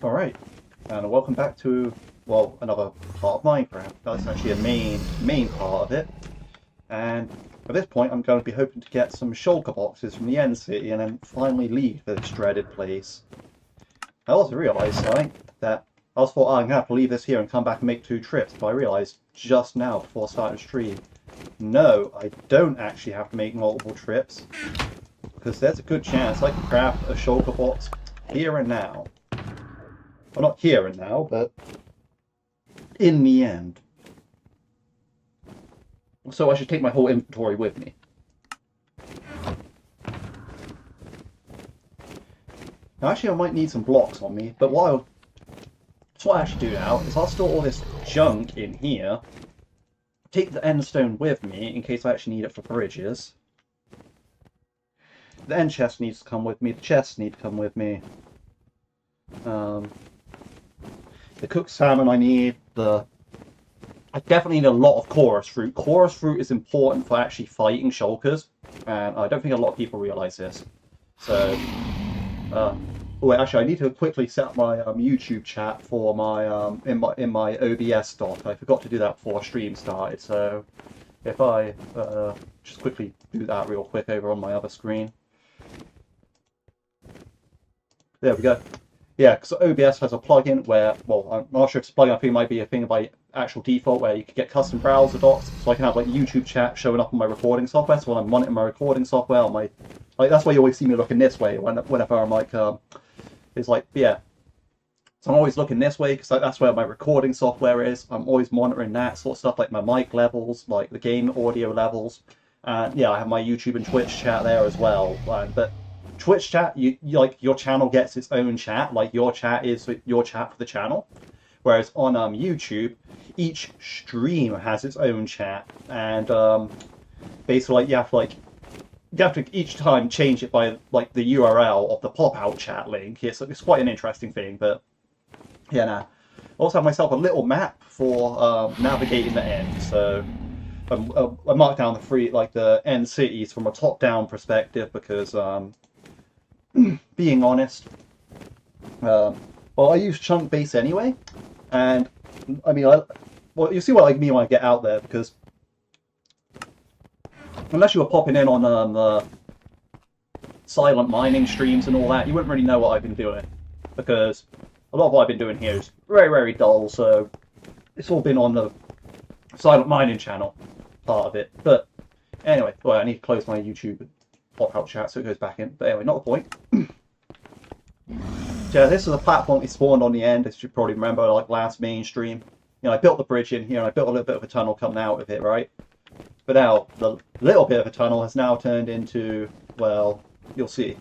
Alright, and welcome back to, well, another part of Minecraft. That's actually a main part of it. And at this point I'm going to be hoping to get some shulker boxes from the end city and then finally leave this dreaded place. I also realised, right, that I was thought, oh, I'm going to have to leave this here and come back and make 2 trips, but I realised just now before starting the stream, no, I don't actually have to make multiple trips, because there's a good chance I can craft a shulker box here and now. Well, not here and now, but in the end. So I should take my whole inventory with me. Now actually I might need some blocks on me, but so what I actually do now is I'll store all this junk in here, take the end stone with me in case I actually need it for bridges. The end chest needs to come with me, the chests need to come with me. The cooked salmon I need, I definitely need a lot of chorus fruit. Chorus fruit is important for actually fighting shulkers, and I don't think a lot of people realise this. So, oh wait, actually I need to quickly set up my YouTube chat for my, in my OBS dock. I forgot to do that before stream started, so if I just quickly do that real quick over on my other screen. There we go. Yeah, because OBS has a plugin where, well, I'm not sure if it's a plugin, I think it might be a thing by actual default where you can get custom browser docs, so I can have like YouTube chat showing up on my recording software. So when I'm monitoring my recording software, on my, like, that's why you always see me looking this way whenever I'm like, it's like, yeah. So I'm always looking this way because that's where my recording software is. I'm always monitoring that sort of stuff, like my mic levels, like the game audio levels, and yeah, I have my YouTube and Twitch chat there as well. But Twitch chat, you like your channel gets its own chat, like your chat is your chat for the channel. Whereas on YouTube, each stream has its own chat, and basically like, you have to each time change it by like the URL of the pop-out chat link. It's quite an interesting thing, but yeah, nah. I also have myself a little map for navigating the end, so I marked down the end cities from a top-down perspective because being honest, well, I use chunk base anyway, and I mean, well, you see what I mean when I get out there, because unless you were popping in on the silent mining streams and all that, you wouldn't really know what I've been doing, because a lot of what I've been doing here is very, very dull, so it's all been on the silent mining channel part of it. But anyway, well, I need to close my YouTube pop-out chat so it goes back in. But anyway, not the point. So yeah, this is the platform we spawned on the end, as you probably remember, like last main stream. You know, I built the bridge in here and I built a little bit of a tunnel coming out of it, right? But now, the little bit of a tunnel has now turned into, well, you'll see.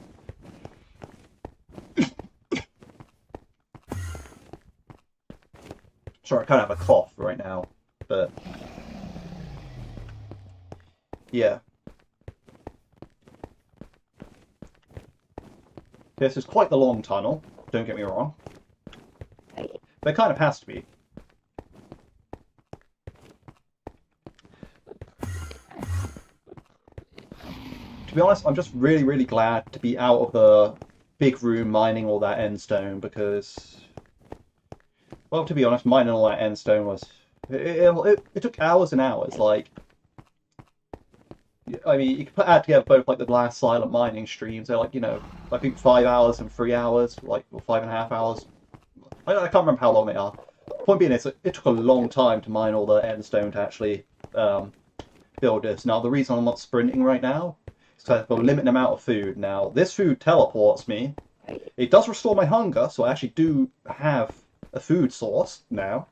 Sorry, I kind of have a cough right now, but yeah. This is quite the long tunnel, don't get me wrong, but it kind of has to be. To be honest, I'm just really, really glad to be out of the big room mining all that end stone, because, well, to be honest, mining all that end stone was, it took hours and hours. Like, I mean, you could add together both like the last silent mining streams. They're like, you know, I think 5 hours and 3 hours, like, or 5.5 hours. I can't remember how long they are. Point being is, it took a long time to mine all the end stone to actually build this. Now, the reason I'm not sprinting right now is because I've got a limited amount of food. Now, this food teleports me. It does restore my hunger, so I actually do have a food source now.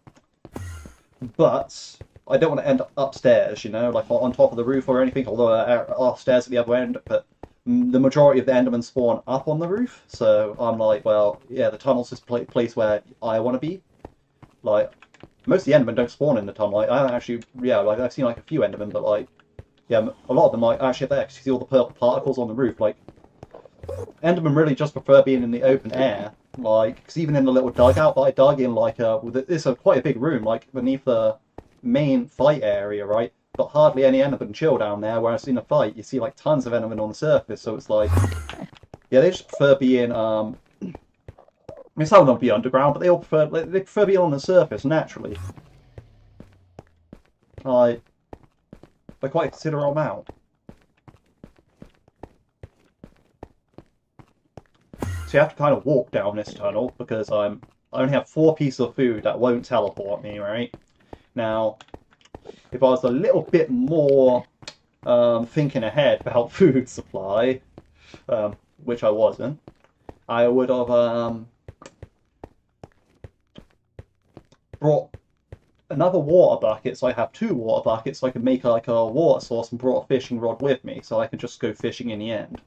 But I don't want to end up upstairs, you know, like on top of the roof or anything, although upstairs at the other end. But the majority of the Endermen spawn up on the roof, so I'm like, well, yeah, the tunnel's this place where I want to be. Like, most of the Endermen don't spawn in the tunnel. Like, I don't actually, yeah, like, I've seen like a few Endermen, but like, yeah, a lot of them like actually there, because you see all the purple particles on the roof. Like, Endermen really just prefer being in the open air. Like, because even in the little dugout that I dug in, like, it's quite a big room, like, beneath the main fight area, right? got hardly any enderman chill down there, whereas in a fight you see like tons of enderman on the surface. So it's like, yeah, they just prefer being I mean, some of them be underground, but they prefer being on the surface naturally. Like, by quite a considerable amount. So you have to kind of walk down this tunnel because I only have 4 pieces of food that won't teleport me, right? Now, if I was a little bit more thinking ahead about food supply, which I wasn't, I would have brought another water bucket, so I have 2 water buckets, so I can make like a water source and brought a fishing rod with me, so I can just go fishing in the end.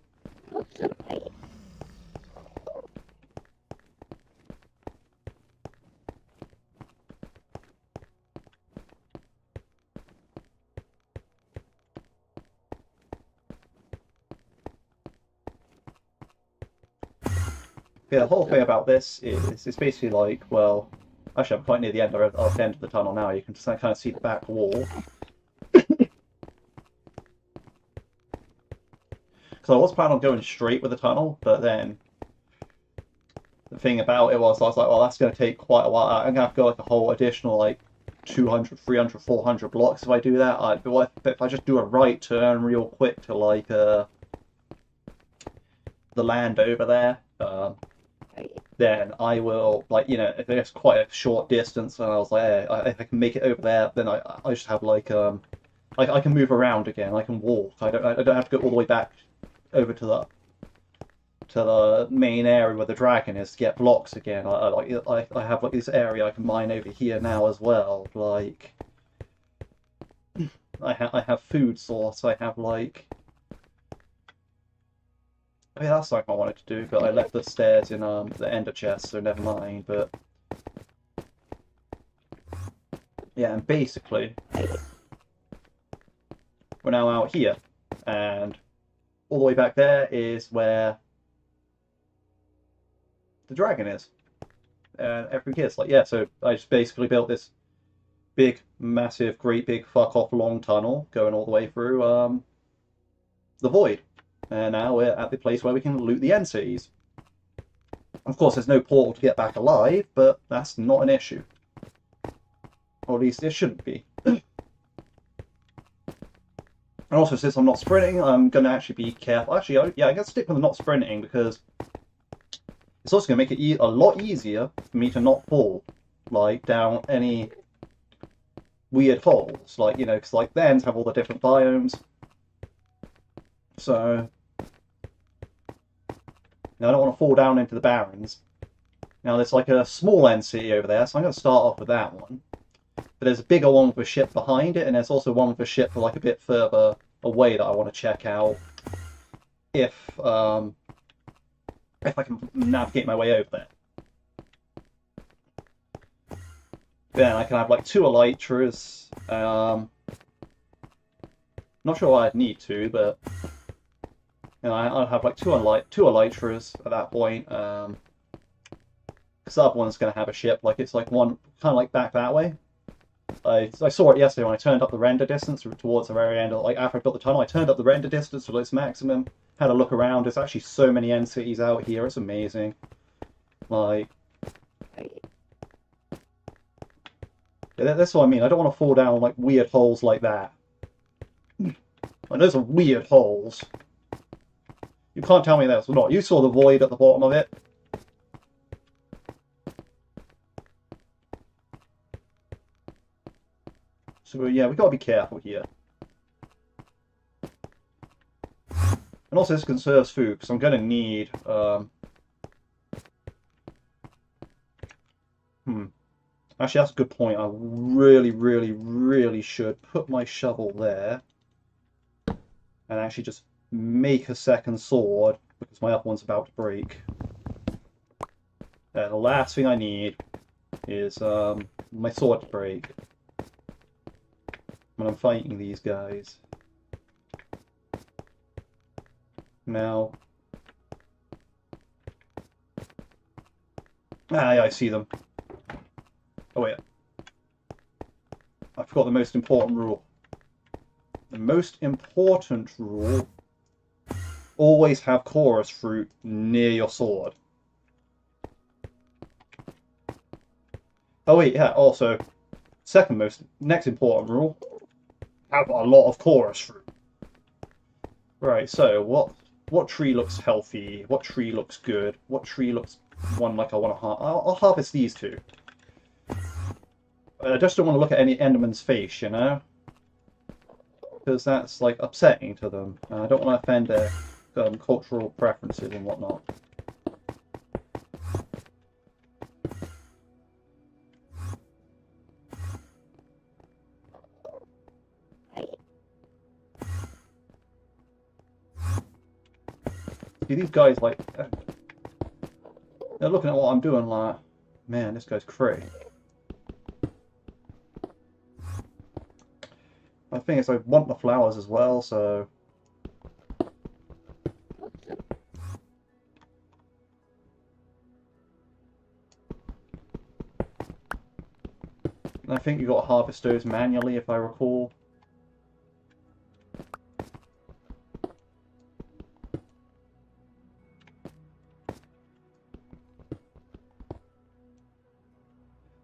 Yeah, the whole thing about this is it's basically like, well, actually I'm quite near the end of the tunnel now. You can just kind of see the back wall. Because I was planning on going straight with the tunnel, but then the thing about it was I was like, well, that's going to take quite a while. I'm going to have to go like a whole additional like 200, 300, 400 blocks if I do that. If I just do a right turn real quick to like the land over there, then I will, like, you know, if it's quite a short distance, and I was like, hey, if I can make it over there, then I just have like I can move around again. I can walk. I don't have to go all the way back over to the main area where the dragon is to get blocks again. I have like this area I can mine over here now as well. Like I have food source. I have like. I mean, that's something I wanted to do, but I left the stairs in the ender chest, so never mind. But yeah, and basically we're now out here, and all the way back there is where the dragon is, and everything is like, yeah. So I just basically built this big, massive, great big fuck off long tunnel going all the way through the void. And now we're at the place where we can loot the end cities. Of course, there's no portal to get back alive, but that's not an issue. Or at least it shouldn't be. And also, since I'm not sprinting, I'm going to actually be careful. Actually, yeah, I'm going to stick with not sprinting because it's also going to make it a lot easier for me to not fall, like, down any weird holes. Like, you know, because, like, the ends have all the different biomes. So, now I don't want to fall down into the barrens. Now there's like a small end city over there, so I'm going to start off with that one. But there's a bigger one with a ship behind it, and there's also one with a ship like a bit further away that I want to check out if I can navigate my way over there. Then I can have like 2 elytras. Not sure why I'd need to, but you know, I'll have like 2 elytras at that point. Because the other one's going to have a ship. Like it's like one kind of like back that way. I saw it yesterday when I turned up the render distance towards the very end. Like after I built the tunnel, I turned up the render distance to its maximum. Had a look around. There's actually so many end cities out here. It's amazing. Like, yeah, that's what I mean. I don't want to fall down like weird holes like that. And those are weird holes. You can't tell me that's not. You saw the void at the bottom of it. So yeah, we've got to be careful here. And also this conserves food, because I'm going to need... Actually, that's a good point. I really, really, really should put my shovel there. And actually just make a second sword, because my other one's about to break. The last thing I need is my sword to break when I'm fighting these guys. Now, yeah, I see them. Oh wait, I forgot the most important rule. most important rule, always have chorus fruit near your sword. Oh wait, yeah, also, next important rule, have a lot of chorus fruit. Right, so what tree looks healthy? What tree looks good? What tree looks one like I want to harvest? I'll harvest these two. I just don't want to look at any Enderman's face, you know? Because that's, like, upsetting to them. I don't want to offend their cultural preferences and whatnot. See, these guys, like, they're looking at what I'm doing like, man, this guy's crazy. The thing is, I want the flowers as well, so... I think you got to harvest those manually, if I recall.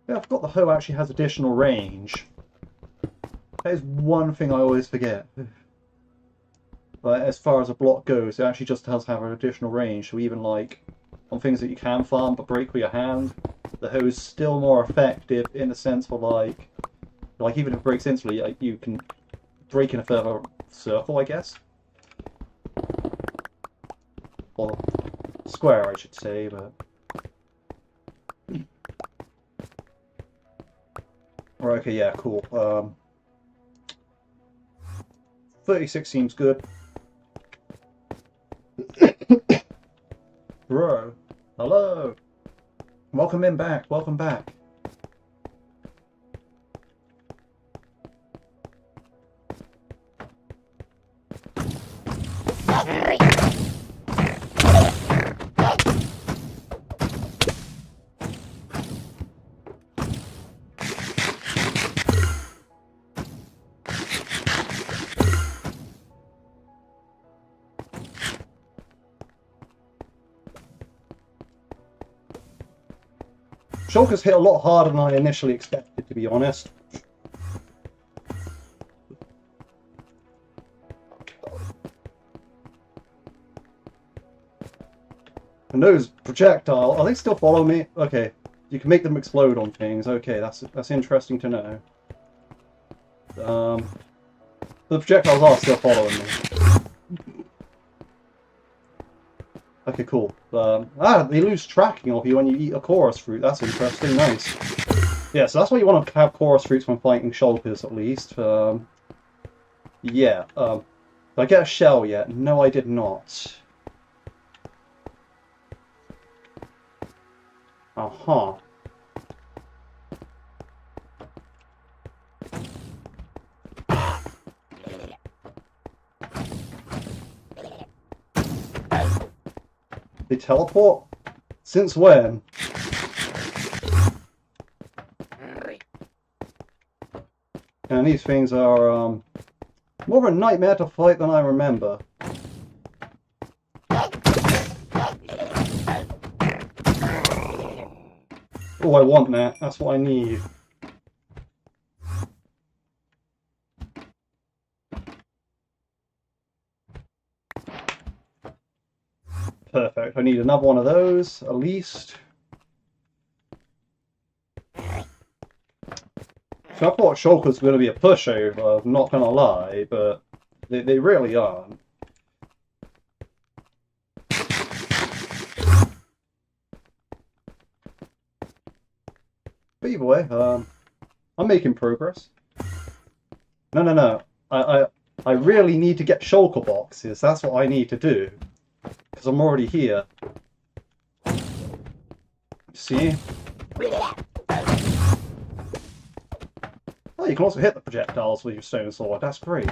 Yeah, I forgot the hoe actually has additional range. That is one thing I always forget. But as far as a block goes, it actually just does have an additional range. So even like on things that you can farm but break with your hand, the hoe is still more effective in the sense of like even if it breaks instantly, like, you can break in a further circle, I guess. Or square, I should say, but... Right, okay, yeah, cool. 36 seems good. Bro, hello. Welcome in back, welcome back. Shulker's hit a lot harder than I initially expected, to be honest. And those projectiles, are they still following me? Okay, you can make them explode on things. Okay, that's interesting to know. The projectiles are still following me. Okay, cool. They lose tracking of you when you eat a chorus fruit. That's interesting. Nice. Yeah, so that's why you want to have chorus fruits when fighting shulkers, at least. Yeah. Did I get a shell yet? No, I did not. Uh-huh. They teleport? Since when? And these things are more of a nightmare to fight than I remember. Oh, I want that. That's what I need. Perfect. I need another one of those, at least. So I thought Shulker's going to be a pushover, I'm not going to lie, but they really aren't. But either way, I'm making progress. No. I really need to get Shulker Boxes. That's what I need to do. Because I'm already here. See? Oh, you can also hit the projectiles with your stone sword. That's great.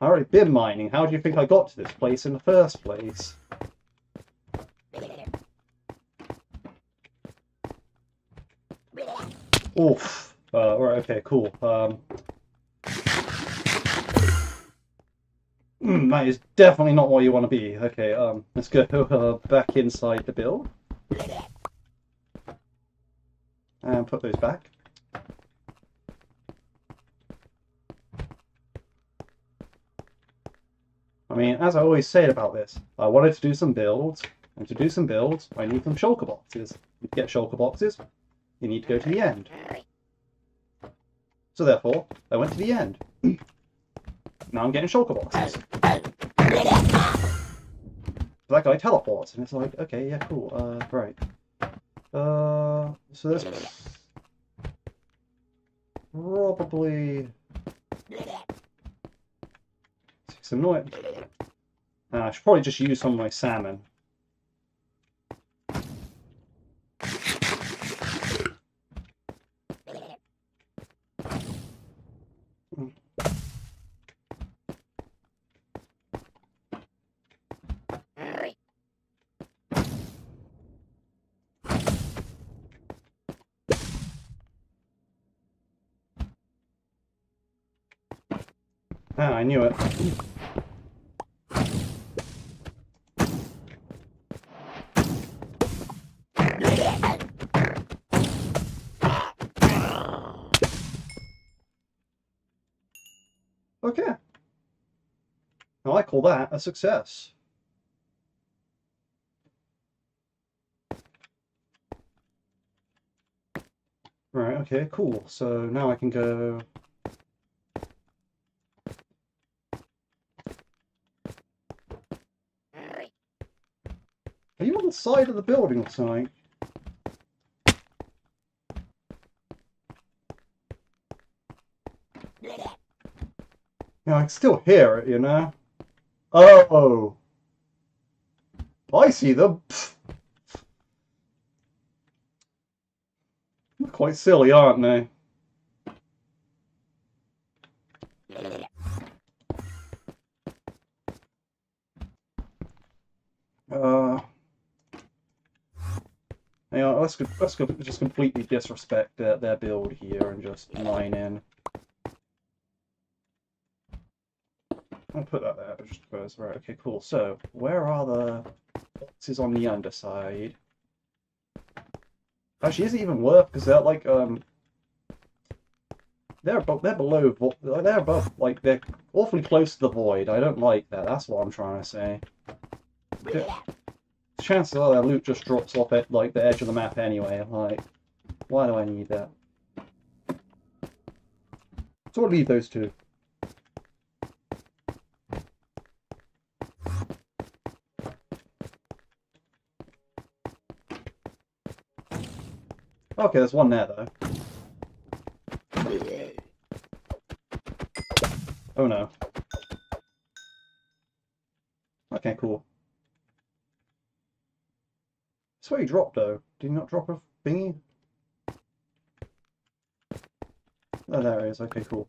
I already been mining. How do you think I got to this place in the first place? Oof. Right, okay, cool. That is definitely not what you want to be. Okay, let's go back inside the build. And put those back. I mean, as I always say about this, I wanted to do some builds, and to do some builds, I need some shulker boxes. To get shulker boxes, you need to go to the end. So therefore, I went to the end. Now I'm getting shulker boxes. That guy teleports, and it's like, okay, yeah, cool, right. So there's probably... It's annoying. I should probably just use some of my salmon. Ah, I knew it. Okay. Now I call that a success. Right, okay, cool. So now I can go... Are you on the side of the building or something? Yeah, I can still hear it, you know? Oh! I see them! They're quite silly, aren't they? You know, let's just completely disrespect their build here and just mine in. I'll put that there just because, right, okay, cool. So, where are the boxes on the underside? Actually, is it even worth, because they're like, they're below, they're above, like, they're awfully close to the void. I don't like that, that's what I'm trying to say. Chances are their loot just drops off at, like, the edge of the map anyway. Like, why do I need that? So I'll leave those two. Okay, there's one there, though. Oh no. Okay, cool. That's where he dropped, though. Did he not drop a thingy? Oh, there it is. Okay, cool.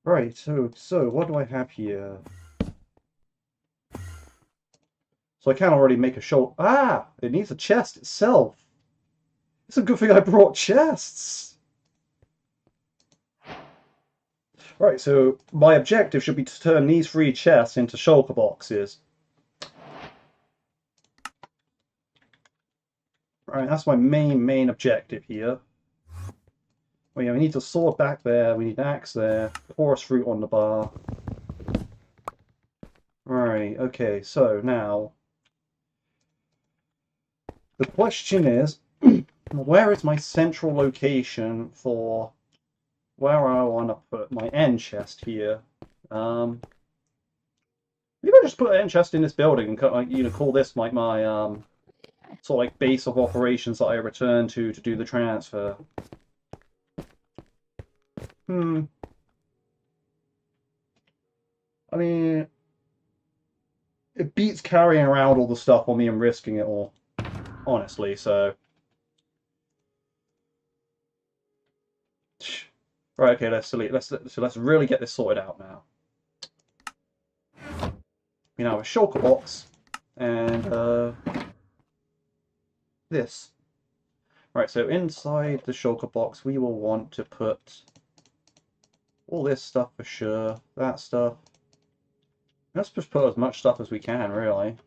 Right, so what do I have here? So I can already make a show. Ah! It needs a chest itself. It's a good thing I brought chests. Right, so my objective should be to turn these 3 chests into shulker boxes. Right, that's my main objective here. Well, yeah, we need a sword back there, we need an axe there, forest fruit on the bar. Right, okay, so now... The question is, where is my central location for where I want to put my end chest here? Maybe I just put an end chest in this building and call this like my sort of like base of operations that I return to do the transfer. I mean, it beats carrying around all the stuff on me and risking it all, honestly. So, right, okay, let's really get this sorted out now. You know, a shulker box and this. Right, so inside the shulker box, we will want to put all this stuff for sure, that stuff. Let's just put as much stuff as we can, really.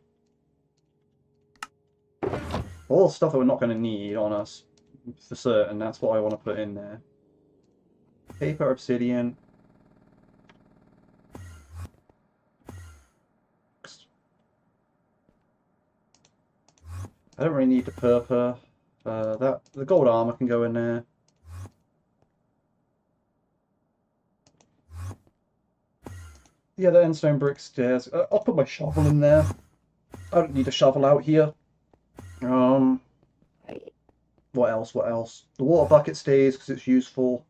All the stuff that we're not going to need on us, for certain, that's what I want to put in there. Paper, obsidian. I don't really need the purple. The gold armor can go in there. Yeah, the endstone brick stairs. I'll put my shovel in there. I don't need a shovel out here. What else? What else? The water bucket stays because it's useful.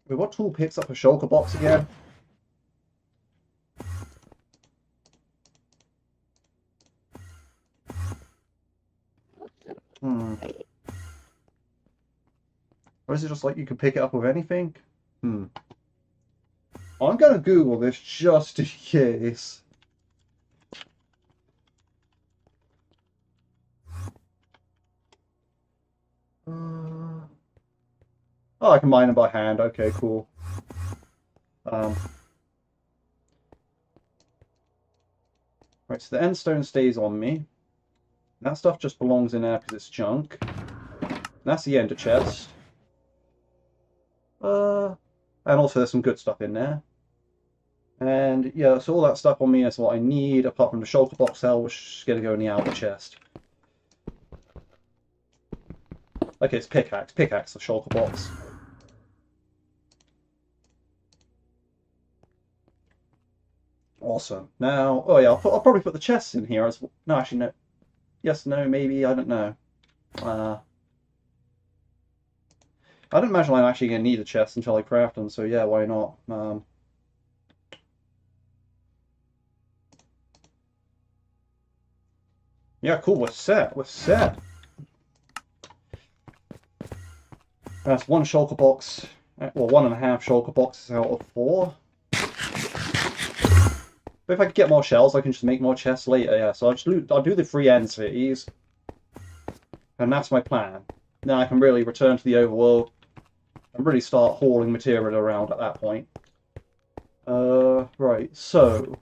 Wait, what tool picks up a shulker box again? Or is it just like you can pick it up with anything? I'm gonna Google this just in case. Oh, I can mine them by hand. Okay, cool. Right, so the endstone stays on me. That stuff just belongs in there because it's junk. That's the ender chest. And also there's some good stuff in there. And yeah, so all that stuff on me is what I need, apart from the shulker box cell, which is going to go in the outer chest. Okay, it's pickaxe. Pickaxe, the shulker box. Awesome. Now, oh yeah, I'll probably put the chests in here as well. No, actually, no. Yes, no, maybe, I don't know. I don't imagine I'm actually going to need a chest until I craft them, so yeah, why not? Yeah, cool, we're set. We're set. That's one shulker box. Well, 1.5 shulker boxes out of 4. But if I could get more shells, I can just make more chests later, yeah. So I'll do the 3 end cities. And that's my plan. Now I can really return to the overworld and really start hauling material around at that point. Right, so...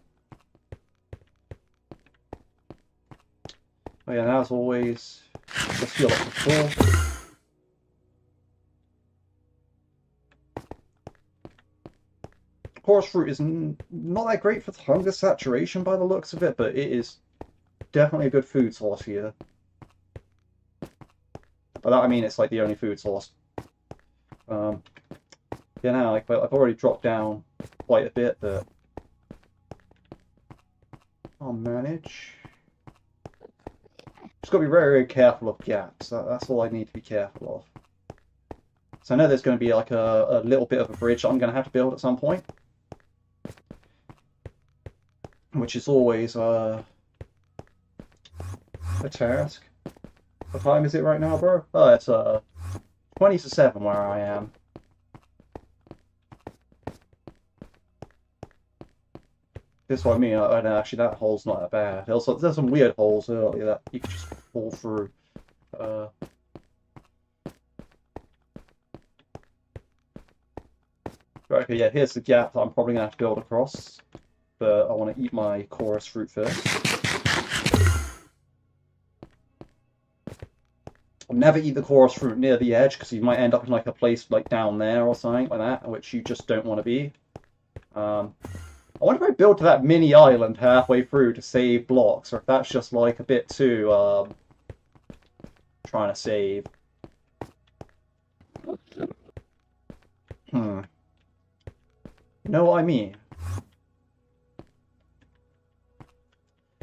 Oh yeah, now as always, let's feel like before. Chorus fruit is not that great for hunger saturation by the looks of it, but it is definitely a good food source here. By that I mean it's like the only food source. Yeah, now like, I've already dropped down quite a bit, but I'll manage. Just got to be very, very careful of gaps. That's all I need to be careful of. So I know there's going to be like a little bit of a bridge I'm going to have to build at some point. Which is always a task. What time is it right now, bro? Oh, it's 20 to 7 where I am. This is what I mean. Actually, that hole's not that bad. There's some weird holes earlier that you can just fall through. Right, okay, yeah, here's the gap that I'm probably going to have to build across. But I want to eat my chorus fruit first. I'll never eat the chorus fruit near the edge because you might end up in like a place like down there or something like that, which you just don't want to be. I wonder if I build to that mini island halfway through to save blocks, or if that's just like a bit too trying to save. You know what I mean?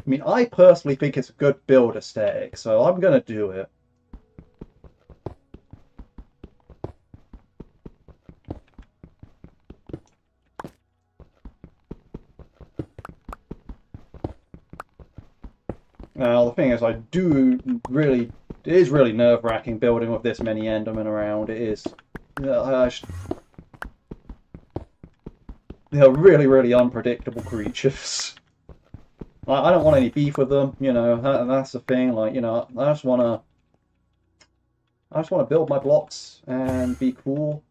I mean, I personally think it's a good build aesthetic, so I'm going to do it. Now, the thing is, it is really nerve-wracking building with this many Endermen around. It is. They're really, really unpredictable creatures. I don't want any beef with them, you know. That's the thing. Like, you know, I just wanna build my blocks and be cool.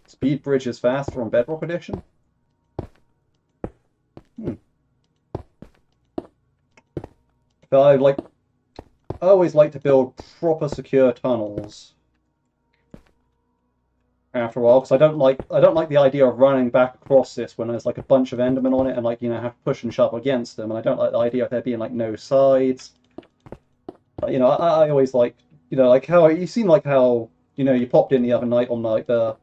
Speed bridge is faster on Bedrock Edition. Hmm. But I always like to build proper secure tunnels after a while because I don't like the idea of running back across this when there's like a bunch of Endermen on it and like you know have to push and shove against them, and I don't like the idea of there being like no sides. But, you know, I always like you know like how you seem like how you know you popped in the other night on like uh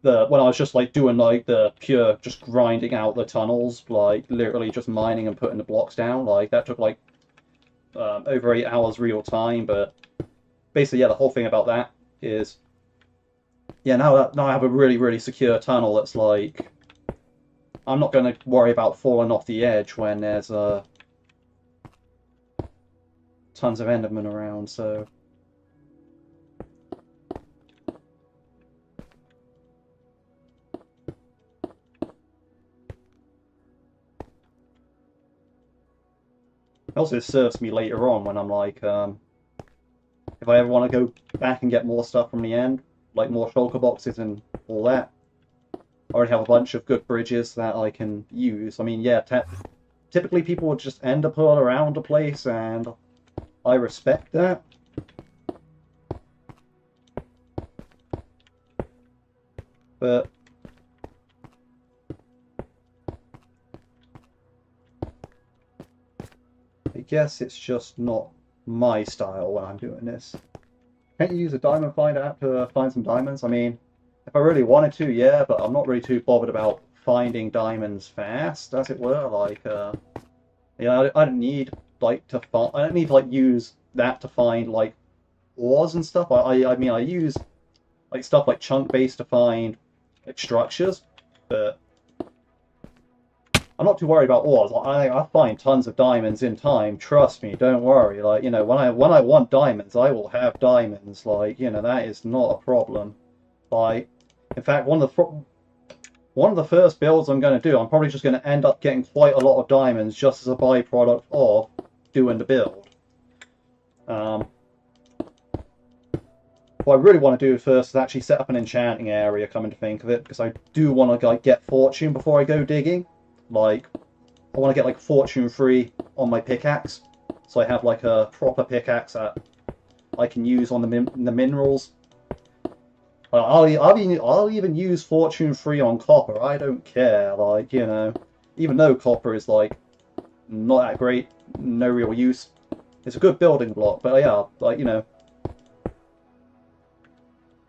the when I was just like doing like the pure just grinding out the tunnels, like literally just mining and putting the blocks down. Like that took like over 8 hours real time, but basically yeah, the whole thing about that is yeah, now I have a really secure tunnel that's like I'm not going to worry about falling off the edge when there's tons of Endermen around. So also it serves me later on when I'm like if I ever want to go back and get more stuff from the end, like more shulker boxes and all that. I already have a bunch of good bridges that I can use. I mean, yeah, typically people would just ender pearl around a place, and I respect that. But I guess it's just not my style when I'm doing this. Can't you use a diamond finder app to find some diamonds? I mean, if I really wanted to, yeah, but I'm not really too bothered about finding diamonds fast, as it were. Like, you know, I don't need like to find. I don't need to like use that to find like ores and stuff. I mean, I use like stuff like chunk base to find like structures, but I'm not too worried about ores. I find tons of diamonds in time. Trust me, don't worry. Like you know, when I want diamonds, I will have diamonds. Like you know, that is not a problem. Like, in fact, one of the first builds I'm going to do, I'm probably just going to end up getting quite a lot of diamonds just as a byproduct of doing the build. What I really want to do first is actually set up an enchanting area, coming to think of it, because I do want to like get fortune before I go digging. Like, I want to get like fortune 3 on my pickaxe, so I have like a proper pickaxe that I can use on the minerals. I'll even use fortune 3 on copper. I don't care. Like you know, even though copper is like not that great, no real use. It's a good building block, but yeah, like you know,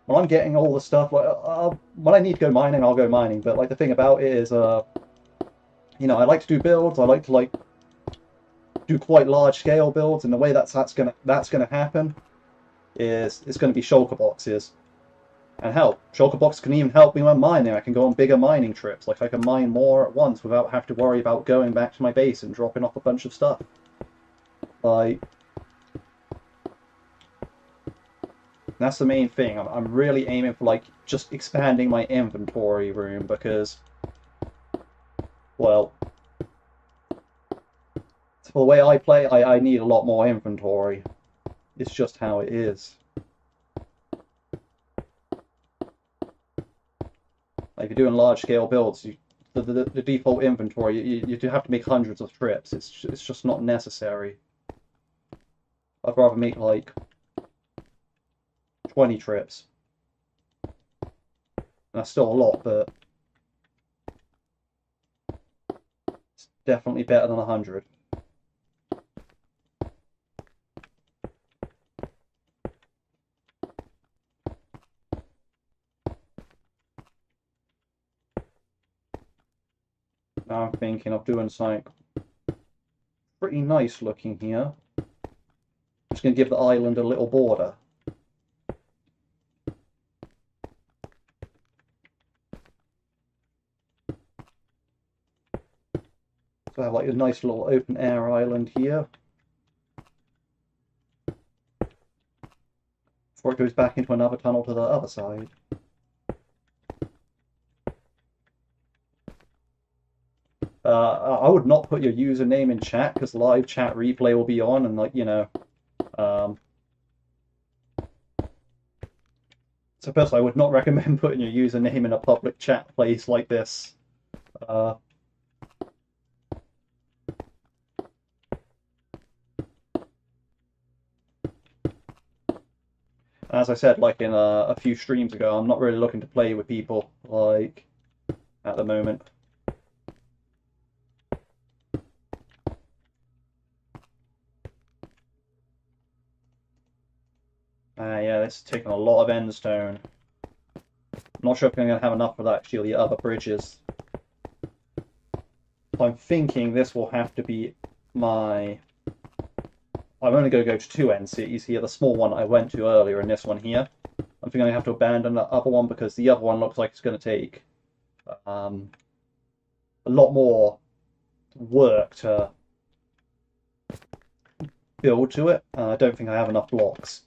when I'm getting all the stuff, like when I need to go mining, I'll go mining. But like the thing about it is, you know, I like to do builds. I like to like do quite large scale builds, and the way that's gonna happen is it's gonna be shulker boxes. And hell, shulker boxes can even help me when mining. I can go on bigger mining trips. Like I can mine more at once without having to worry about going back to my base and dropping off a bunch of stuff. Like that's the main thing. I'm really aiming for like just expanding my inventory room because, well, for the way I play, I need a lot more inventory. It's just how it is. Like if you're doing large scale builds, the default inventory, you do have to make hundreds of trips. It's just not necessary. I'd rather make like 20 trips. And that's still a lot, but it's definitely better than 100. Now I'm thinking of doing something pretty nice looking here. Just going to give the island a little border. So I have like a nice little open air island here. Before it goes back into another tunnel to the other side. I would not put your username in chat because live chat replay will be on, and so personally, I would not recommend putting your username in a public chat place like this. As I said, like in a few streams ago, I'm not really looking to play with people like at the moment. Yeah, this is taking a lot of endstone. I'm not sure if I'm going to have enough for that actually the other bridges. I'm thinking this will have to be my... I'm only going to go to two end cities here, the small one I went to earlier and this one here. I'm thinking I have to abandon the other one because the other one looks like it's going to take a lot more work to build to it. I don't think I have enough blocks.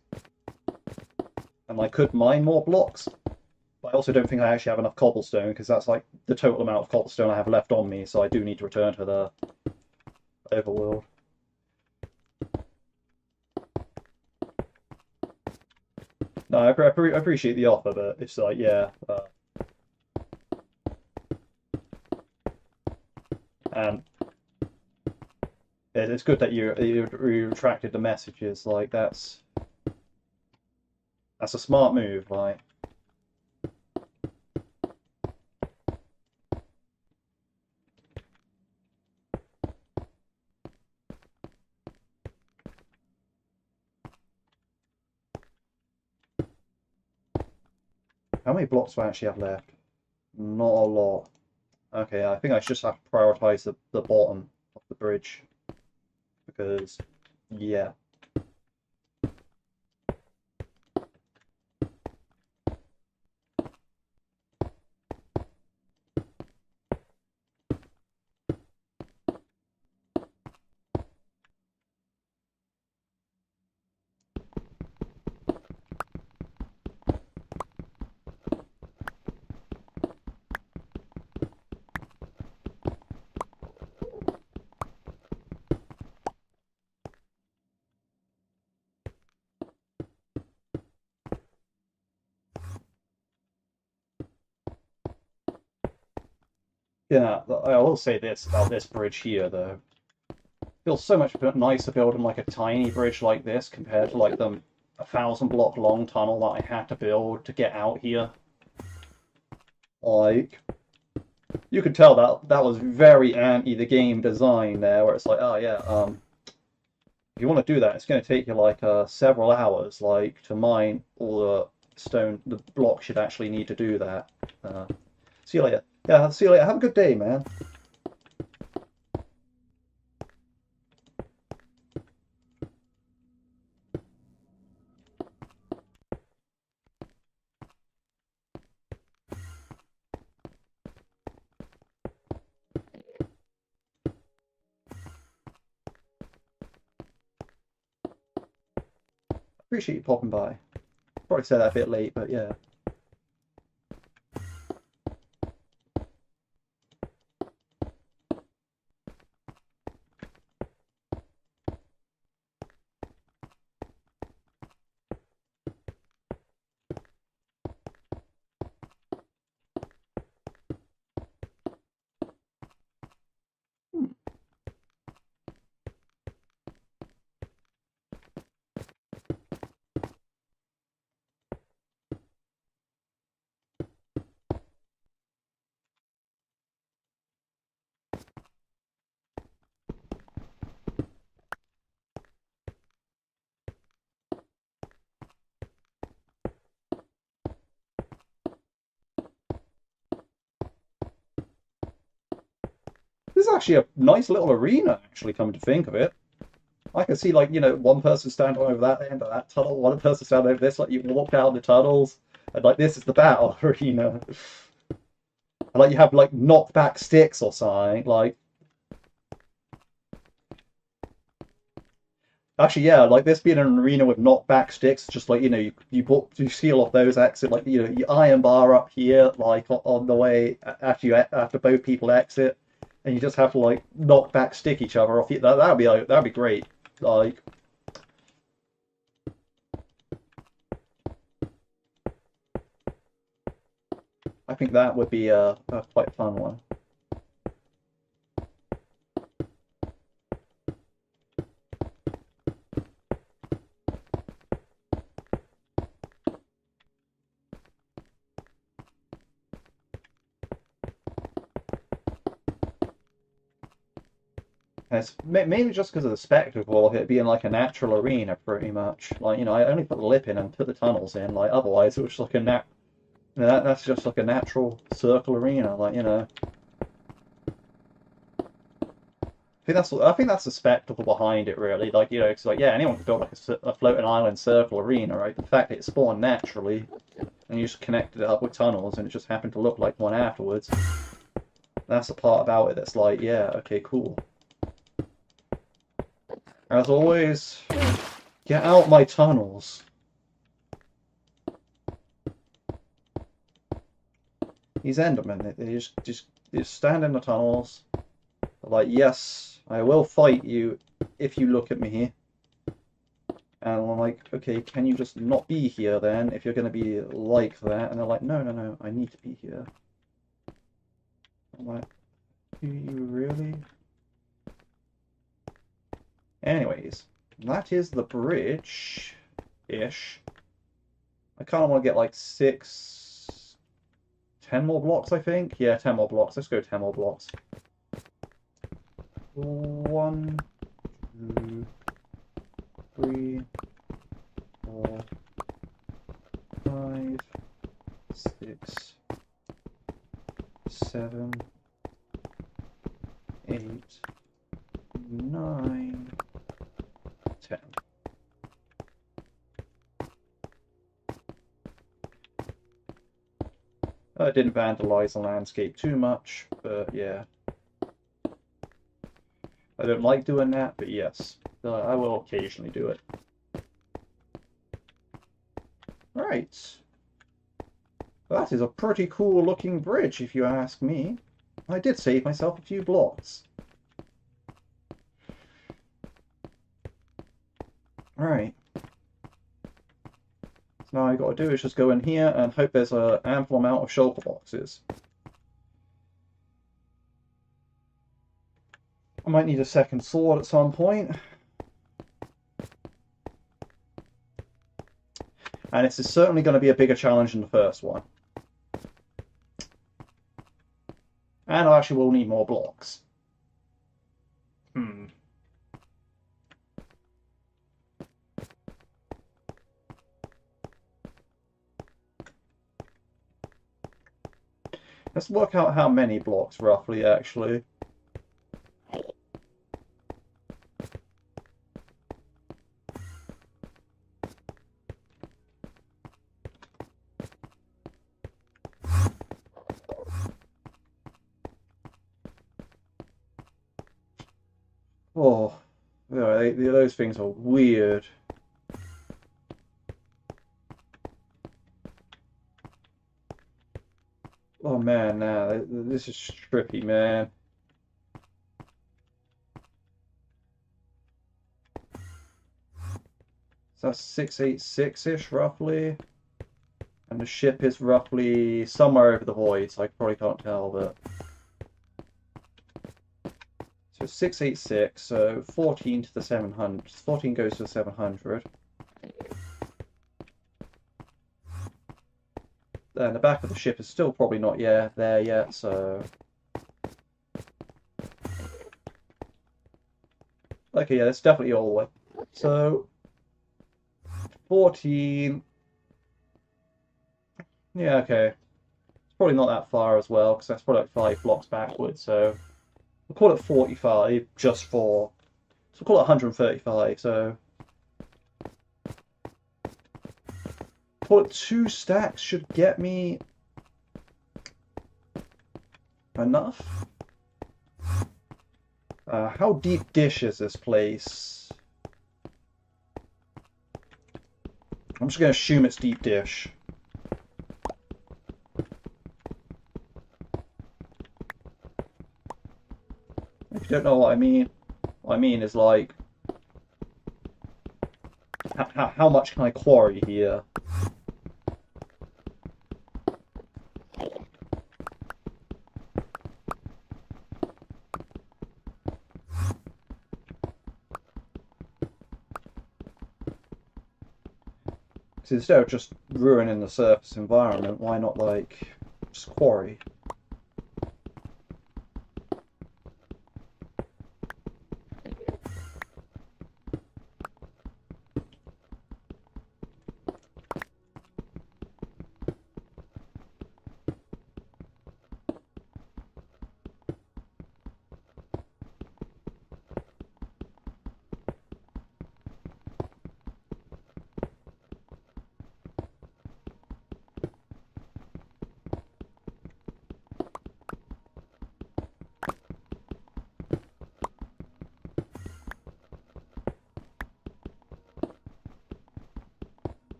And I could mine more blocks, but I also don't think I actually have enough cobblestone because that's like the total amount of cobblestone I have left on me, so I do need to return to the overworld. No, I appreciate the offer, but it's like, yeah. And it's good that you retracted the messages. Like that's a smart move. Like. How many blocks do I actually have left? Not a lot. Okay, I think I just have to prioritize the bottom of the bridge. Because, yeah. Yeah, I will say this about this bridge here, though. It feels so much nicer building like a tiny bridge like this compared to like the 1,000-block long tunnel that I had to build to get out here. Like, you could tell that was very anti the game design there, where it's like, oh yeah, if you want to do that, it's going to take you like several hours, like to mine all the blocks you'd actually need to do that. See you later. Yeah, see you later. Have a good day, man. Appreciate you popping by. Probably said that a bit late, but yeah. This is actually a nice little arena, actually, come to think of it. I can see, like, one person standing over that end of that tunnel, one person standing over this, like, you walk down the tunnels, and, like, this is the battle arena. And, like, you have, like, knockback sticks or something, like... Actually, yeah, like this being an arena with knockback sticks, just like you seal off those exit, like your iron bar up here, like on the way after both people exit, and you just have to like knock back stick each other off. That'd be great. Like I think that would be a quite fun one. And it's mainly just because of the spectacle of it being like a natural arena, pretty much. Like I only put the lip in and put the tunnels in. Like otherwise, it was just like that's just like a natural circle arena. I think that's the spectacle behind it, really. Like because like yeah, anyone can build like a floating island circle arena, right? But the fact that it spawned naturally, and you just connected it up with tunnels, and it just happened to look like one afterwards. That's the part about it that's like, yeah, okay, cool. As always, get out my tunnels. These Endermen, they just stand in the tunnels. They're like, yes, I will fight you if you look at me. And I'm like, okay, can you just not be here then if you're going to be like that? And they're like, no, no, no, I need to be here. I'm like, do you really? Anyways, that is the bridge-ish. I kind of want to get like 10 more blocks, I think. Yeah, 10 more blocks. Let's go 10 more blocks. 1, 2, 3, 4, 5, 6, 7, 8, 9, 10. I didn't vandalize the landscape too much, but yeah. I don't like doing that, but yes, I will occasionally do it. Right. That is a pretty cool looking bridge, if you ask me. I did save myself a few blocks. Right. So now all I got to do is just go in here and hope there's an ample amount of shulker boxes. I might need a second sword at some point. And this is certainly going to be a bigger challenge than the first one. And I actually will need more blocks. Let's work out how many blocks roughly, actually. Oh, yeah, those things are weird. Oh man, nah, this is trippy, man. So that's 686-ish, roughly. And the ship is roughly somewhere over the void, so I probably can't tell, but... So 686, so 14 to the 700. 14 goes to the 700. And the back of the ship is still probably not there yet, so... Okay, yeah, that's definitely all the way. So... 14... Yeah, okay. It's probably not that far as well, because that's probably like 5 blocks backwards, so... We'll call it 45, just for... So we'll call it 135, so... Call it 2 stacks should get me... enough? How deep dish is this place? I'm just going to assume it's deep dish. If you don't know what I mean is like, how much can I quarry here? So instead of just ruining the surface environment, why not like just quarry?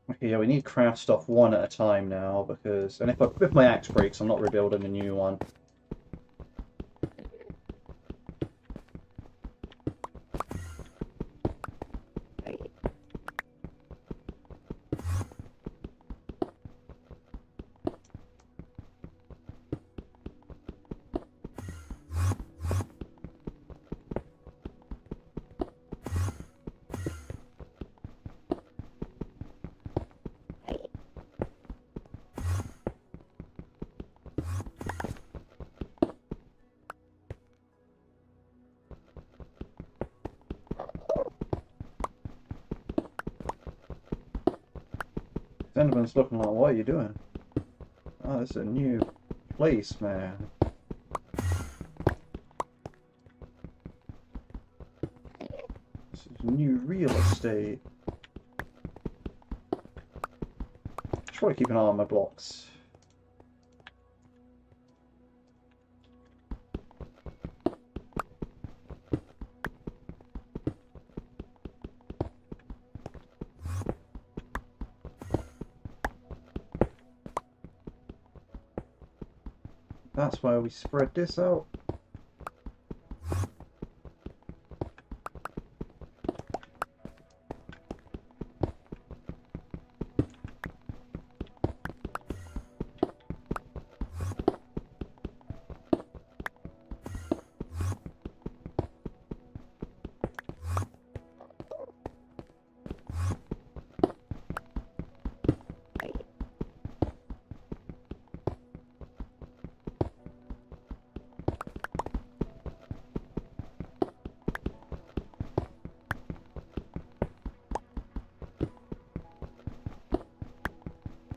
Okay, yeah, we need craft stuff one at a time now because, and if my axe breaks, I'm not rebuilding a new one. Enderman's looking like, what are you doing? Oh, this is a new place, man. This is new real estate. Should probably keep an eye on my blocks. That's why we spread this out.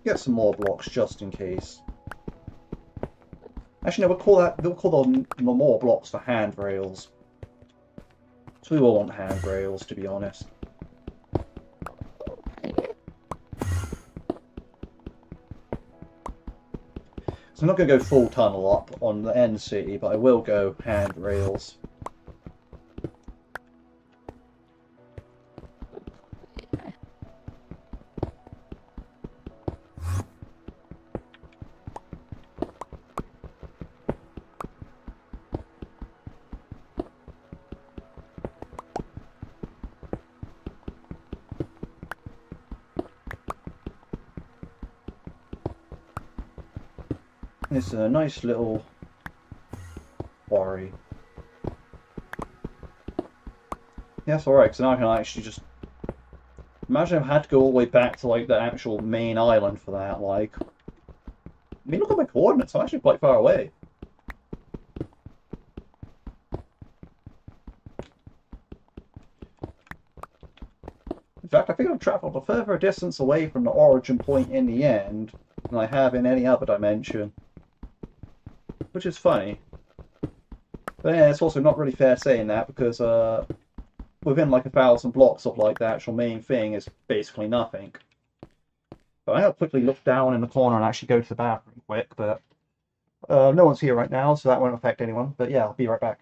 Get some more blocks just in case. Actually, no, we'll call the more blocks for handrails. So we will want handrails, to be honest. So I'm not going to go full tunnel up on the end city, but I will go handrails. It's a nice little quarry. Yeah, that's alright, because now I can actually just... Imagine if I had to go all the way back to like the actual main island for that, like... I mean, look at my coordinates, I'm actually quite far away. In fact, I think I've travelled a further distance away from the origin point in the end than I have in any other dimension. Which is funny. But yeah, it's also not really fair saying that because within like 1,000 blocks of like the actual main thing is basically nothing. But I'm going to quickly look down in the corner and actually go to the bathroom quick, but no one's here right now, so that won't affect anyone. But yeah, I'll be right back.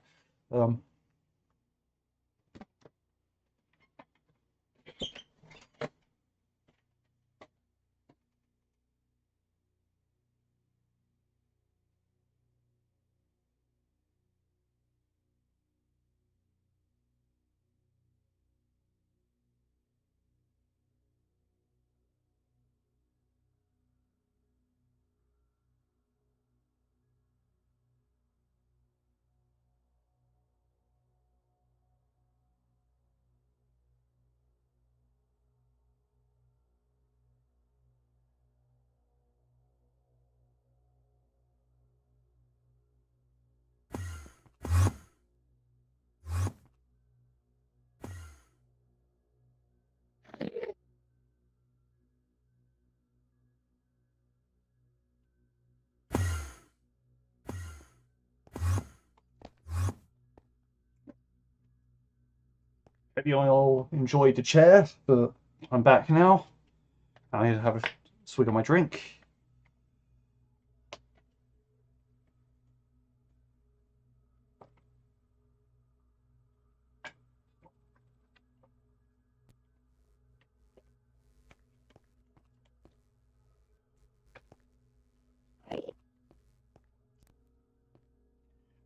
Hope you all enjoyed the chair, but I'm back now. I need to have a swig of my drink.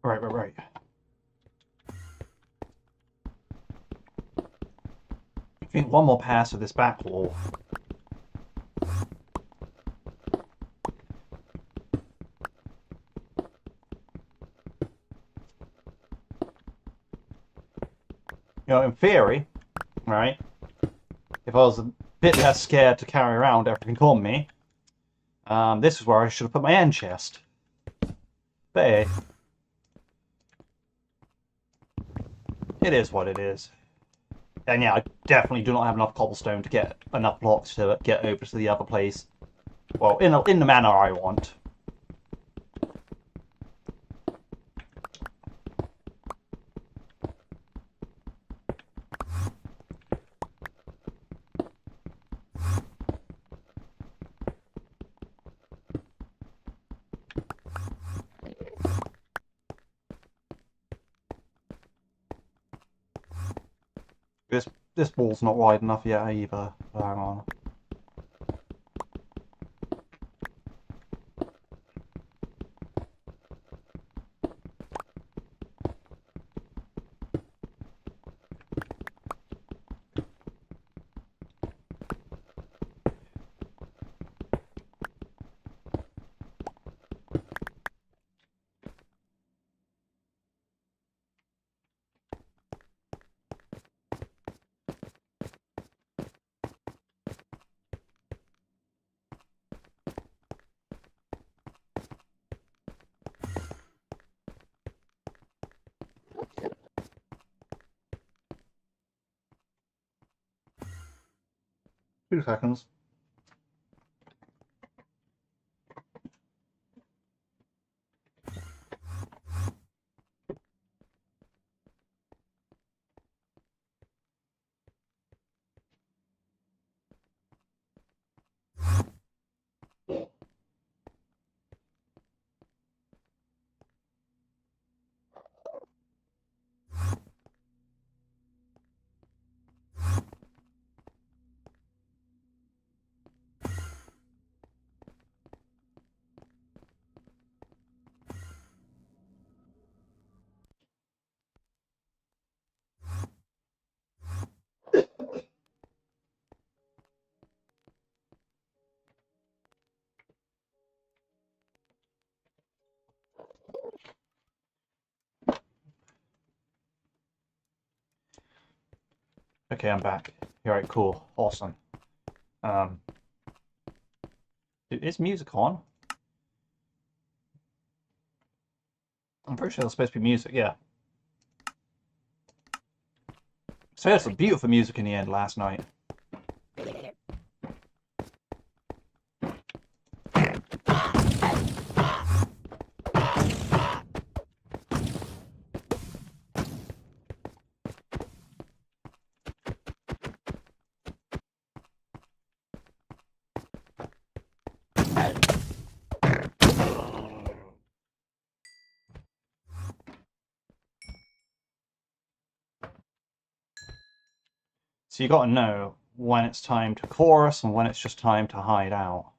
Right. I think one more pass of this back wall. You know, in theory, right, if I was a bit less scared to carry around everything on me, this is where I should have put my end chest. But hey, it is what it is. And yeah, I definitely do not have enough cobblestone to get enough blocks to get over to the other place. Well, in the manner I want. This wall's not wide enough yet either. Hang on. Two seconds. Okay, I'm back. Alright, cool. Awesome. Is music on? I'm pretty sure there's supposed to be music, yeah. So there's some beautiful music in the end last night. So you got to know when it's time to chorus and when it's just time to hide out.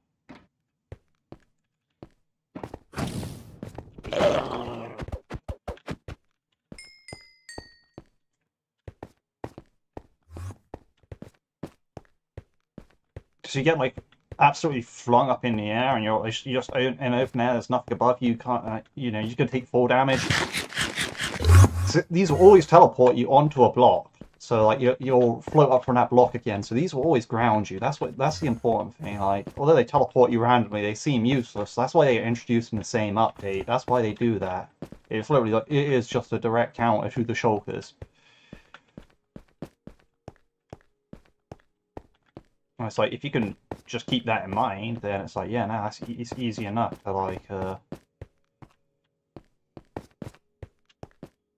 So you get like absolutely flung up in the air, and you're just in open air. There's nothing above you. You can't, you know, you can take full damage. So these will always teleport you onto a block. So like you'll float up from that block again. So these will always ground you. That's the important thing. Like although they teleport you randomly, they seem useless. That's why they get introduced in the same update. That's why they do that. It's literally like it is just a direct counter to the shulkers. And it's like if you can just keep that in mind, then it's like yeah, no, it's easy enough to like.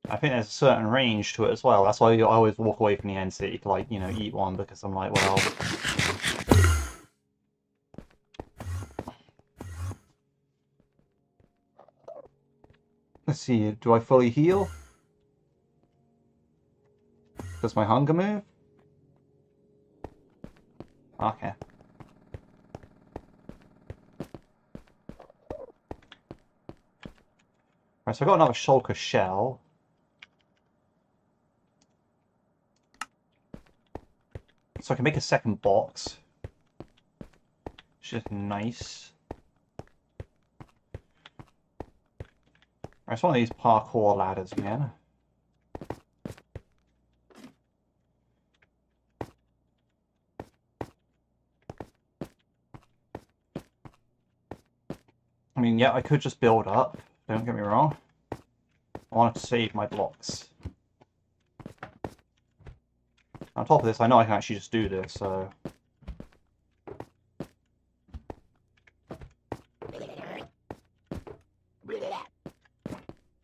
I think there's a certain range to it as well. That's why I always walk away from the end city to like, you know, eat one, because I'm like, well, let's see, do I fully heal? Does my hunger move? Okay. Right, so I got another shulker shell. So I can make a second box, which is nice. Right, it's one of these parkour ladders again. I mean, yeah, I could just build up, don't get me wrong. I wanted to save my blocks. On top of this, I know I can actually just do this, so...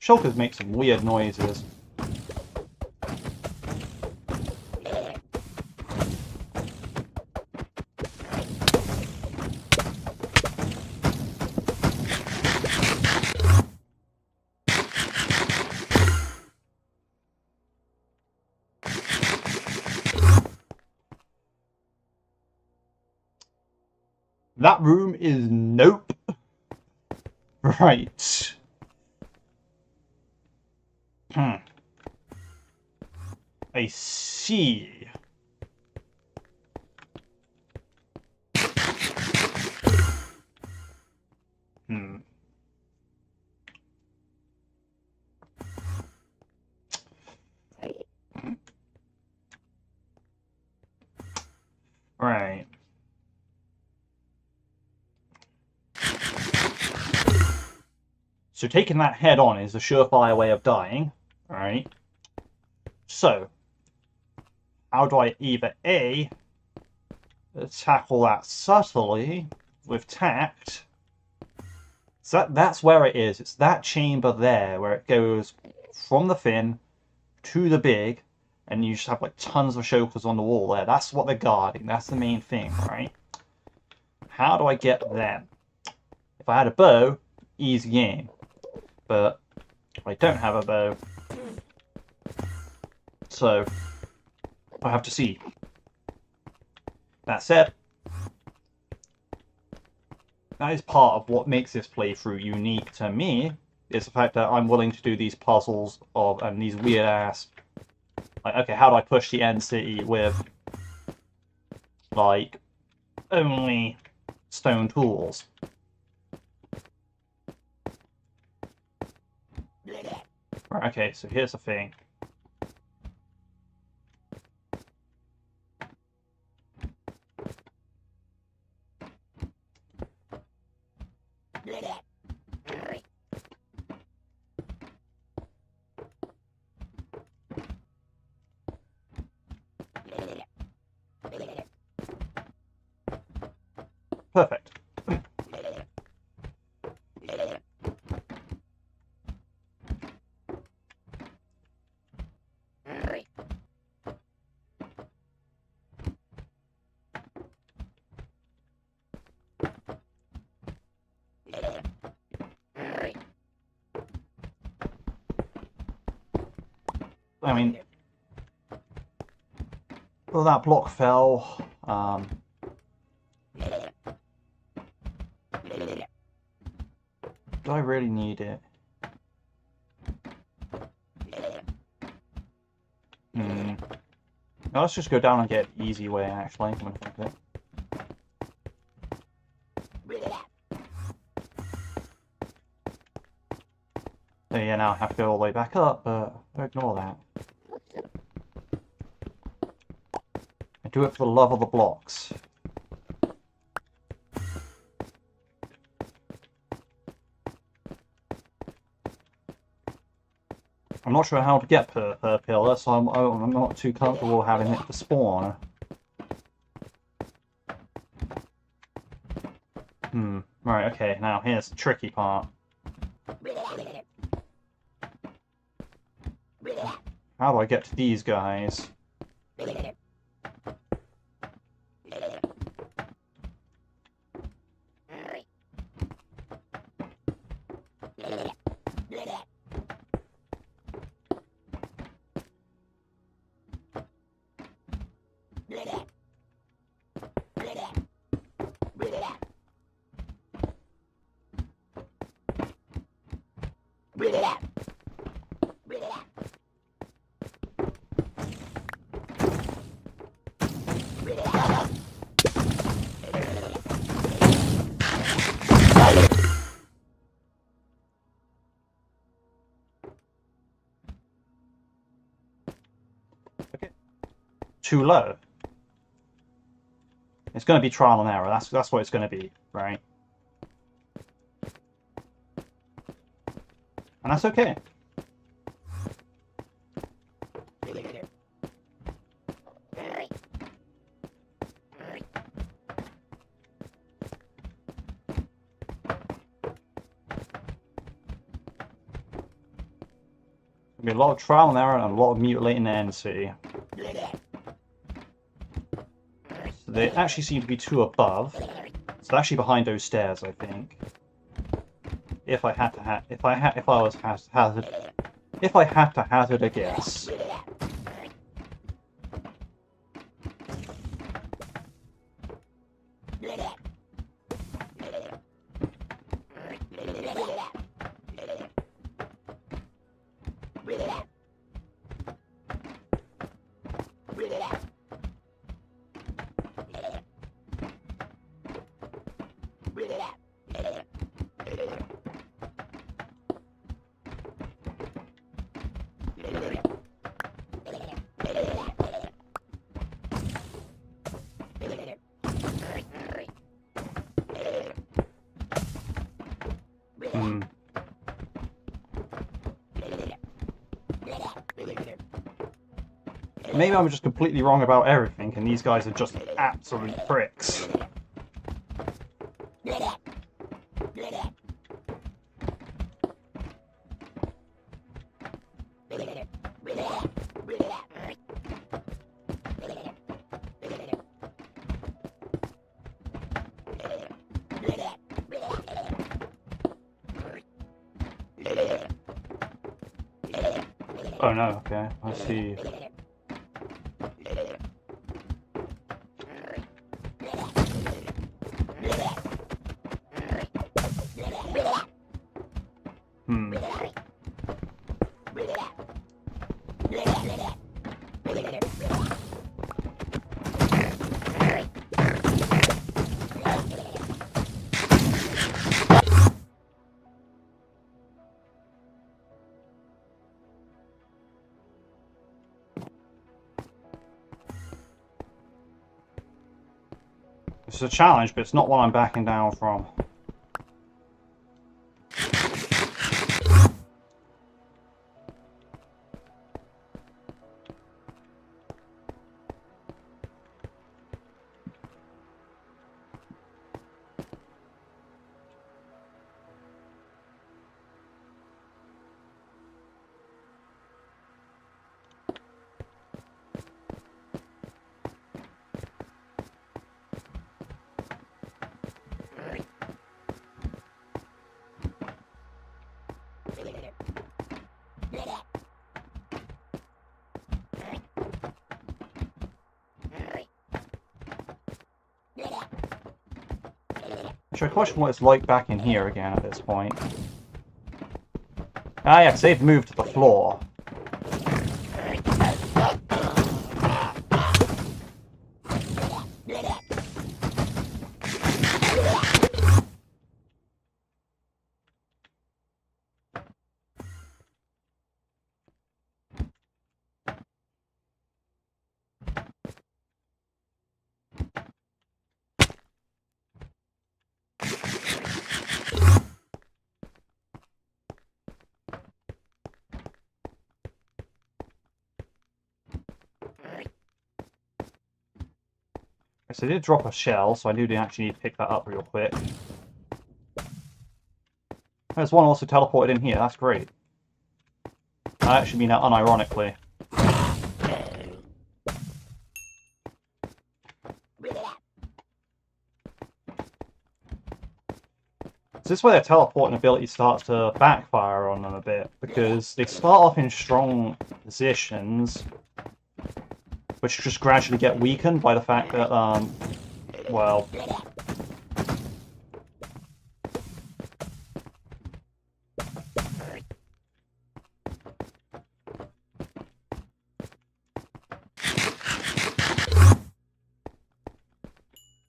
Shulkers make some weird noises. That room is nope. Right. I see. Right. So taking that head on is a surefire way of dying, right? So, how do I either A, tackle that subtly with tact? So that's where it is. It's that chamber there where it goes from the fin to the big, and you just have like tons of shulkers on the wall there. That's what they're guarding. That's the main thing, right? How do I get them? If I had a bow, easy game. But I don't have a bow, so I have to see. That said, that is part of what makes this playthrough unique to me, is the fact that I'm willing to do these puzzles of and these weird ass, like, okay, how do I push the end city with like only stone tools? Right, okay, so here's the thing. Perfect. I mean, Well, that block fell. Do I really need it? Now let's just go down and get the easy way, actually. I'm gonna think of it. So yeah, now I have to go all the way back up, but ignore that. I do it for the love of the blocks. I'm not sure how to get per pillar, so I'm not too comfortable having it to spawn. Right, okay, now here's the tricky part. How do I get to these guys? Okay. Too low. It's going to be trial and error. That's what it's going to be, right? And that's okay. There'll be a lot of trial and error and a lot of mutilating the NC. So they actually seem to be two above. So they're actually behind those stairs, I think. If I had to hazard a guess. Maybe I'm just completely wrong about everything, and these guys are just absolute pricks. Oh no, okay, I see. It's a challenge, but it's not one I'm backing down from. Which I question what it's like back in here again at this point. Ah, yeah, 'cause they've moved to the floor. So they did drop a shell, so I do actually need to pick that up real quick. There's one also teleported in here, that's great. I actually mean that unironically. So this way their teleporting ability starts to backfire on them a bit, because they start off in strong positions, which just gradually get weakened by the fact that, well...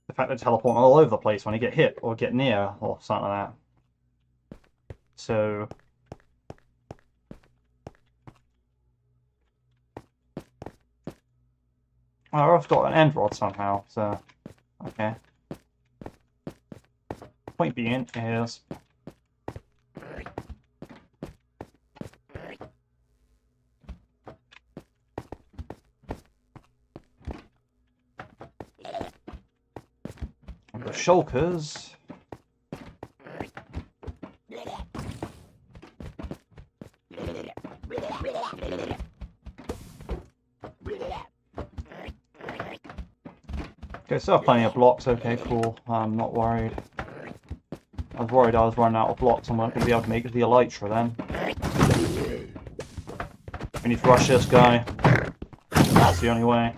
the fact that they teleport all over the place when they get hit, or get near, or something like that. So... oh, I've got an end rod somehow, so... okay. Point being is... the shulkers... okay, so I have plenty of blocks, okay, cool. I'm not worried. I was worried I was running out of blocks and wasn't going to be able to make it the elytra then. We need to rush this guy. That's the only way.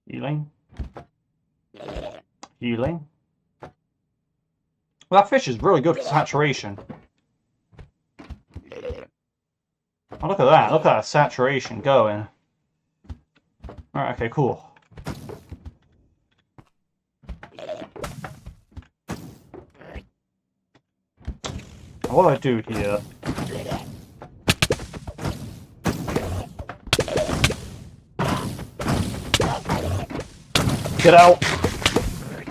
Healing. Healing. Well, that fish is really good for saturation. Oh, look at that. Look at that saturation going. Alright, okay, cool. What do I do here? Get out!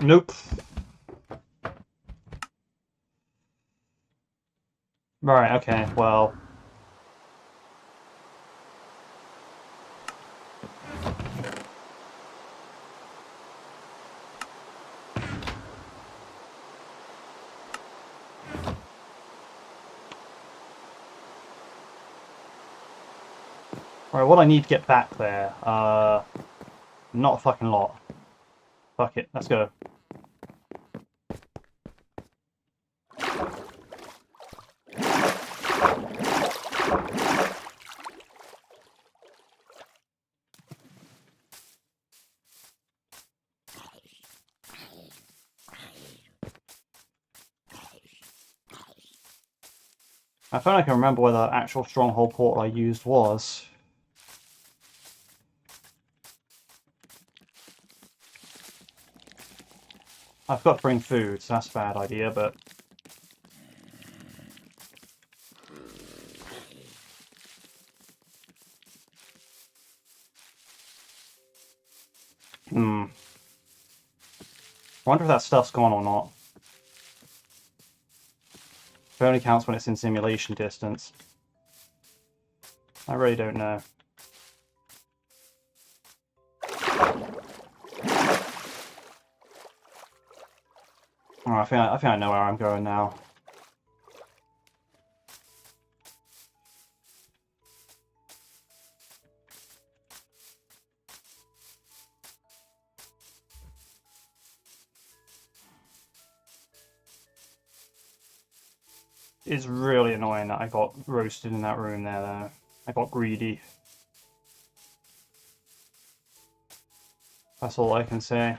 Nope. Right, okay, well... Alright, what do I need to get back there? Not a fucking lot. Fuck it, let's go. I think I can remember where the actual stronghold portal I used was. I've got to bring food, so that's a bad idea, but... I wonder if that stuff's gone or not. It only counts when it's in simulation distance. I really don't know. Alright, I think I know where I'm going now. It's really annoying that I got roasted in that room there, though. I got greedy. That's all I can say.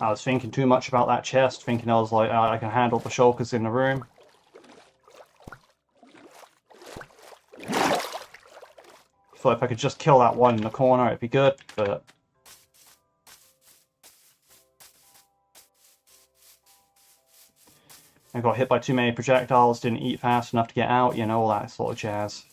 I was thinking too much about that chest, thinking I was like, I can handle the shulkers in the room. Thought if I could just kill that one in the corner, it'd be good, but... I got hit by too many projectiles, didn't eat fast enough to get out, you know, all that sort of jazz.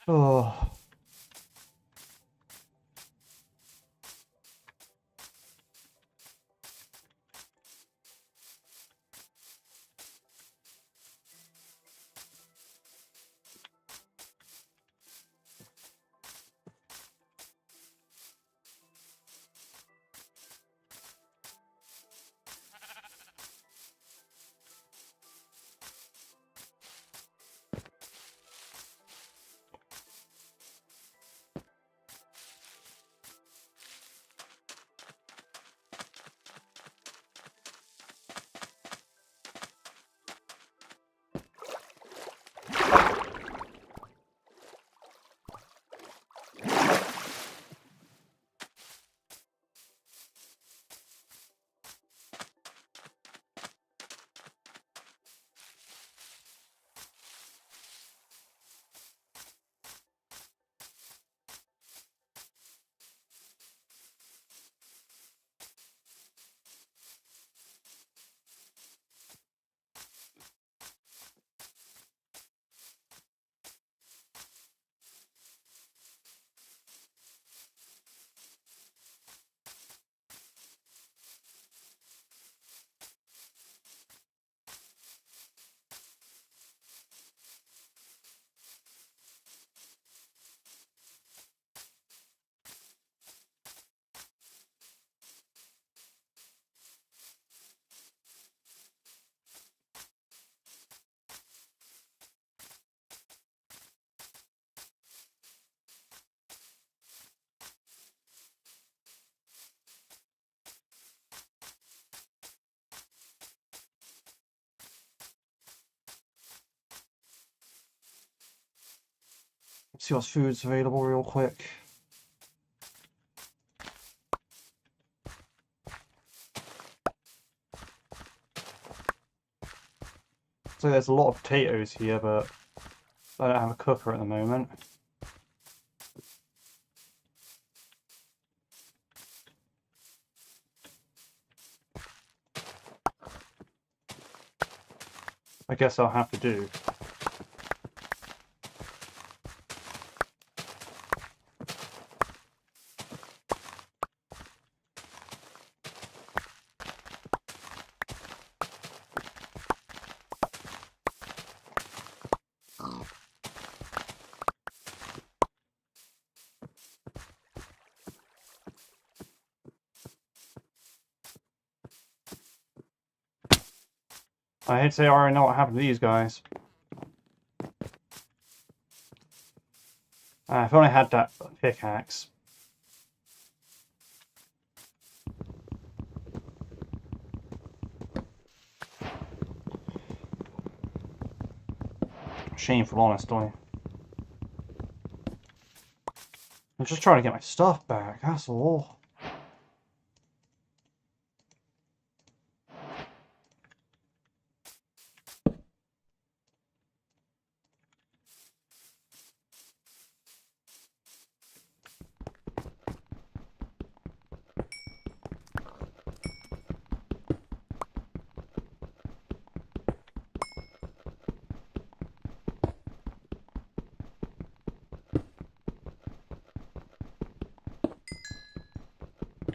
Oh... See what food's available real quick. So there's a lot of potatoes here, but I don't have a cooker at the moment. I guess I'll have to do. I hate to say I already know what happened to these guys. If I only had that pickaxe. Shameful, honestly. I'm just trying to get my stuff back, that's all.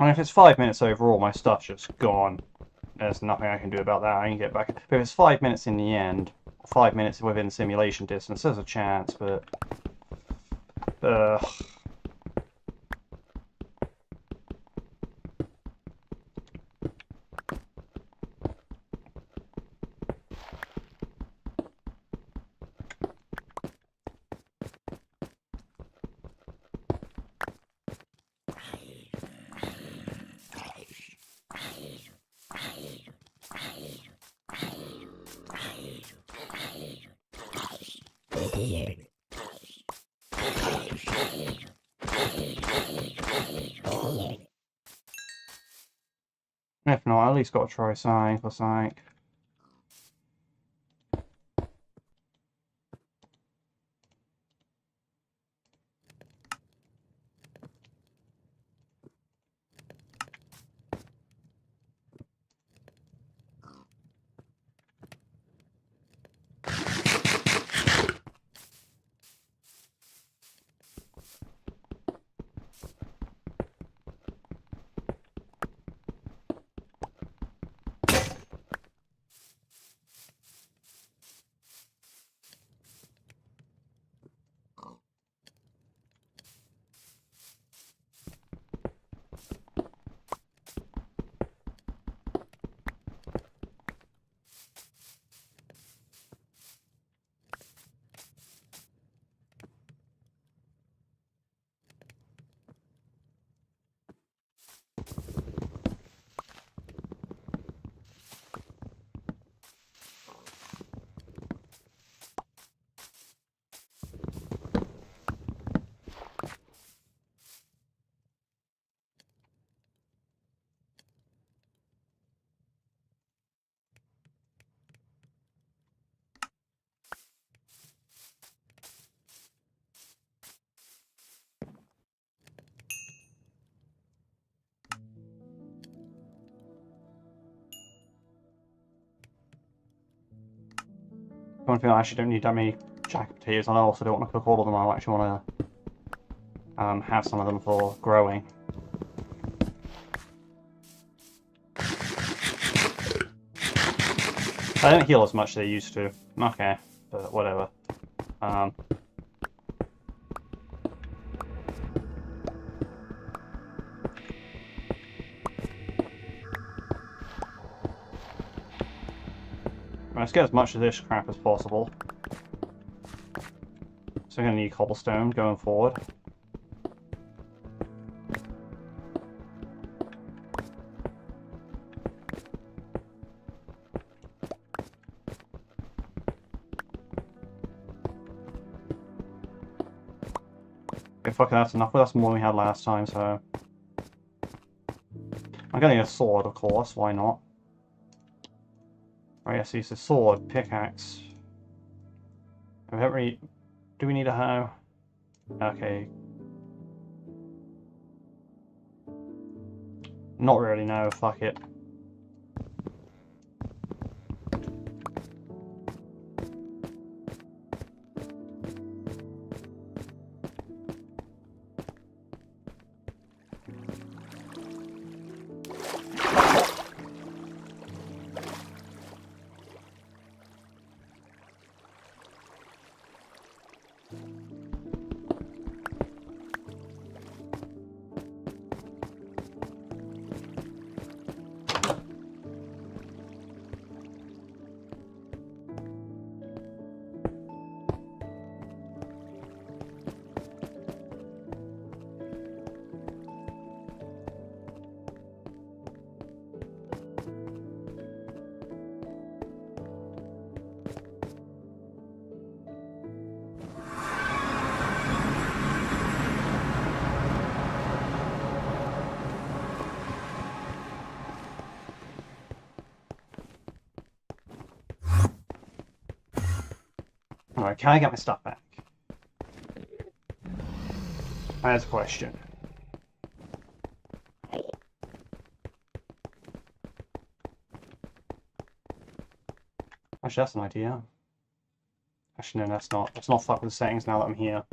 And if it's 5 minutes overall, my stuff's just gone. There's nothing I can do about that. I can get back. But if it's 5 minutes in the end, 5 minutes within simulation distance, there's a chance, but. If not, at least got to try something for something. One thing I actually don't need that many jacket potatoes, and I also don't want to cook all of them. I actually want to have some of them for growing. They don't heal as much as they used to. Okay, but whatever. Let's get as much of this crap as possible. So we're going to need cobblestone going forward. Okay, fucking that's enough. Well, that's more than we had last time, so... I'm getting a sword, of course. Why not? Right, yes, use the sword, pickaxe. I don't really... Do we need a hoe? Okay. Not really, no. Fuck it. Alright, can I get my stuff back? That's a question. Actually, that's an idea. Actually, no, that's not. Let's not fuck with the settings now that I'm here.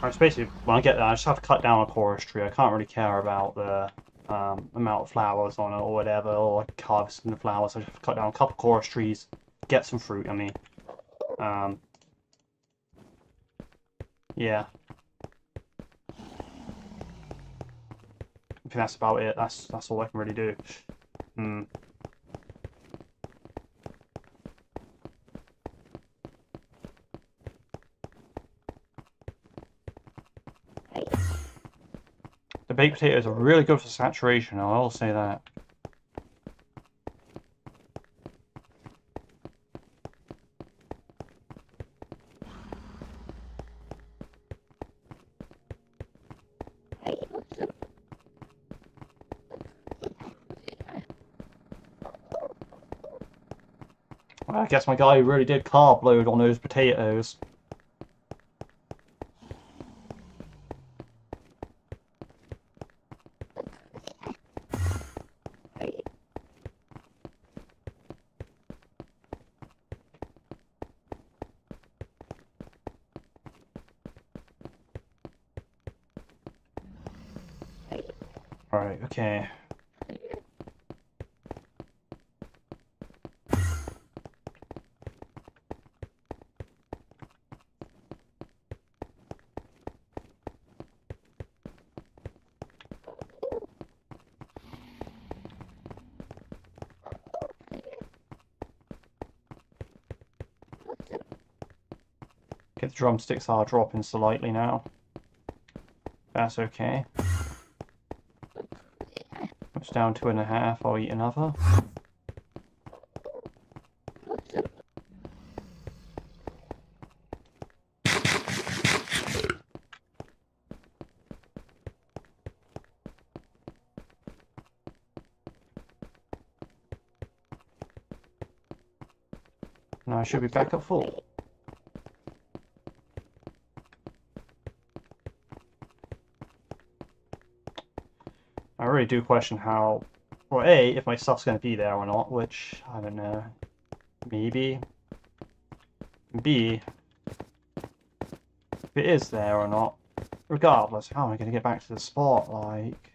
Alright, so basically, when I get there, I just have to cut down a chorus tree. I can't really care about the amount of flowers on it or whatever, or like harvesting the flowers. I just have to cut down a couple chorus trees, get some fruit. I mean, yeah. I think that's about it. That's all I can really do. The baked potatoes are really good for saturation, I will say that. I guess my guy really did carb load on those potatoes. Alright, okay. Okay, the drumsticks are dropping slightly now. That's okay. It's down 2.5, I'll eat another. Now I should be back at full. I really do question how, well, A, if my stuff's going to be there or not, which, I don't know, maybe. B, if it is there or not, regardless, how am I going to get back to the spot, like...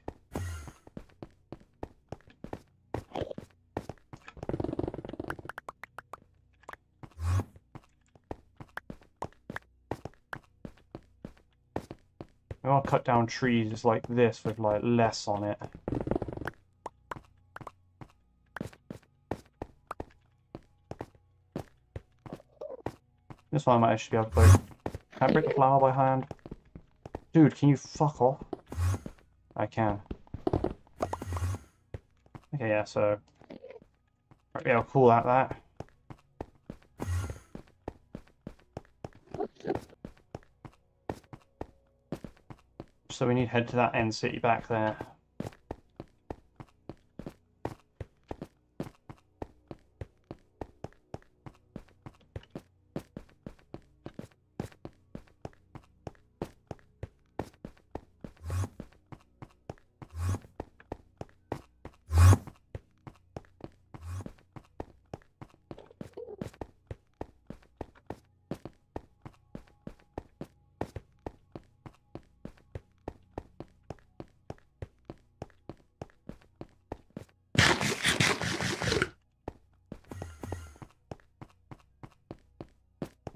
I want to cut down trees like this with, like, less on it. This one I might actually be able to break. Can I break the flower by hand? Dude, can you fuck off? I can. Okay, yeah, so... yeah, I'll call that. So we need to head to that end city back there.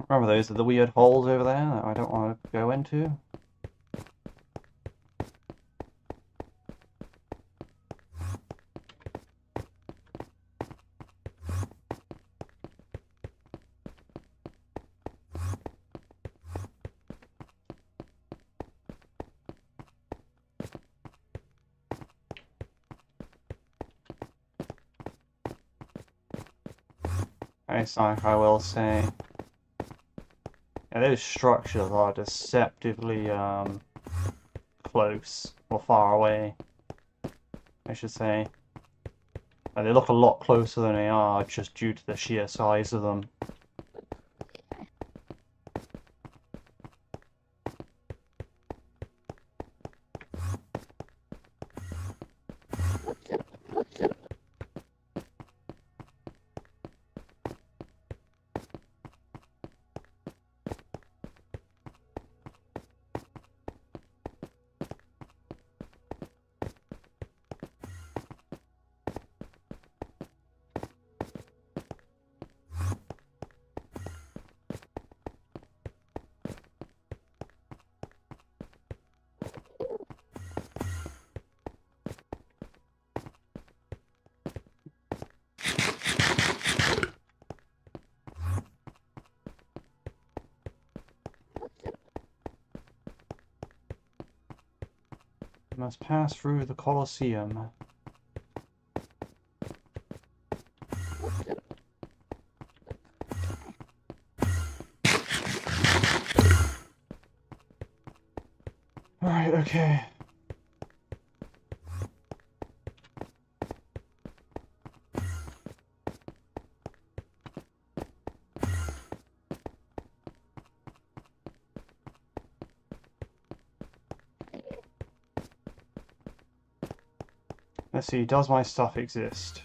Remember those are the weird holes over there that I don't want to go into? I will say. Yeah, those structures are deceptively close, or far away, I should say. They look a lot closer than they are just due to the sheer size of them. Must pass through the Colosseum. Alright, okay. Let's see, does my stuff exist?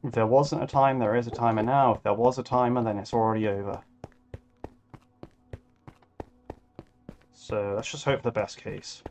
If there wasn't a time, there is a timer now. If there was a timer, then it's already over. So let's just hope for the best case.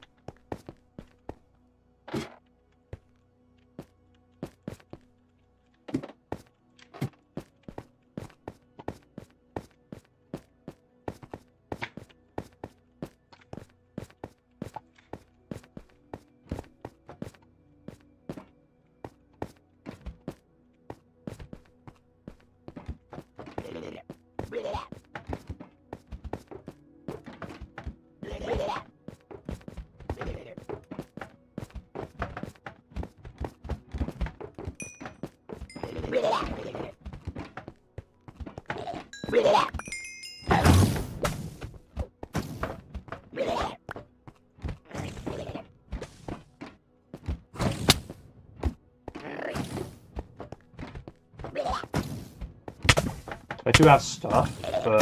I do have stuff, but...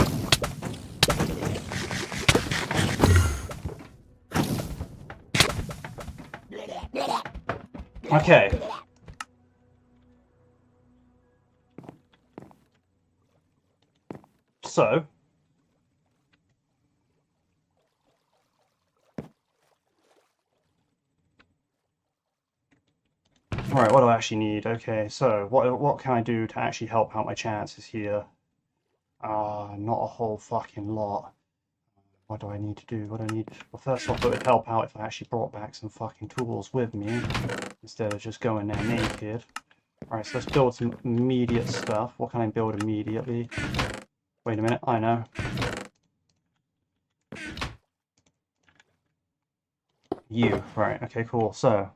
Okay. So... Alright, what do I actually need? Okay, so what can I do to actually help out my chances here? Not a whole fucking lot. What do I need to do? What do I need? Well, first off, it would help out if I actually brought back some fucking tools with me instead of just going there naked. Alright, so let's build some immediate stuff. What can I build immediately? Wait a minute, I know. You, right, okay, cool. So,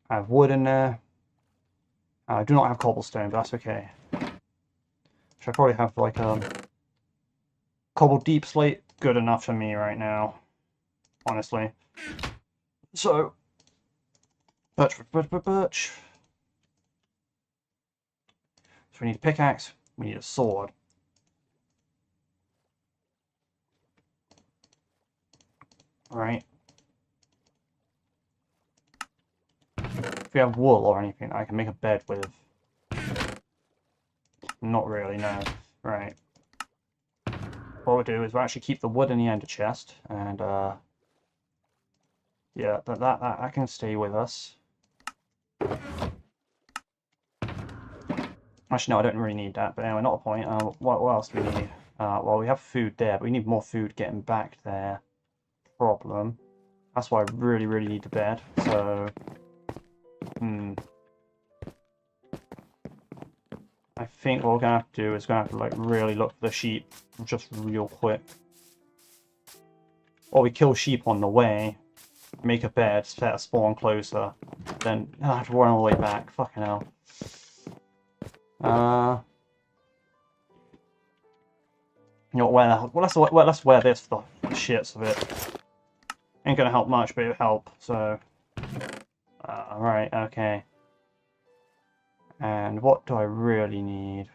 I have wood in there. I do not have cobblestone, but that's okay. Should I probably have like cobble deep slate? Good enough for me right now, honestly. So, birch. So we need a pickaxe, we need a sword. Right. If we have wool or anything I can make a bed with. Not really, no. Right. What we'll do is we'll actually keep the wood in the ender chest, and yeah, that can stay with us. Actually, no, I don't really need that, but anyway, not a point. What else do we need? Well, we have food there, but we need more food getting back there. Problem. That's why I really, really need the bed, so... I think what we're going to have to do is going to have to, like, really look for the sheep just real quick. Or we kill sheep on the way, make a bed, set a spawn closer, then I'll have to run all the way back. Fucking hell. You know, let's wear this for the shits of it. Ain't gonna help much, but it'll help, so... right, okay. And what do I really need?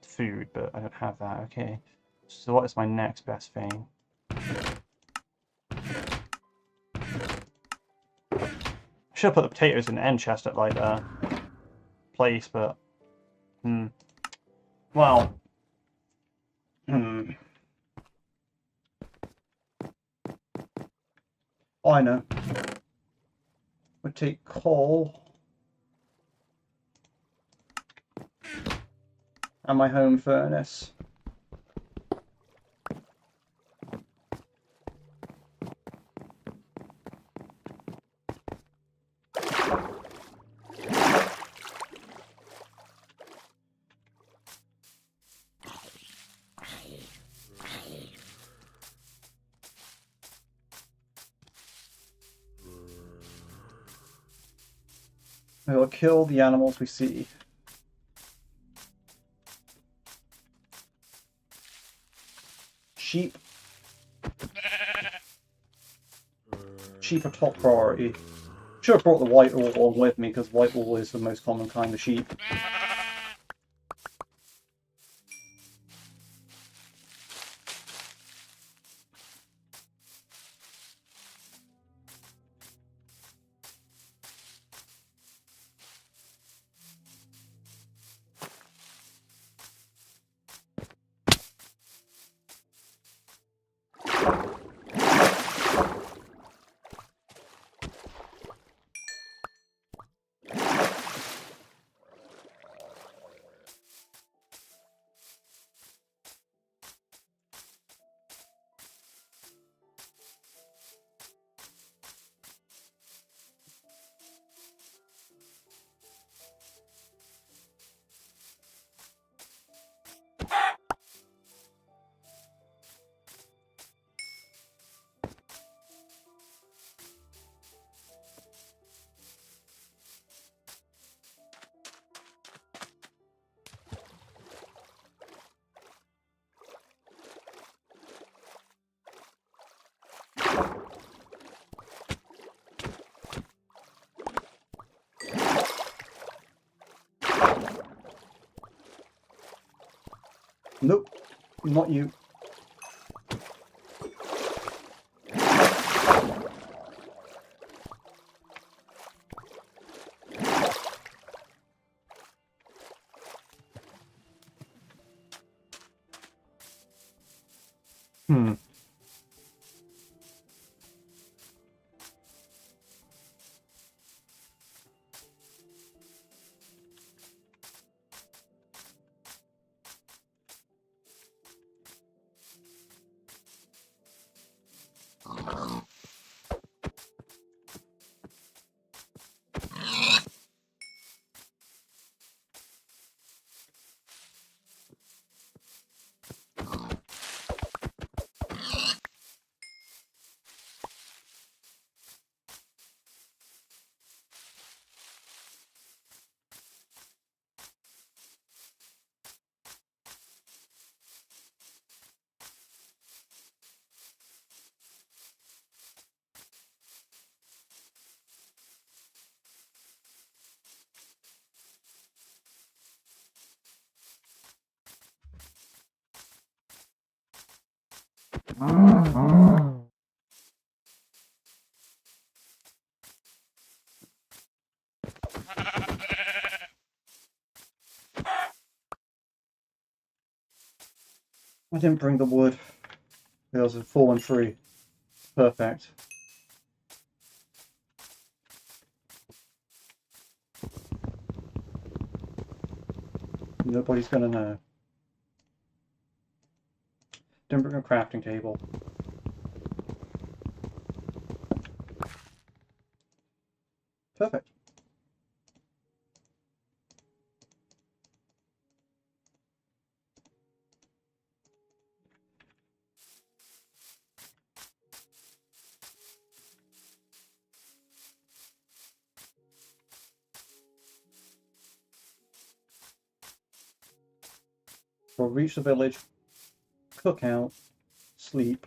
Food, but I don't have that, okay. So what is my next best thing? I should have put the potatoes in the end chest at, like, place, but... Well... Oh, I know. We'll take coal... and my home furnace. We will kill the animals we see. Sheep. Sheep are top priority. Should have brought the white wool along with me because white wool is the most common kind of sheep. Nope, not you. Hmm. I didn't bring the wood. There was a fallen tree. Perfect. Nobody's gonna know. Didn't bring a crafting table. Perfect. We'll reach the village, cook out, sleep.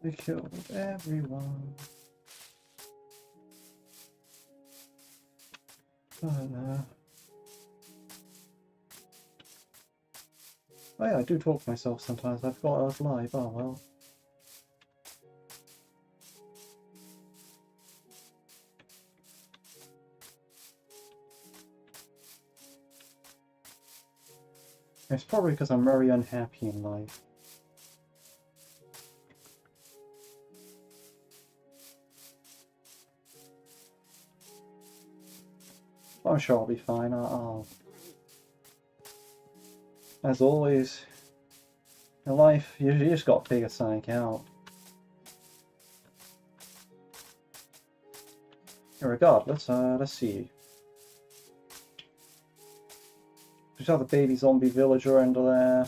We killed everyone. Oh yeah, I do talk to myself sometimes. I forgot I was live. Oh well. It's probably because I'm very unhappy in life. I'm sure I'll be fine. As always, in life, you just got to figure something out. Regardless, let's see. There's another baby zombie villager under there.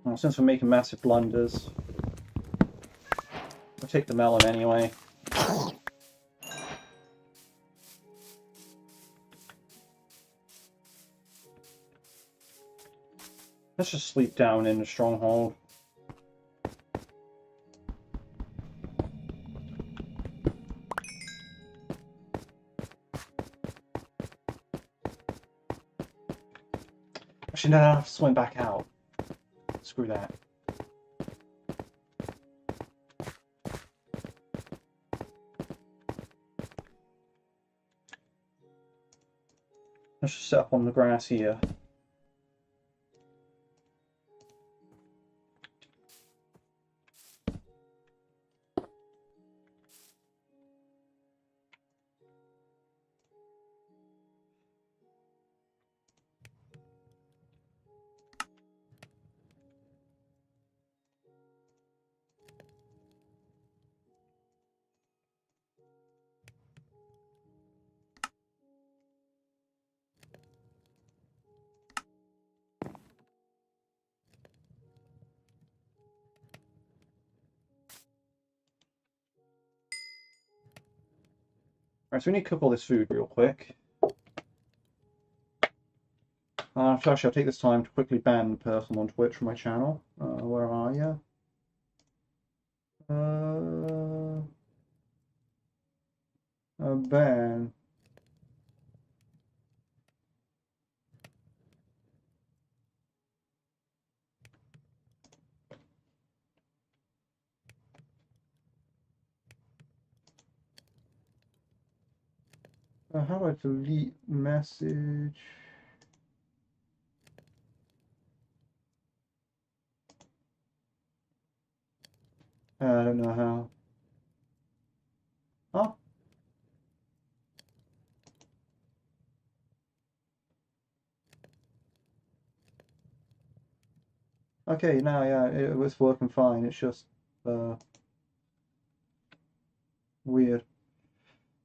Well, since we're making massive blunders, we'll take the melon anyway. Let's just sleep down in the stronghold. Actually, no, I have to swim back out. Screw that. Let's just set up on the grass here. Alright, so we need to cook all this food real quick. Actually, I'll take this time to quickly ban the person on Twitch from my channel. Where are you? Ban. How do I delete message? I don't know how. Oh. Okay, now yeah, it was working fine. It's just weird.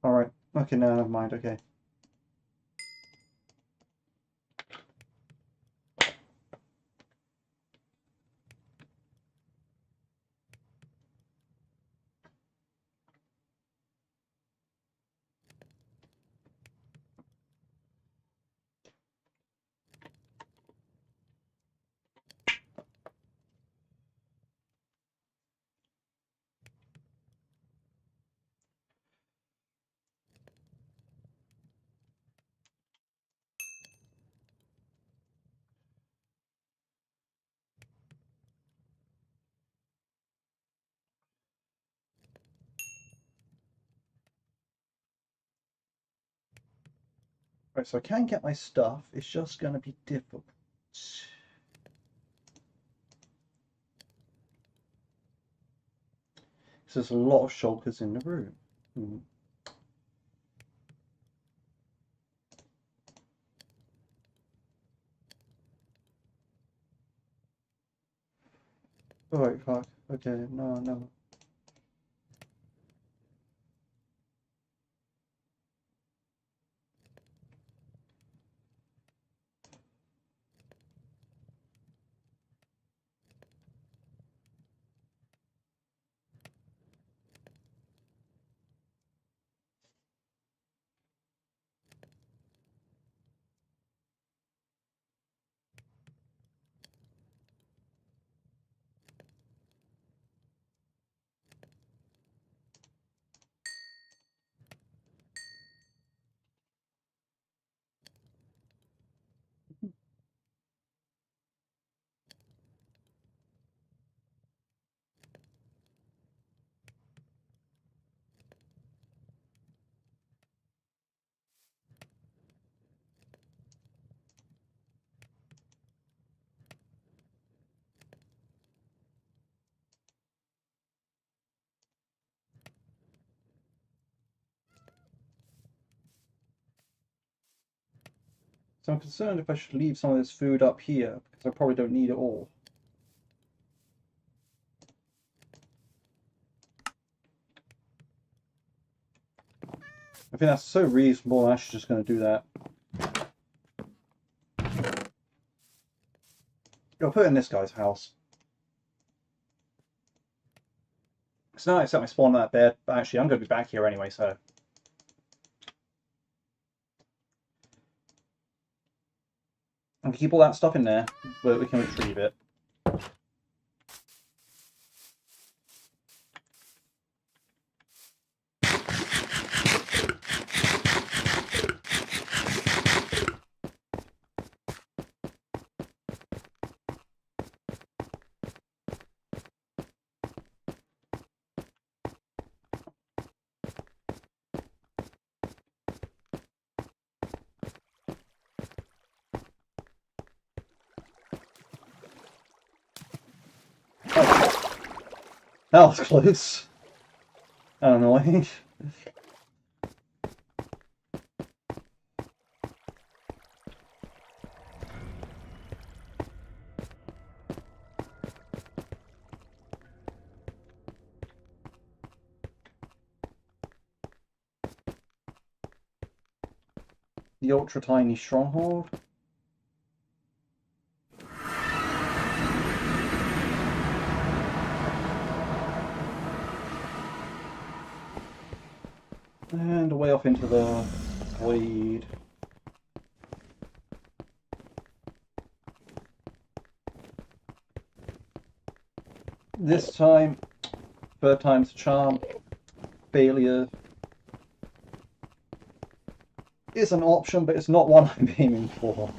Alright. Okay, no, never mind. Okay. Right, so I can get my stuff. It's just going to be difficult. There's a lot of shulkers in the room. Oh, wait, fuck. Okay, no. So I'm concerned if I should leave some of this food up here, because I probably don't need it all. I think that's so reasonable, I'm actually just going to do that. I'll put it in this guy's house. So now I set my spawn on that bed, but actually I'm going to be back here anyway, so... I can keep all that stuff in there, but we can retrieve it. Oh. That was close. Annoying. The ultra tiny stronghold. And away off into the void. This time, third time's a charm. Failure is an option, but it's not one I'm aiming for.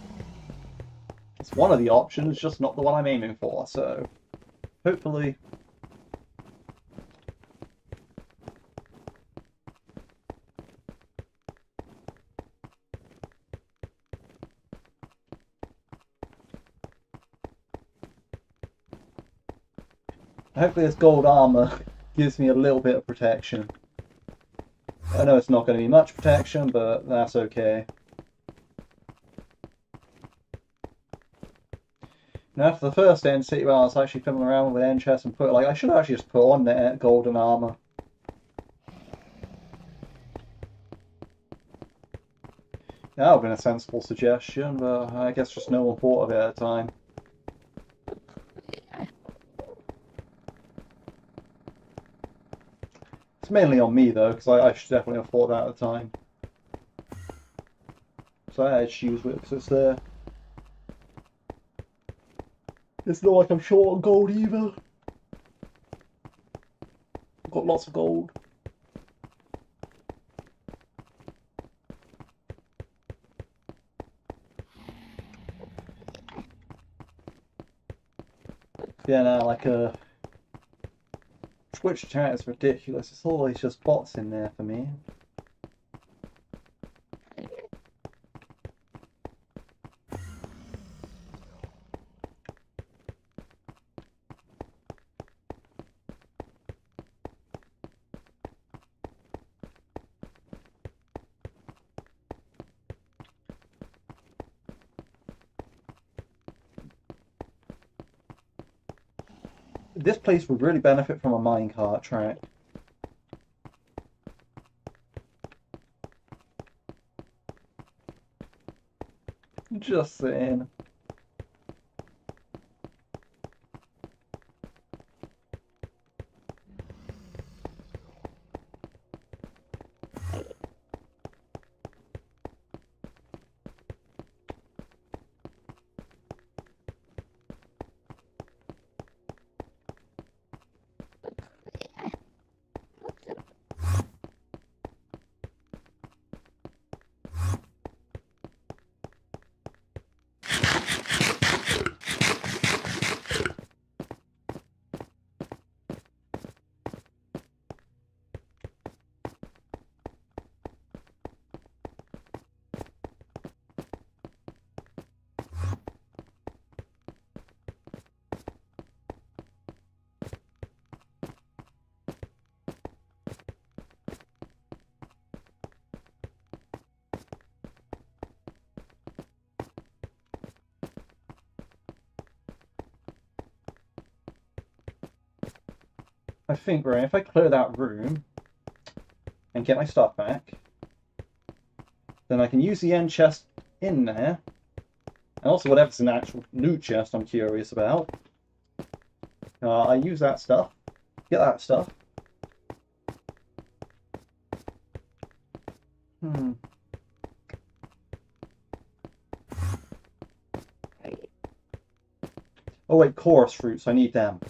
It's one of the options, just not the one I'm aiming for, so hopefully... Hopefully this gold armor gives me a little bit of protection. I know it's not going to be much protection, but that's okay. Now after the first end city where I was actually fiddling around with end chest and put I should actually just put on the golden armor. That would have been a sensible suggestion, but I guess just no one thought of it at the time. It's mainly on me though, because I should definitely have thought that at the time. So I had to use it because it's there. It's not like I'm short on gold either. I've got lots of gold. Yeah, now like Twitch chat is ridiculous. It's always just bots in there for me. This place would really benefit from a minecart track. Just saying. I think, right, if I clear that room and get my stuff back, then I can use the end chest in there. And also whatever's in the actual loot chest I'm curious about. I use that stuff. Get that stuff. Oh wait, chorus fruits, I need them.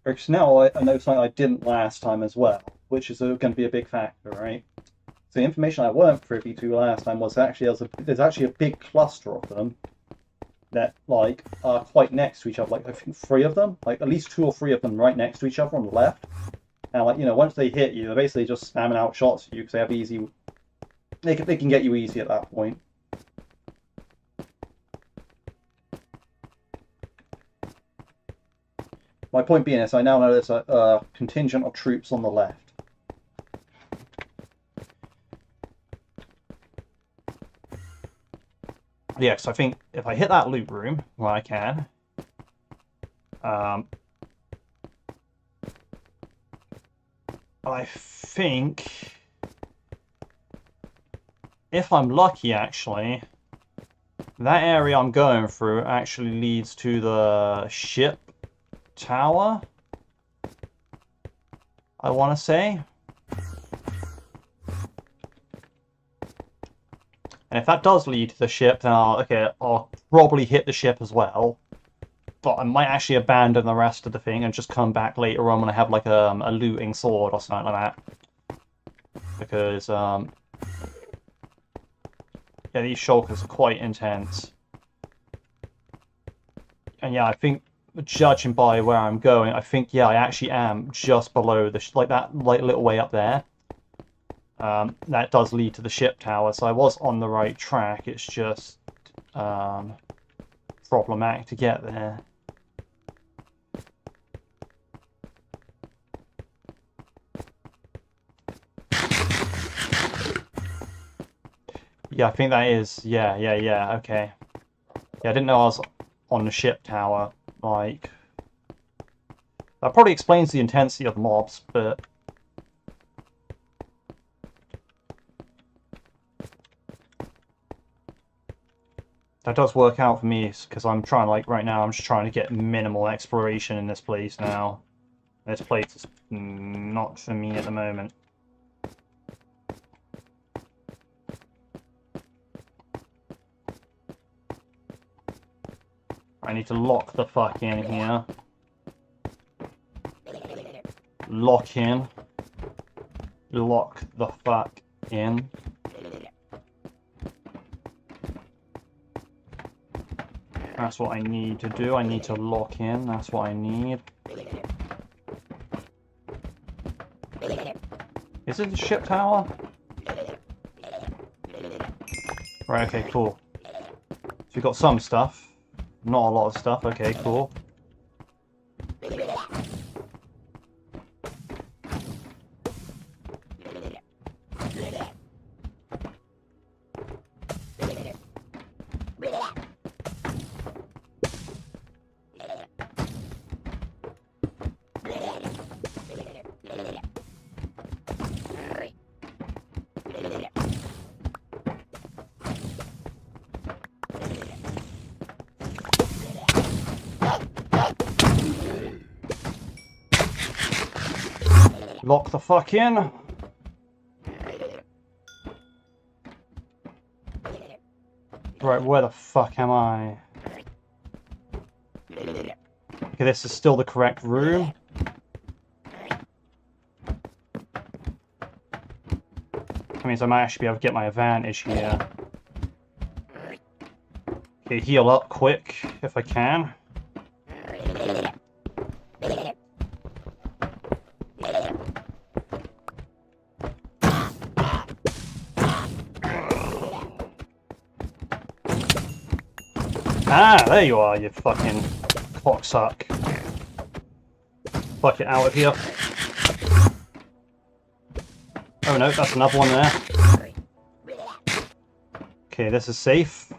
Because now I know something I didn't last time as well, which is going to be a big factor, right? So the information I weren't privy to last time was actually there's actually a big cluster of them that like are quite next to each other. Like I think 3 of them, like at least 2 or 3 of them, right next to each other on the left. And like once they hit you, they're basically just spamming out shots at you because they have easy. They can get you easy at that point. My point being is, I now know there's a contingent of troops on the left. Yeah, so I think if I hit that loot room where I can, I think if I'm lucky, actually, that area I'm going through actually leads to the ship tower, I want to say. And if that does lead to the ship, then I'll probably hit the ship as well. But I might actually abandon the rest of the thing and just come back later on when I have like a looting sword or something like that. Because yeah, these shulkers are quite intense. And yeah, I think judging by where I'm going, I think yeah, I actually am just below the that little way up there. That does lead to the ship tower, so I was on the right track. It's just problematic to get there. Yeah, I think that is. Yeah, okay. Yeah, I didn't know I was on the ship tower. Like, that probably explains the intensity of the mobs, but that does work out for me because I'm trying, like, right now I'm just trying to get minimal exploration in this place now. This place is not for me at the moment. I need to lock the fuck in here. Lock in. Lock the fuck in. That's what I need to do. I need to lock in. That's what I need. Is it the ship tower? Right, okay, cool. So we've got some stuff. Not a lot of stuff. Okay, cool. Lock the fuck in. Right, where the fuck am I? Okay, this is still the correct room. That means I might actually be able to get my advantage here. Okay, heal up quick if I can. Ah, there you are, you fucking cocksuck. Fuck it out of here. Oh no, that's another one there. Okay, this is safe.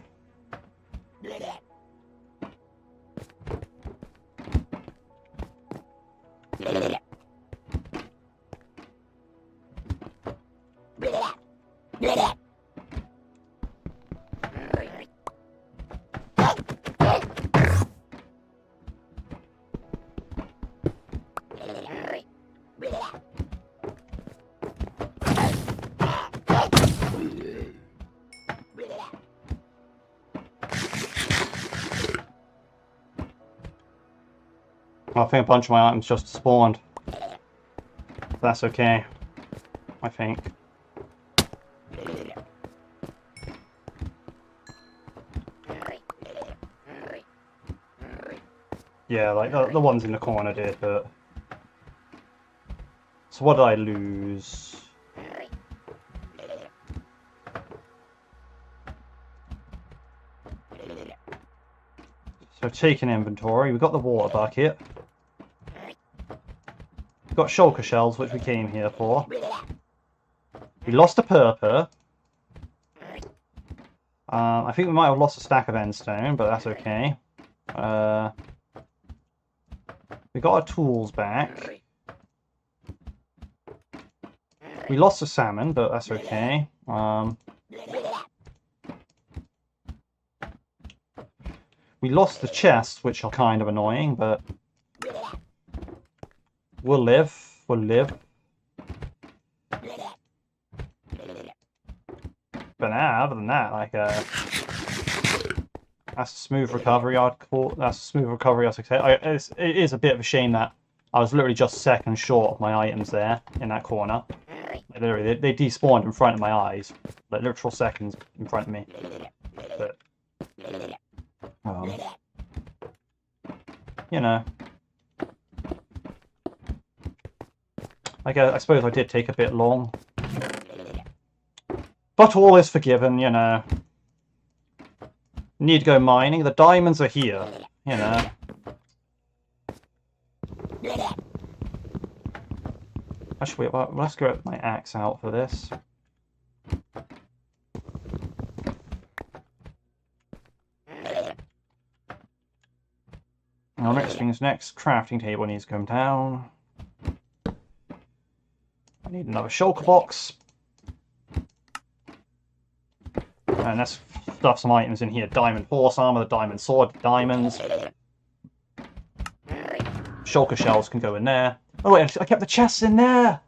I think a bunch of my items just spawned. That's okay, I think. Yeah, like the ones in the corner did, but... So what did I lose? So taking inventory, we got the water bucket. We got shulker shells, which we came here for. We lost a purpur. I think we might have lost a stack of endstone, but that's okay. We got our tools back. We lost a salmon, but that's okay. We lost the chests, which are kind of annoying, but we'll live. We'll live. But now, other than that, like, that's a smooth recovery. I'd call that's a smooth recovery. It is a bit of a shame that I was literally just seconds short of my items there in that corner. Like, literally, they despawned in front of my eyes, like literal seconds in front of me. But you know, I suppose I did take a bit long, but all is forgiven. You know, need to go mining. The diamonds are here. You know. Actually, let's get my axe out for this. Now, next crafting table needs to come down. I need another shulker box. And let's stuff some items in here. Diamond horse armor, the diamond sword, diamonds. Shulker shells can go in there. Oh wait, I kept the chests in there!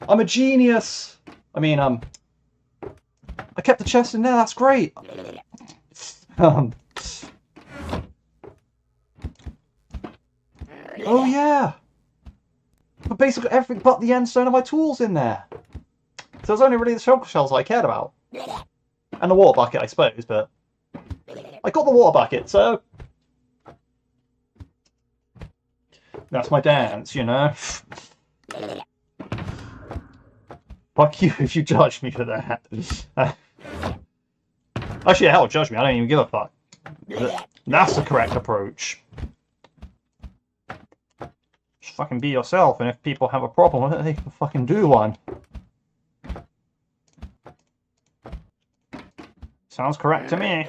I'm a genius! I mean, I kept the chests in there, that's great! Oh yeah! But basically everything but the endstone of my tools in there! So it was only really the shulker shells I cared about. And the water bucket, I suppose, but... I got the water bucket, so... That's my dance, you know? Fuck you if you judge me for that. Actually, hell, judge me, I don't even give a fuck. That's the correct approach. Just fucking be yourself, and if people have a problem with it, they can fucking do one. Sounds correct to me.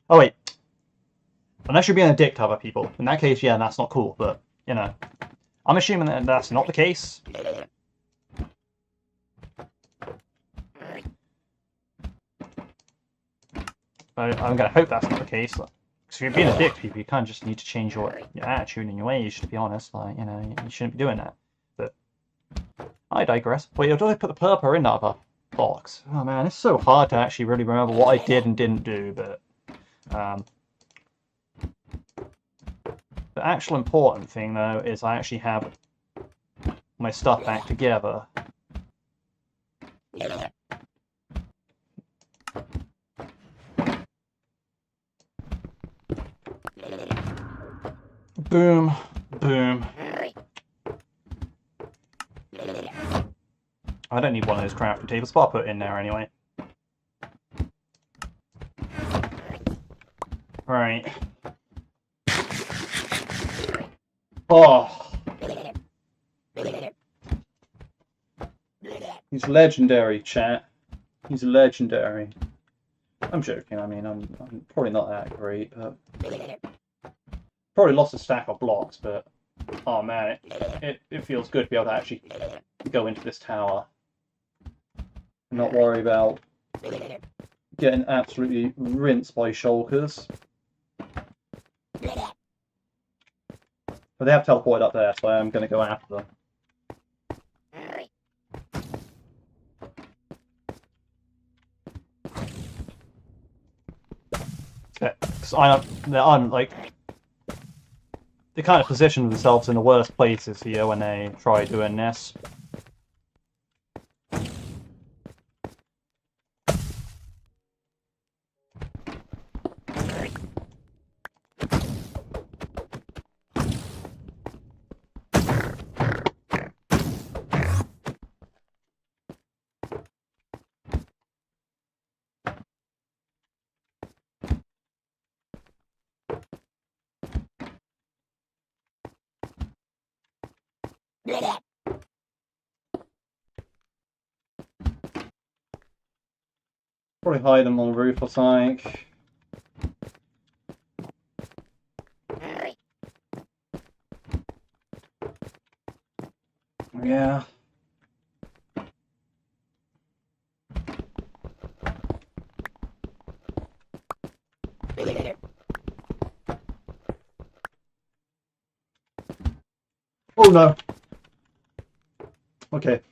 Oh wait. Unless you're being a dick to other people. In that case, yeah, that's not cool, but, you know. I'm assuming that that's not the case. But I'm going to hope that's not the case. Because if you're being a dick to people, you kind of just need to change your attitude and your ways, to be honest. Like, you know, you shouldn't be doing that. But I digress. Wait, did I put the purple in that other box? Oh man, it's so hard to actually really remember what I did and didn't do, but... the actual important thing, though, is I actually have my stuff back together. Boom, boom. I don't need one of those crafting tables, but I'll put it in there anyway. Right. Oh, he's legendary, chat. He's legendary. I'm joking. I mean, I'm probably not that great, but probably lost a stack of blocks. But oh man, it feels good to be able to actually go into this tower and not worry about getting absolutely rinsed by shulkers. But they have teleported up there, so I am going to go after them. Because I'm like, they kind of position themselves in the worst places here when they try doing this. Probably hide them on the roof or something. Yeah. Oh no. Okay.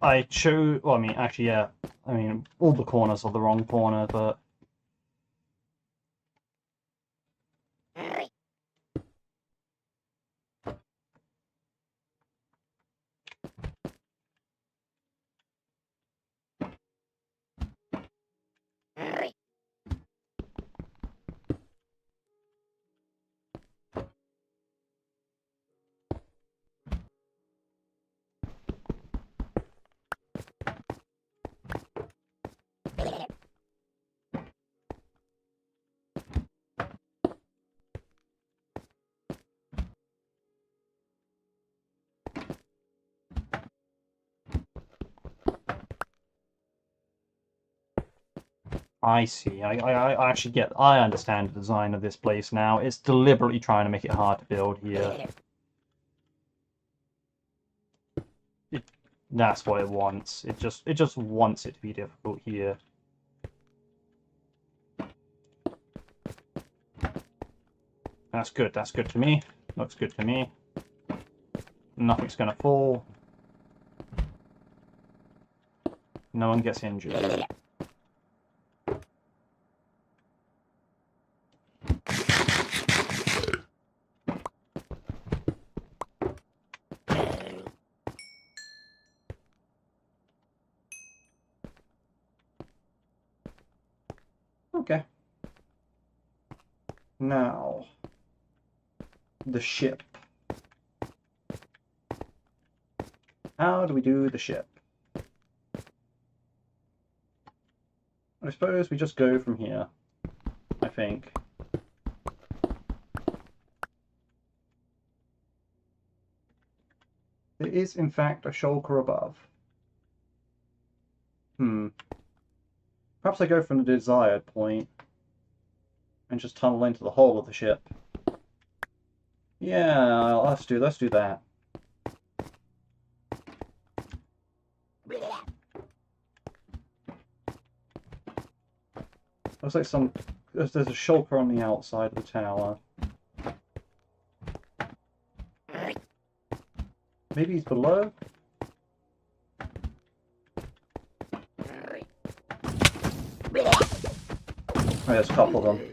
I chose. Well, I mean, actually, yeah. I mean, all the corners are the wrong corner, but. I see. I actually get. I understand the design of this place now. It's deliberately trying to make it hard to build here. That's what it wants. It just wants it to be difficult here. That's good. That's good to me. Looks good to me. Nothing's gonna fall. No one gets injured. Okay. Now, the ship. How do we do the ship? I suppose we just go from here, I think. There is, in fact, a shulker above. Perhaps I go from the desired point and just tunnel into the hull of the ship. Yeah, let's do that. Looks like there's a shulker on the outside of the tower. Maybe he's below? Oh, there's a couple of them.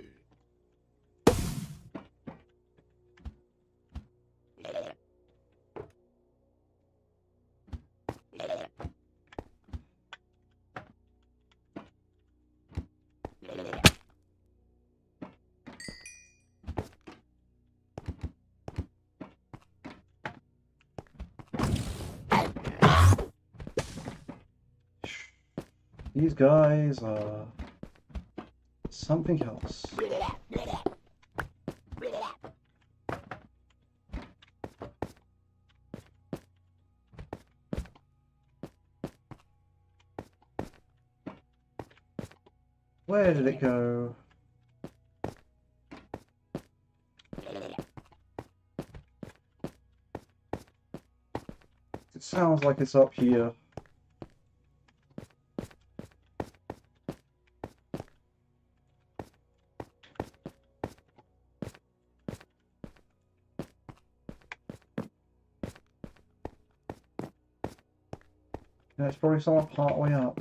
These guys are something else. Where did it go? It sounds like it's up here. Yeah, it's probably somewhere part way up.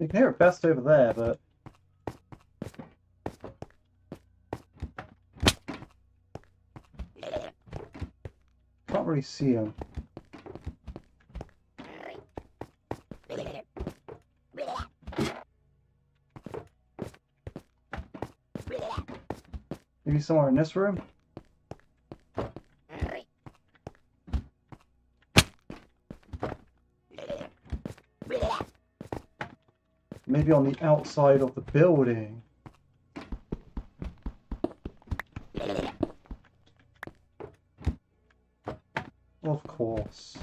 You can hear it best over there, but can't really see him. Maybe somewhere in this room? Maybe on the outside of the building. Of course.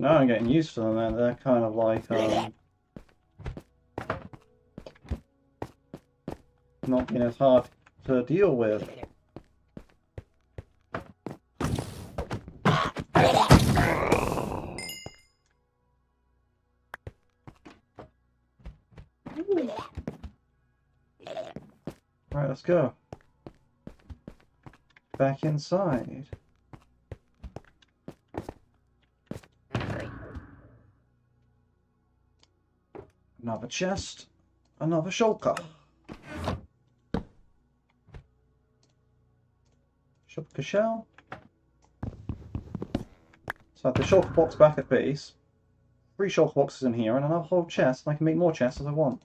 Now I'm getting used to them, and they're kind of like not being as hard to deal with. Right, let's go. Back inside. Another chest. Another shulker. Shulker shell. So I have the shulker box back at base. 3 shulker boxes in here and another whole chest. And I can make more chests as I want.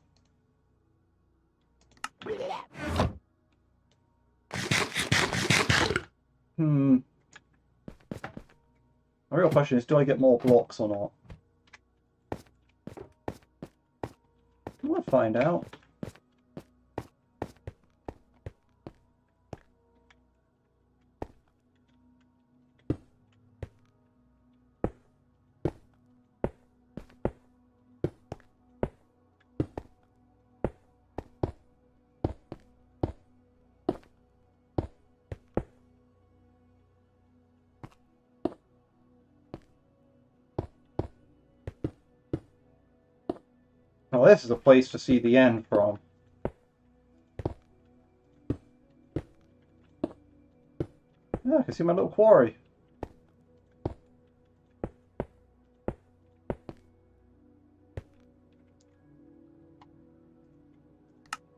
The real question is, do I get more blocks or not? We'll find out. Now this is a place to see the end from. Yeah, I can see my little quarry.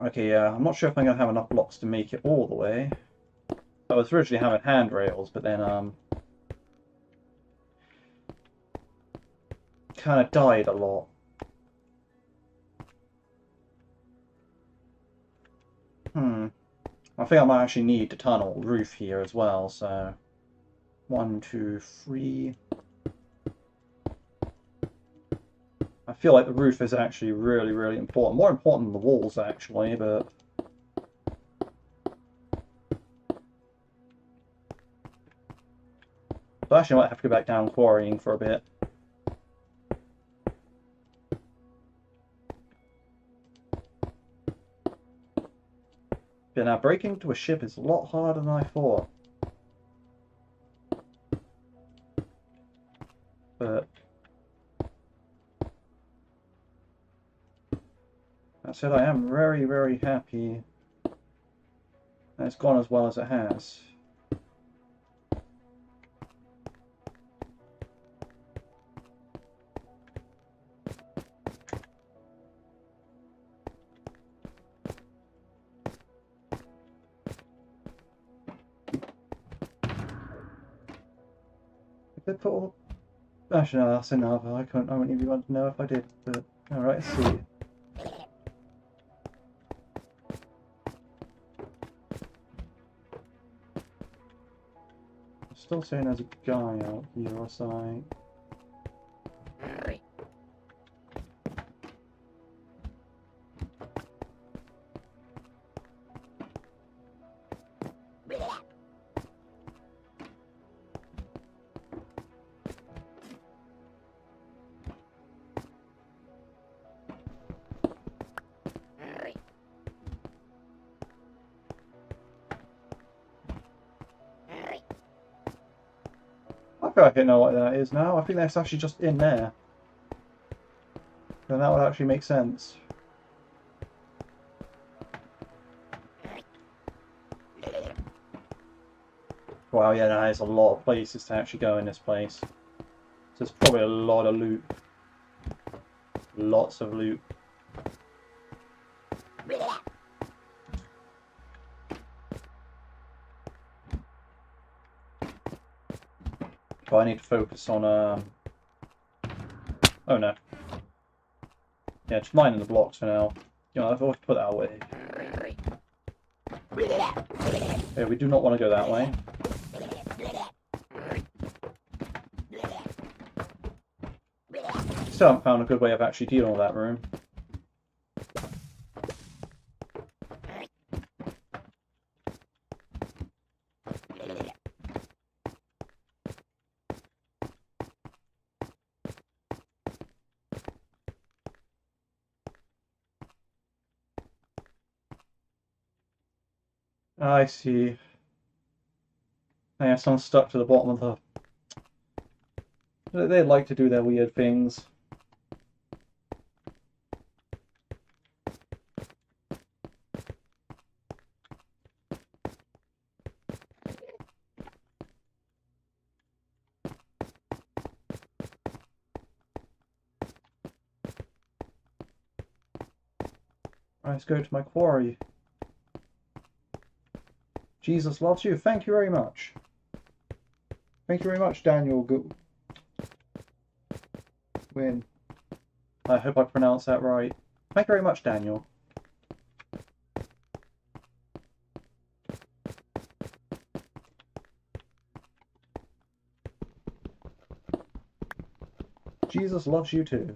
Okay, yeah, I'm not sure if I'm going to have enough blocks to make it all the way. I was originally having handrails, but then, kind of died a lot. I think I might actually need the tunnel roof here as well, so 1, 2, 3. I feel like the roof is actually really, really important. More important than the walls, actually, but so actually I might have to go back down quarrying for a bit. Yeah, now breaking into a ship is a lot harder than I thought. But that said, I am very, very happy that it's gone as well as it has. If they put all... Actually, no, that's enough. I wouldn't even want to know if I did, but alright, let's see. Still saying there's a guy out here or something. I feel like I know what that is now. I think that's actually just in there. Then that would actually make sense. Wow, yeah, there's a lot of places to actually go in this place. So there's probably a lot of loot. Lots of loot. But I need to focus on, oh no. Yeah, just mining the blocks for now. You know, I've always put that away. Yeah, we do not want to go that way. Still haven't found a good way of actually dealing with that room. I see. I guess I'm stuck to the bottom of the... They like to do their weird things. Let's go to my quarry. Jesus loves you. Thank you very much. Thank you very much, Daniel Win. I hope I pronounced that right. Thank you very much, Daniel. Jesus loves you too.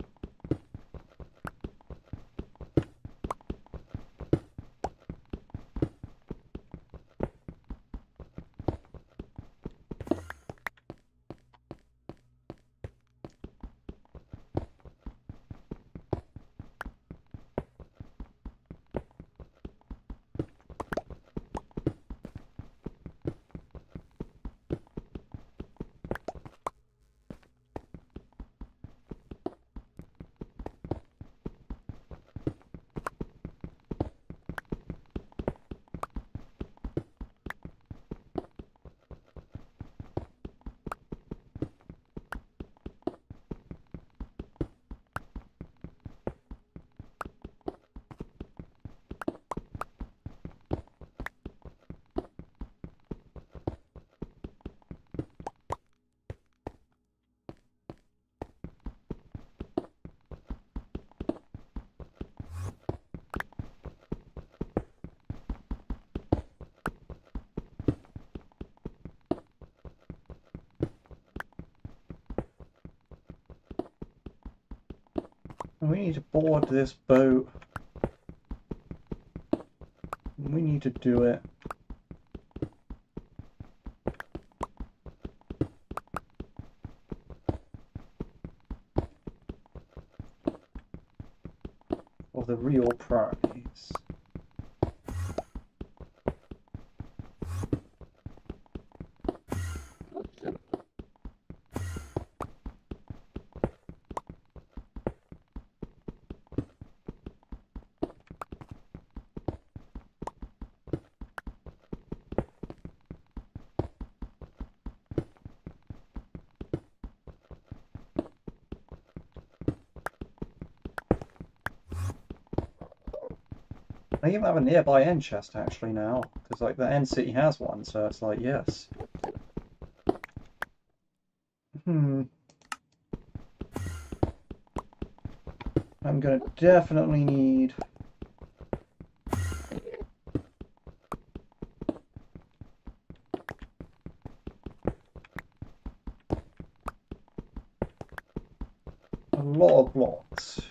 We need to board this boat. We need to do it. Of the real prize. I even have a nearby end chest actually now, because like the end city has one, so it's like yes. Hmm. I'm gonna definitely need a lot of blocks.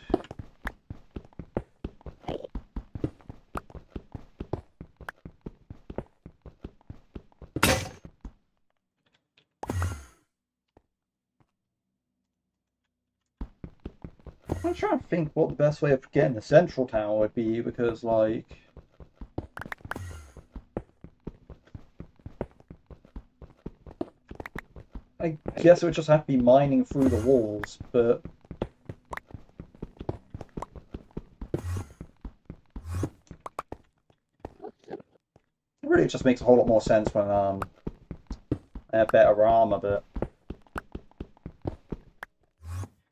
I'm trying to think what the best way of getting the central tower would be, because like I guess it would just have to be mining through the walls, but really it just makes a whole lot more sense when I have better armor. But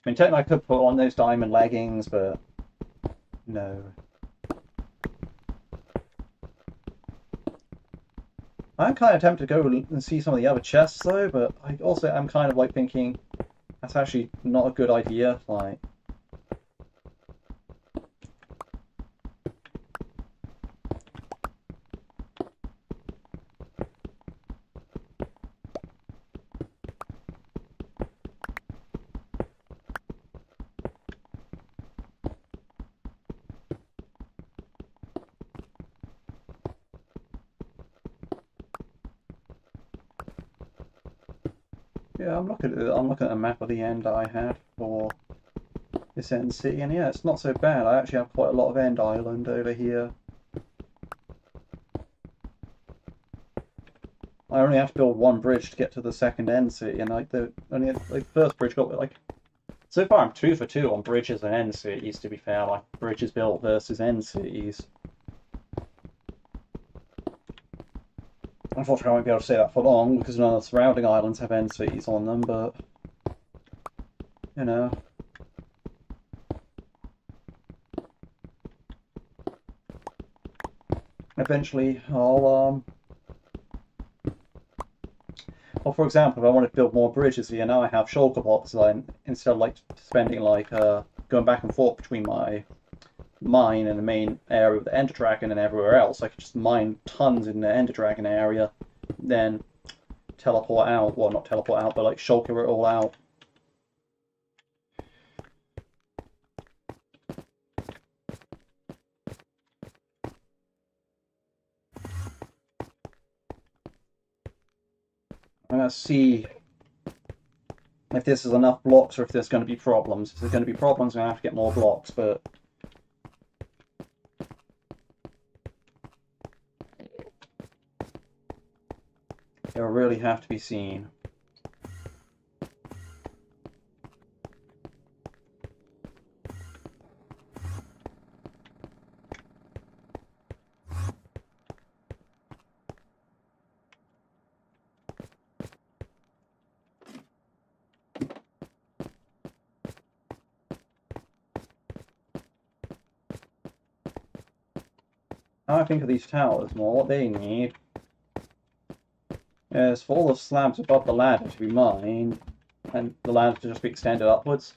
I mean, technically I could put on those diamond leggings, but no. I'm kind of tempted to go and see some of the other chests though, but I also am kind of like thinking that's actually not a good idea. Like, yeah, I'm looking at a map of the end I had for this end city, and yeah, it's not so bad. I actually have quite a lot of end island over here. I only have to build one bridge to get to the second end city, and like the only like first bridge got like so far I'm 2 for 2 on bridges and end cities. To be fair, like bridges built versus end cities. Unfortunately, I won't be able to say that for long because none of the surrounding islands have end cities on them. But you know, eventually I'll. Well, for example, if I wanted to build more bridges here, now I have Shulker Boxes. Instead of like spending like going back and forth between my mine in the main area of the Ender Dragon and everywhere else, I could just mine tons in the Ender Dragon area, then teleport out. Well, not teleport out, but like Shulker it all out. I'm gonna see if this is enough blocks or if there's going to be problems. If there's going to be problems, I'm going to have to get more blocks, but it'll really have to be seen. Now I think of these towers more, what they need is for all the slabs above the ladder to be mined, and the ladder to just be extended upwards.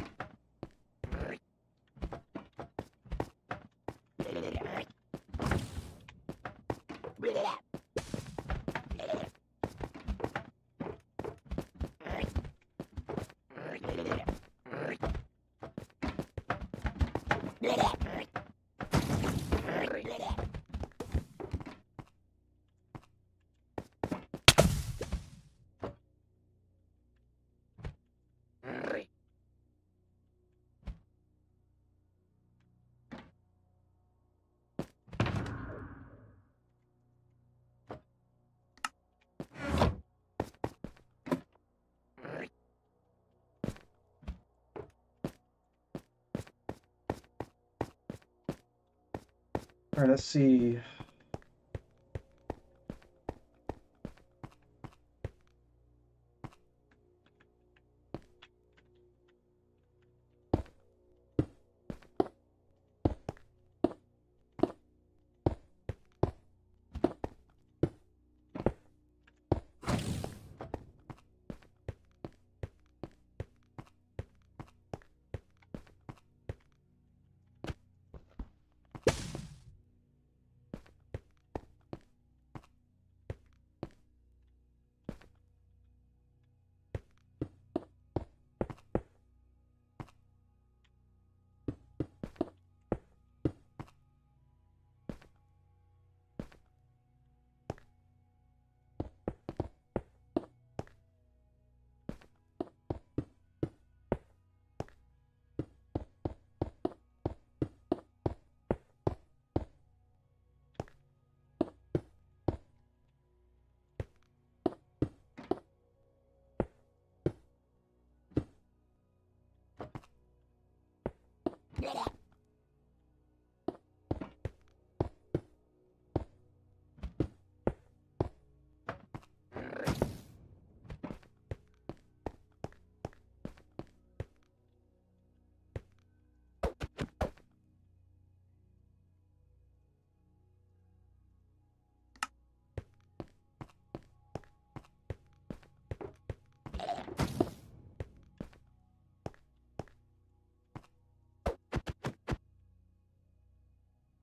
Alright, let's see.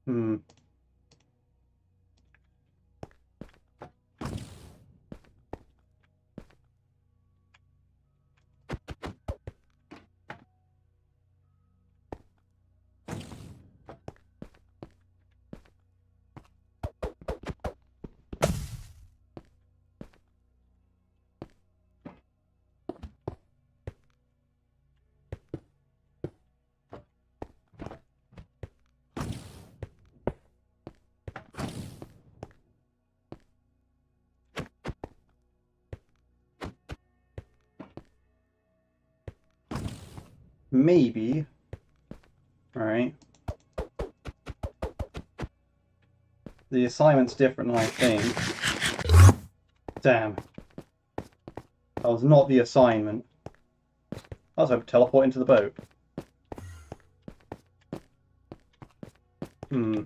Hmm. Maybe. Alright. The assignment's different than I think. Damn. That was not the assignment. I was hoping to teleport into the boat. Hmm.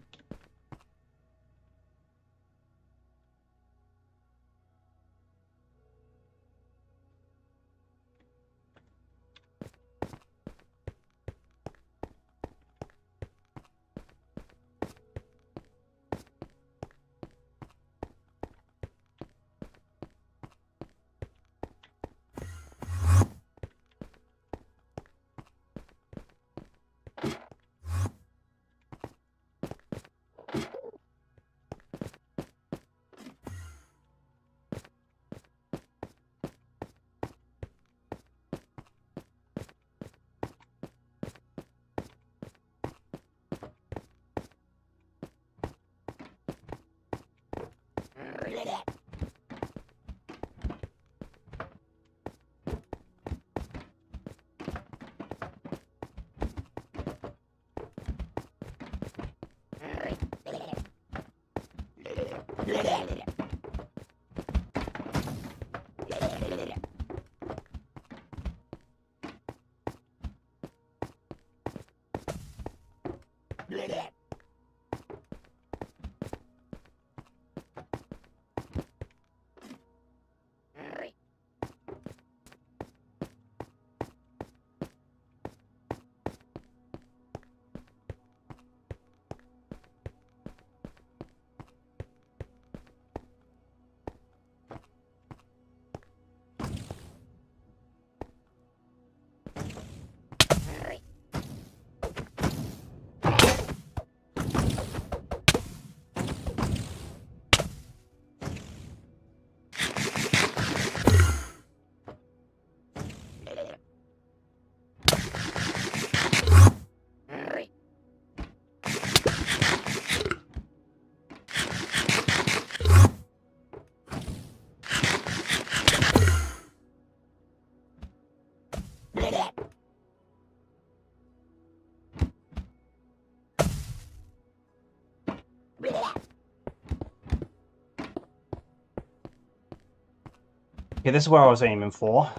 Okay, this is where I was aiming for.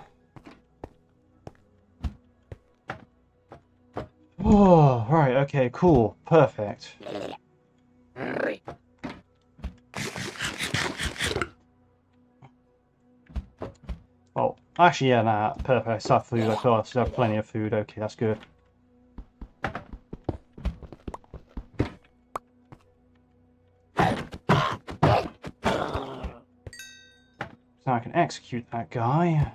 Oh, right, okay, cool, perfect. Oh, actually, yeah, nah, perfect. I still have food. I feel I still have plenty of food. Okay, that's good. So I can execute that guy.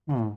Hmm.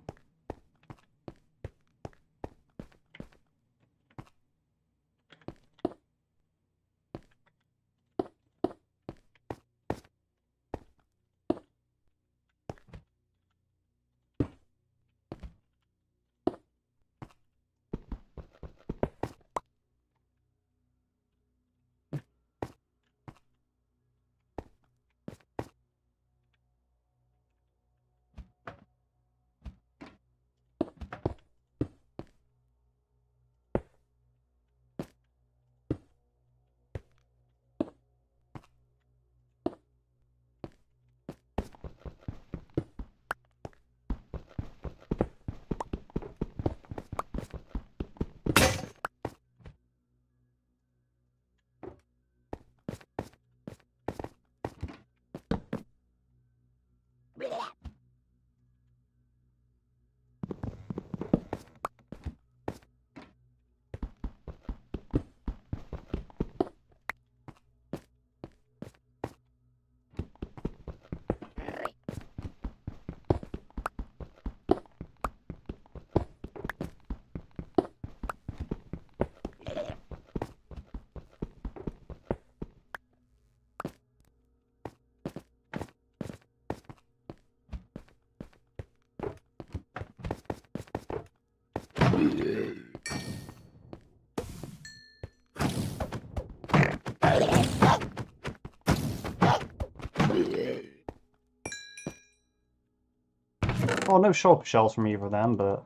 Well, no shulker shells from either of them, but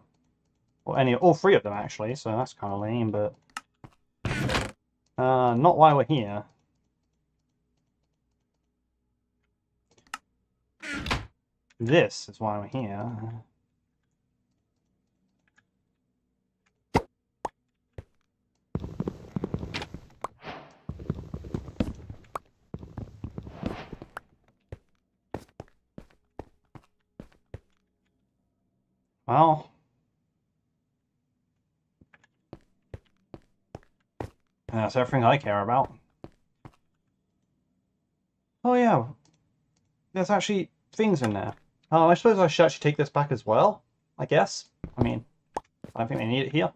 all three of them actually. So that's kind of lame, but not why we're here. This is why we're here. Well, that's everything I care about. Oh yeah, there's actually things in there. I suppose I should actually take this back as well, I guess. I mean, I don't think they need it here.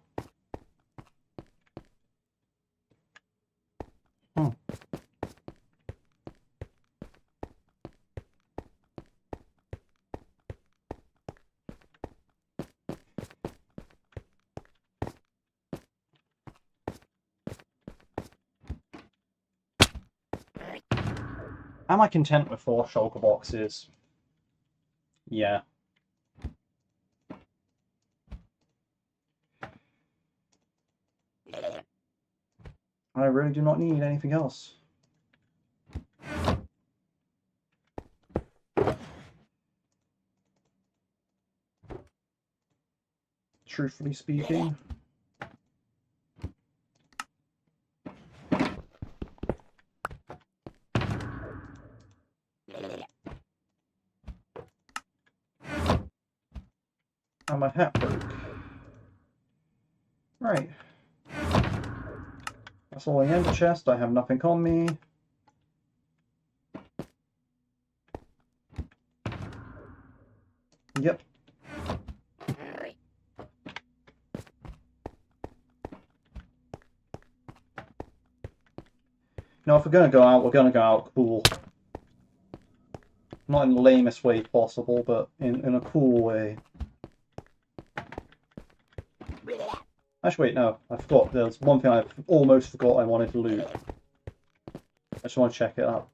Hmm. Am I content with 4 shulker boxes? Yeah. I really do not need anything else. Truthfully speaking. And my hat broke. Right. That's all in the ender chest. I have nothing on me. Yep. Now, if we're going to go out, we're going to go out cool. Not in the lamest way possible, but in a cool way. Actually, wait, no. I forgot. There's one thing I almost forgot I wanted to loot. I just want to check it out.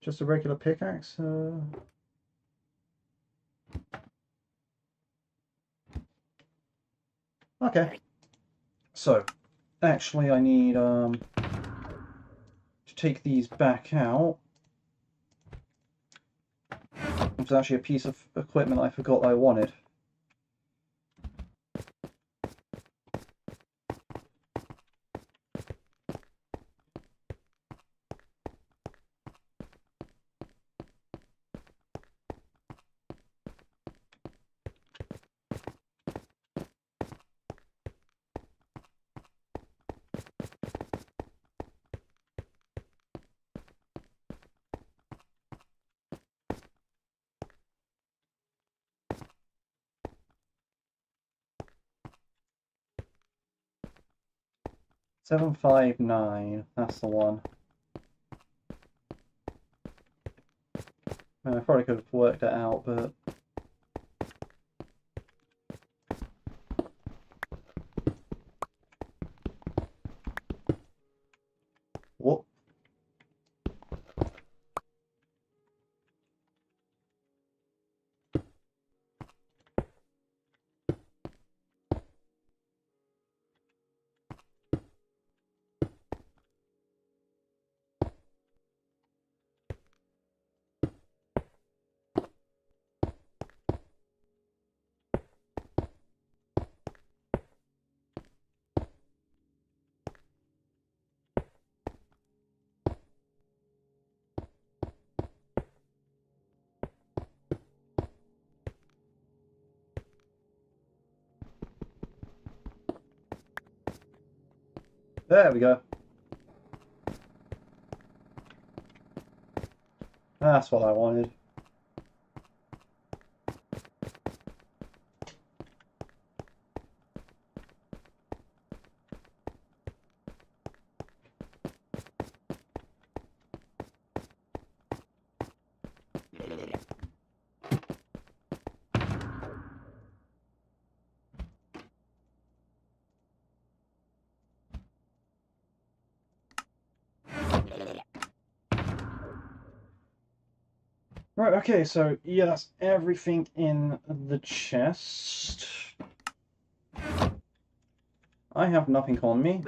Just a regular pickaxe. Okay. So, actually, I need to take these back out. There's actually a piece of equipment I forgot I wanted. $759. That's the one. I probably could have worked it out, but what? There we go. That's what I wanted. Right, okay, so yeah, that's everything in the chest. I have nothing on me.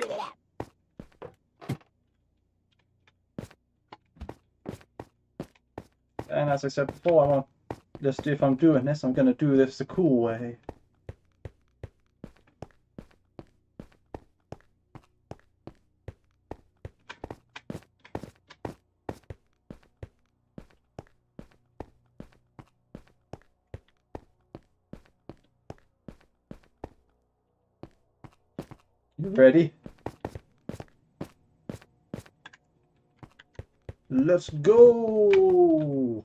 And as I said before, I want just if I'm doing this, I'm gonna do this the cool way. You ready? Let's go!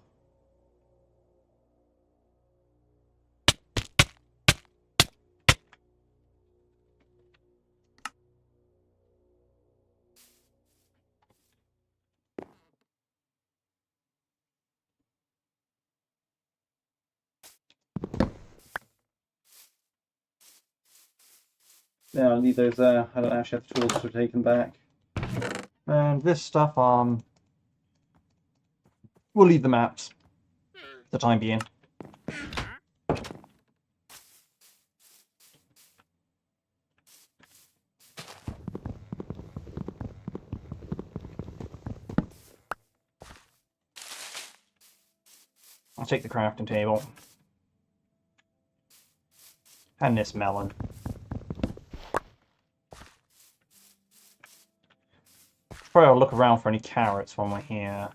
Yeah, I'll leave those there. I don't actually have the tools to take them back. And this stuff, we'll leave the maps for the time being. I'll take the crafting table. And this melon. Probably I'll look around for any carrots while we're here.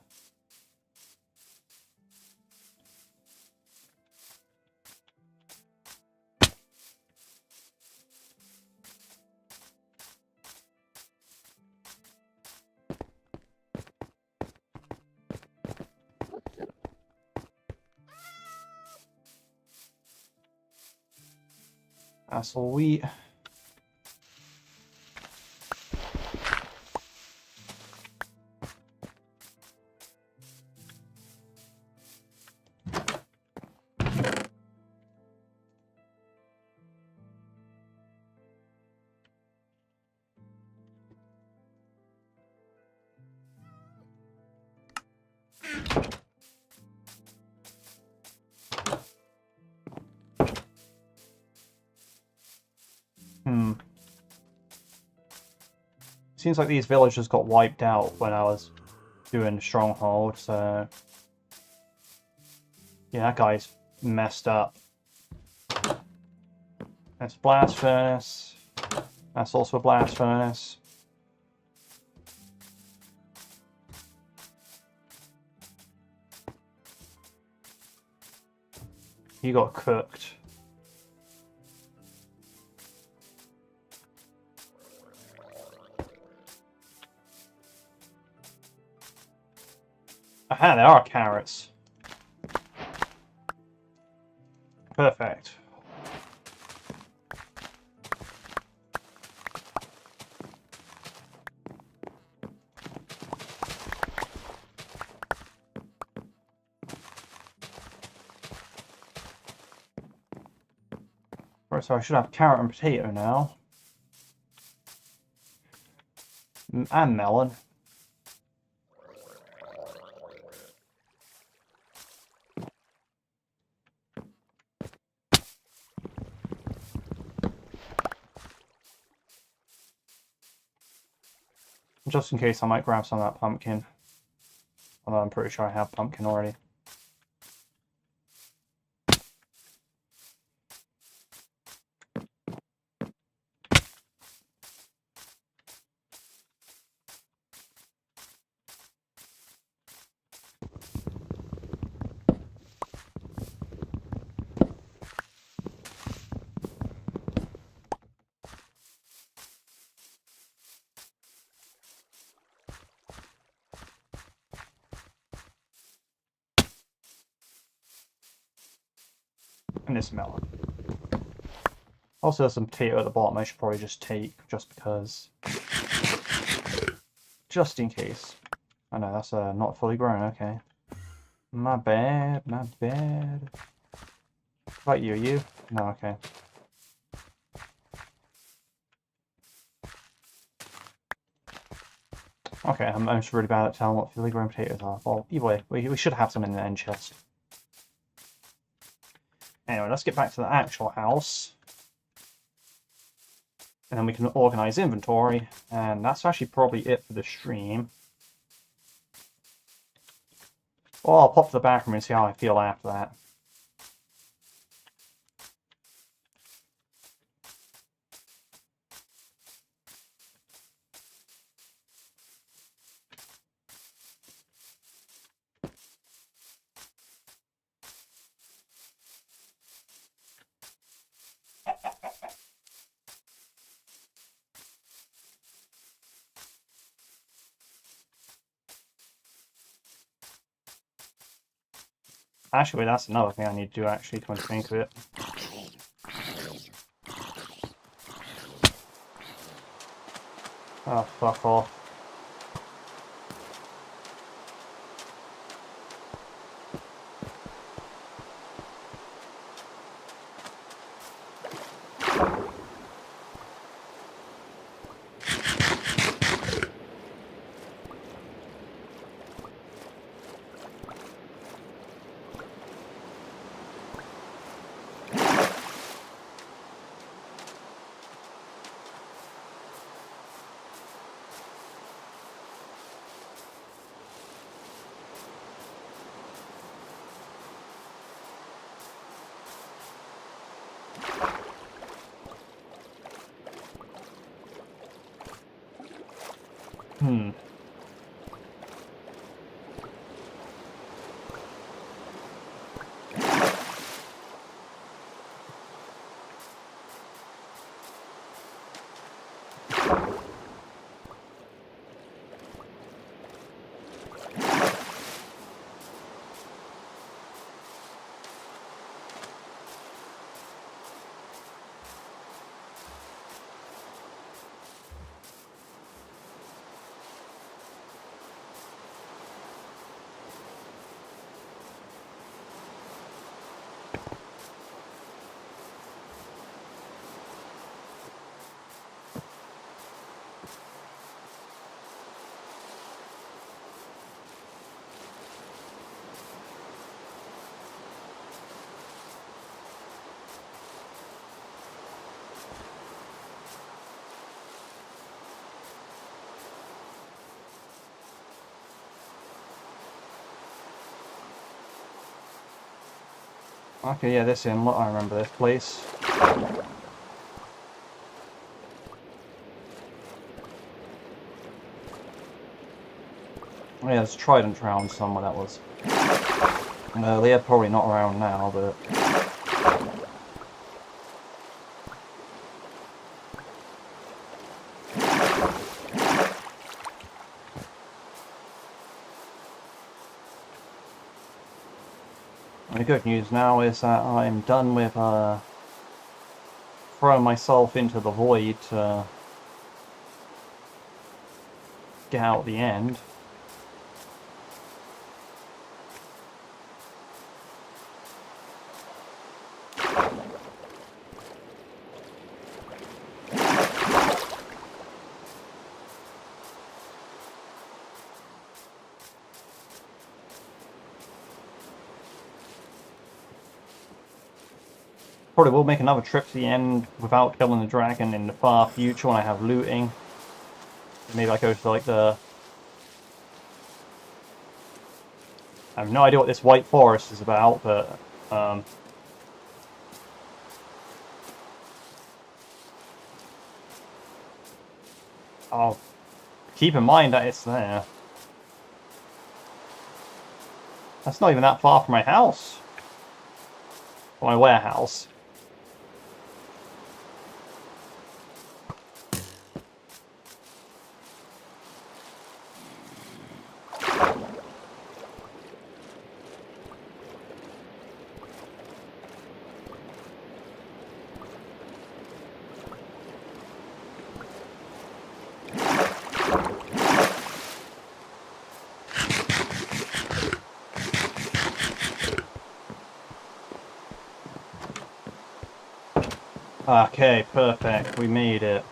That's all wheat. seems like these villagers got wiped out when I was doing Stronghold, so... Yeah, that guy's messed up. That's a blast furnace. That's also a blast furnace. He got cooked. Aha, there are carrots. Perfect. Right, so I should have carrot and potato now. And melon. Just in case, I might grab some of that pumpkin. Although I'm pretty sure I have pumpkin already. And this melon. Also, there's some potato at the bottom I should probably just take, just because. Just in case. I know, that's not fully grown, okay. My bad, my bad. What about you? Are you? No, okay. Okay, I'm just really bad at telling what fully grown potatoes are. Well, either way, we should have some in the end chest. Anyway, let's get back to the actual house. And then we can organize inventory. And that's actually probably it for the stream. Well, I'll pop to the back room and see how I feel after that. Actually, that's another thing I need to do, actually, come to think of it. Oh, fuck off. Hmm. Okay, yeah, this inlet, I remember this place. Oh, yeah, there's Trident around somewhere that was. They're probably not around now, but... The good news now is that I'm done with throwing myself into the void to get out the end. Probably will make another trip to the end without killing the dragon in the far future when I have looting. Maybe I go to like the... I have no idea what this white forest is about, but... I'll keep in mind that it's there. That's not even that far from my house. Or my warehouse. Okay, perfect. We made it.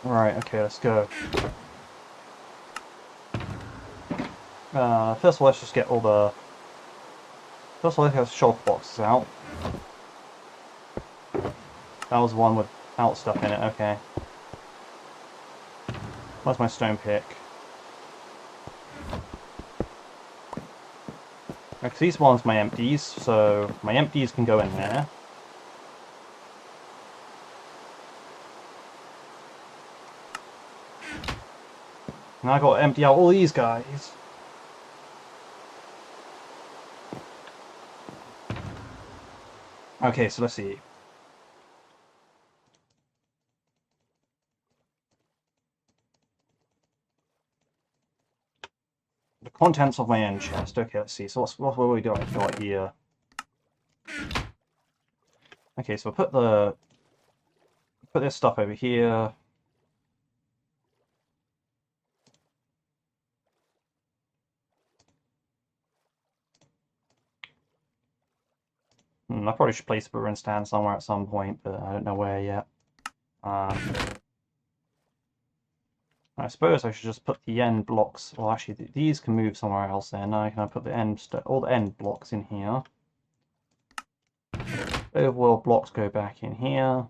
Right, okay, let's go. First of all, let's just get all the... First of all, let's get the Shulker Boxes out. That was one without stuff in it, okay. Where's my stone pick? Because these ones are my empties, so my empties can go in there. Now I got to empty out all these guys. Okay, so let's see. The contents of my end chest. Okay, let's see. So what we got here? Okay, so we'll put this stuff over here. I probably should place a brewing stand somewhere at some point, but I don't know where yet. I suppose I should just put the end blocks. Well, actually, these can move somewhere else. Then I can put all the end blocks in here. Overworld blocks go back in here.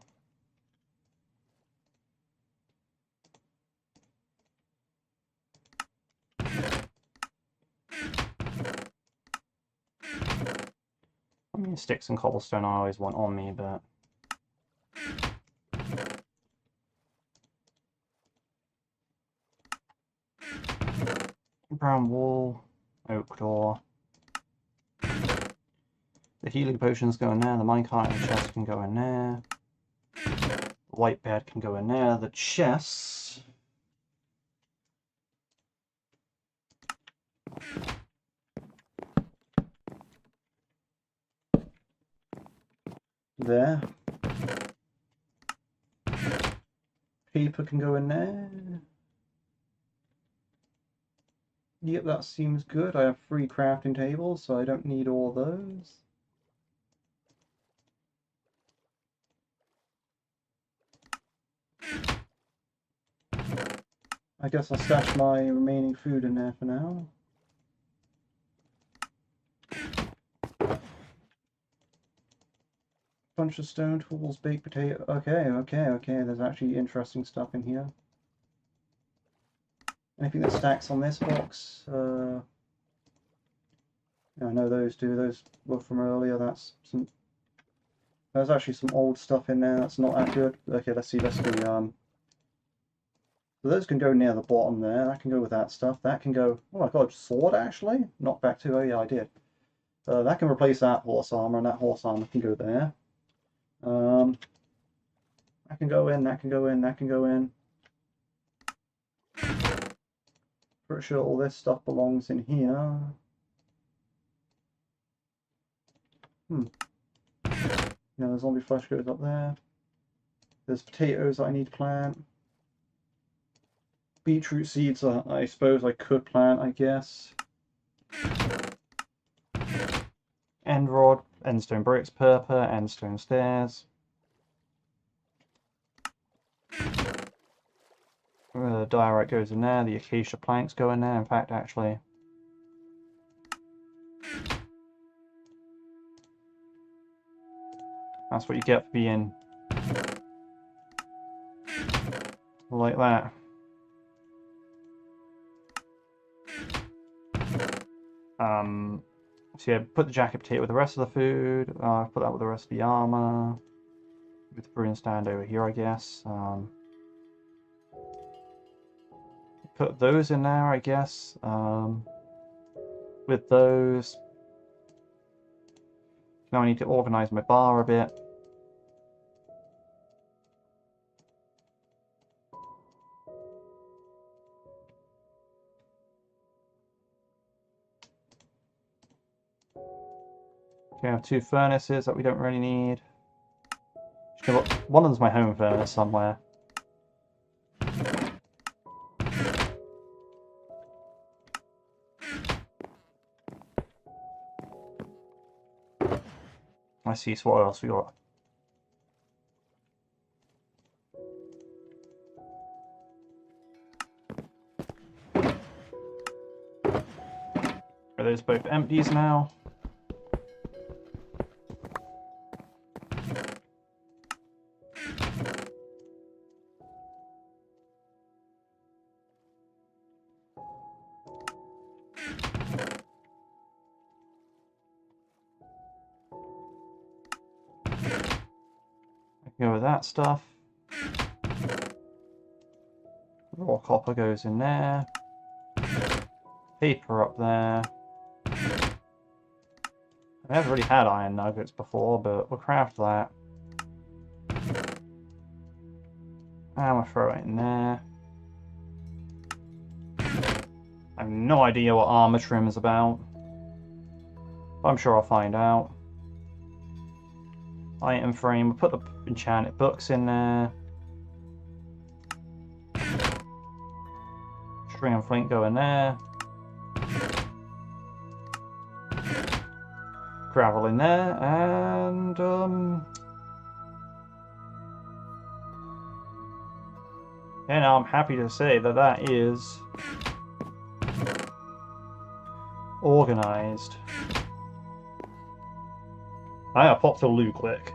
I mean, sticks and cobblestone I always want on me, but... Brown wool, oak door. The healing potions go in there, the minecart and the chest can go in there. The white bed can go in there, the chests... There. paper can go in there. Yep, that seems good. I have 3 crafting tables, so I don't need all those. I guess I'll stash my remaining food in there for now. Bunch of stone tools, baked potato. Okay. There's actually interesting stuff in here. Anything that stacks on this box? Yeah, I know those do. Those were from earlier. That's some. There's actually some old stuff in there. That's not that good. Okay, let's see. Let's do so those can go near the bottom there. That can go with that stuff. That can go. Oh my god, sword actually. Knock back too. Oh yeah, I did. That can replace that horse armor, and that horse armor can go there. That can go in. That can go in. That can go in. Pretty sure all this stuff belongs in here. The zombie flesh goes up there. There's potatoes that I need to plant. Beetroot seeds, I suppose I could plant, I guess. End rod, endstone bricks, purple, endstone stairs. Diorite goes in there, the acacia planks go in there, in fact, actually. That's what you get for being like that. So yeah, put the jacket potato with the rest of the food. Put that with the rest of the armor. With the brewing stand over here, I guess. Put those in there, I guess. With those. Now I need to organize my bar a bit. Okay, I have 2 furnaces that we don't really need. One of them's my home furnace somewhere. I see, so what else we got? Are those both empties now? Go with that stuff. Raw copper goes in there. Paper up there. I never really had iron nuggets before, but we'll craft that. And we'll throw it in there. I have no idea what armor trim is about. But I'm sure I'll find out. Item frame, we'll put the enchanted books in there. String and flint go in there. Gravel in there, and and I'm happy to say that that is organized. I gotta pop to the loo quick.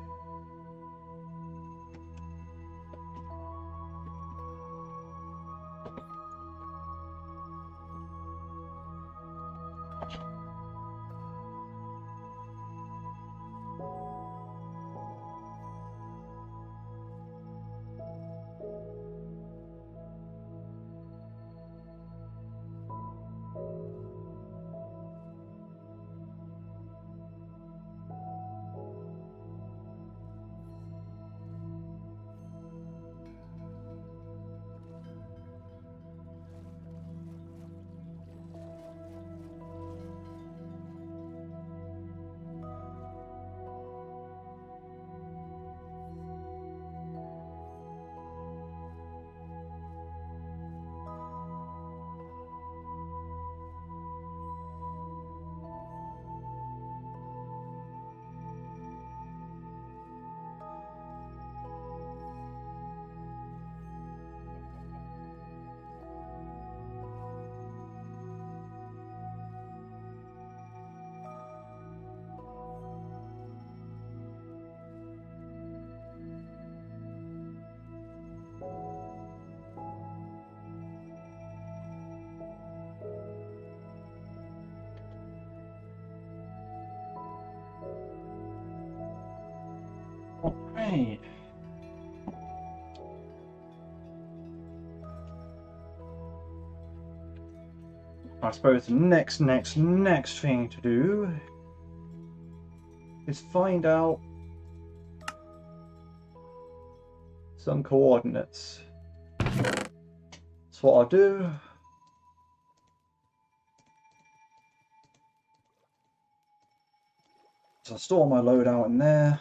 Alright. I suppose the next thing to do is find out some coordinates. That's what I'll do. So I'll store my loadout in there.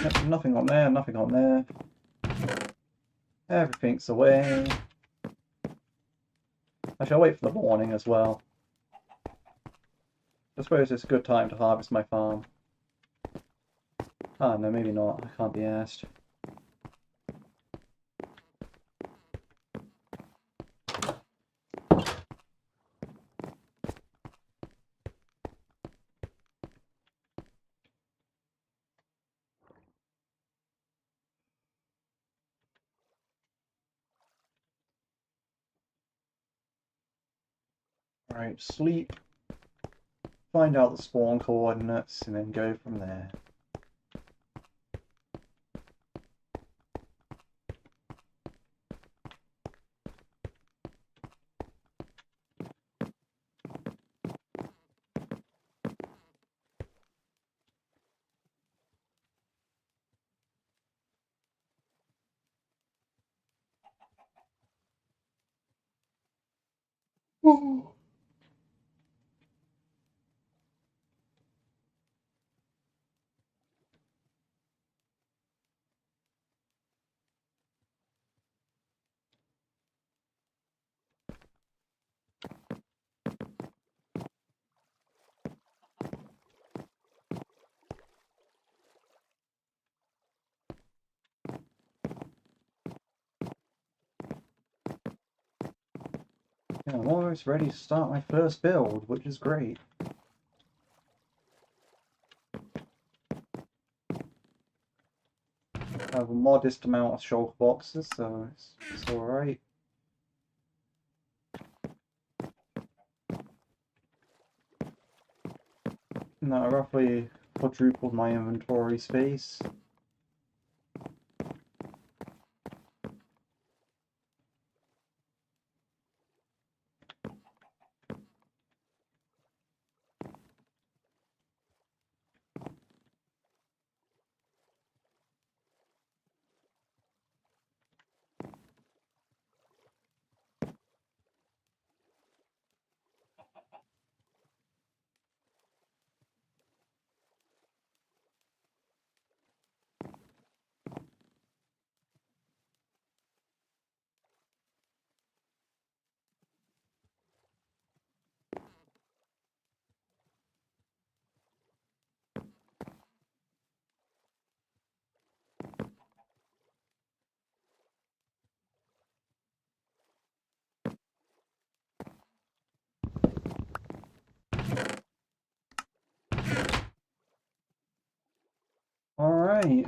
Yep, nothing on there, nothing on there. Everything's away. Actually, I'll wait for the morning as well. I suppose it's a good time to harvest my farm. Ah, no, maybe not. I can't be asked. Alright, sleep. Find out the spawn coordinates and then go from there. Woo. Yeah, I'm almost ready to start my first build, which is great. I have a modest amount of shulker boxes, so it's alright. No, I roughly quadrupled my inventory space. Alright.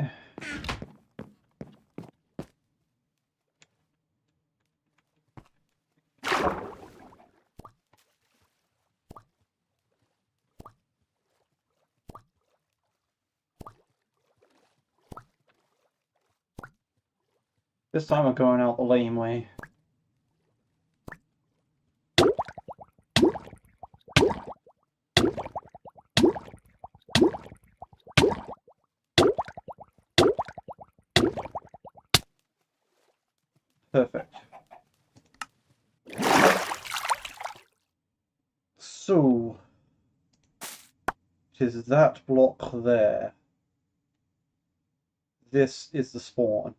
This time I'm going out the lame way. Perfect. So, it is that block there. This is the spawn.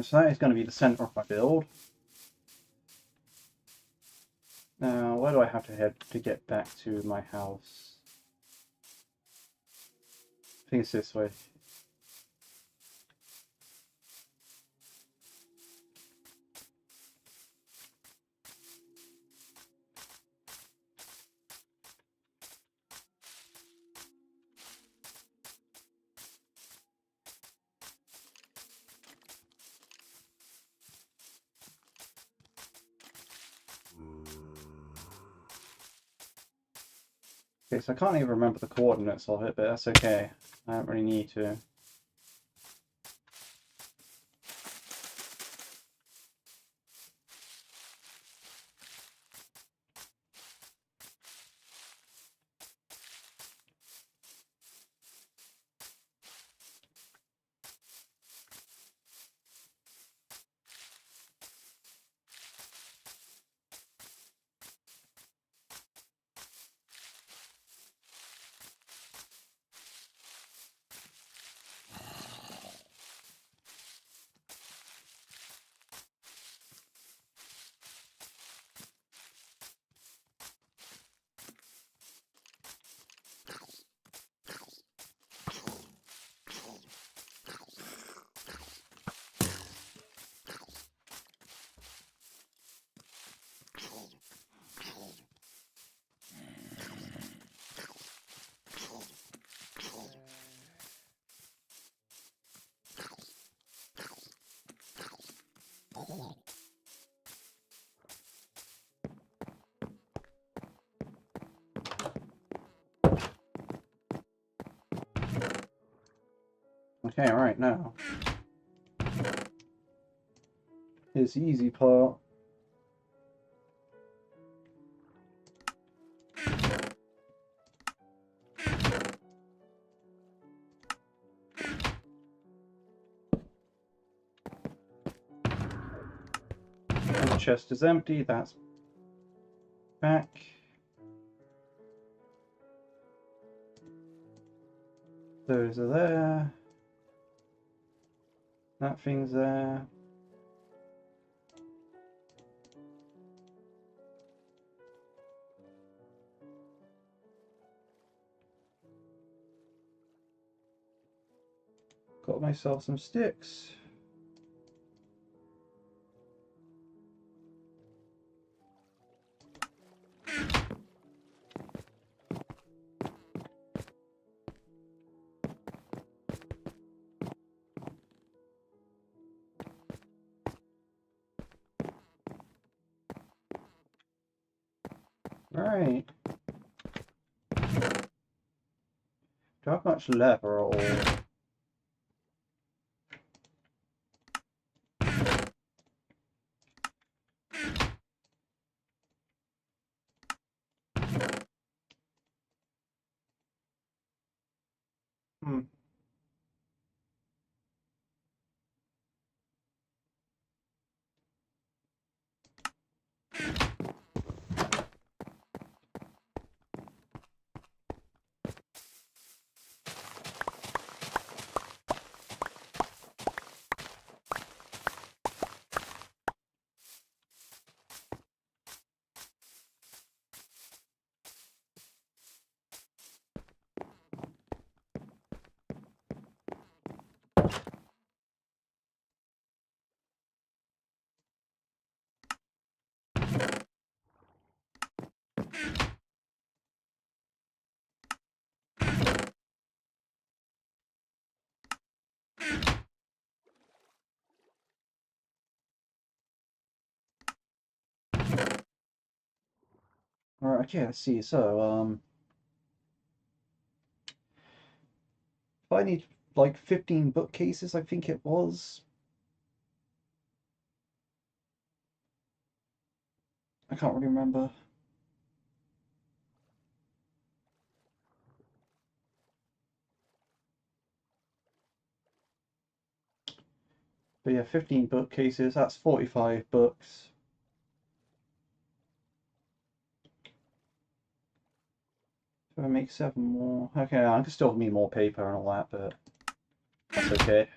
So that is going to be the center of my build. Now, where do I have to head to get back to my house? I think it's this way. Okay, so I can't even remember the coordinates of it, but that's okay. I don't really need to. Okay, right now. Here's the easy part. The chest is empty, that's back. Those are there. That thing's there. Got myself some sticks. Right. Do I have much leather at all? Hmm. Alright, okay, let's see. So, if I need like 15 bookcases, I think it was. I can't really remember. But yeah, 15 bookcases, that's 45 books. If I make 7 more. Okay, I can still need more paper and all that, but that's okay.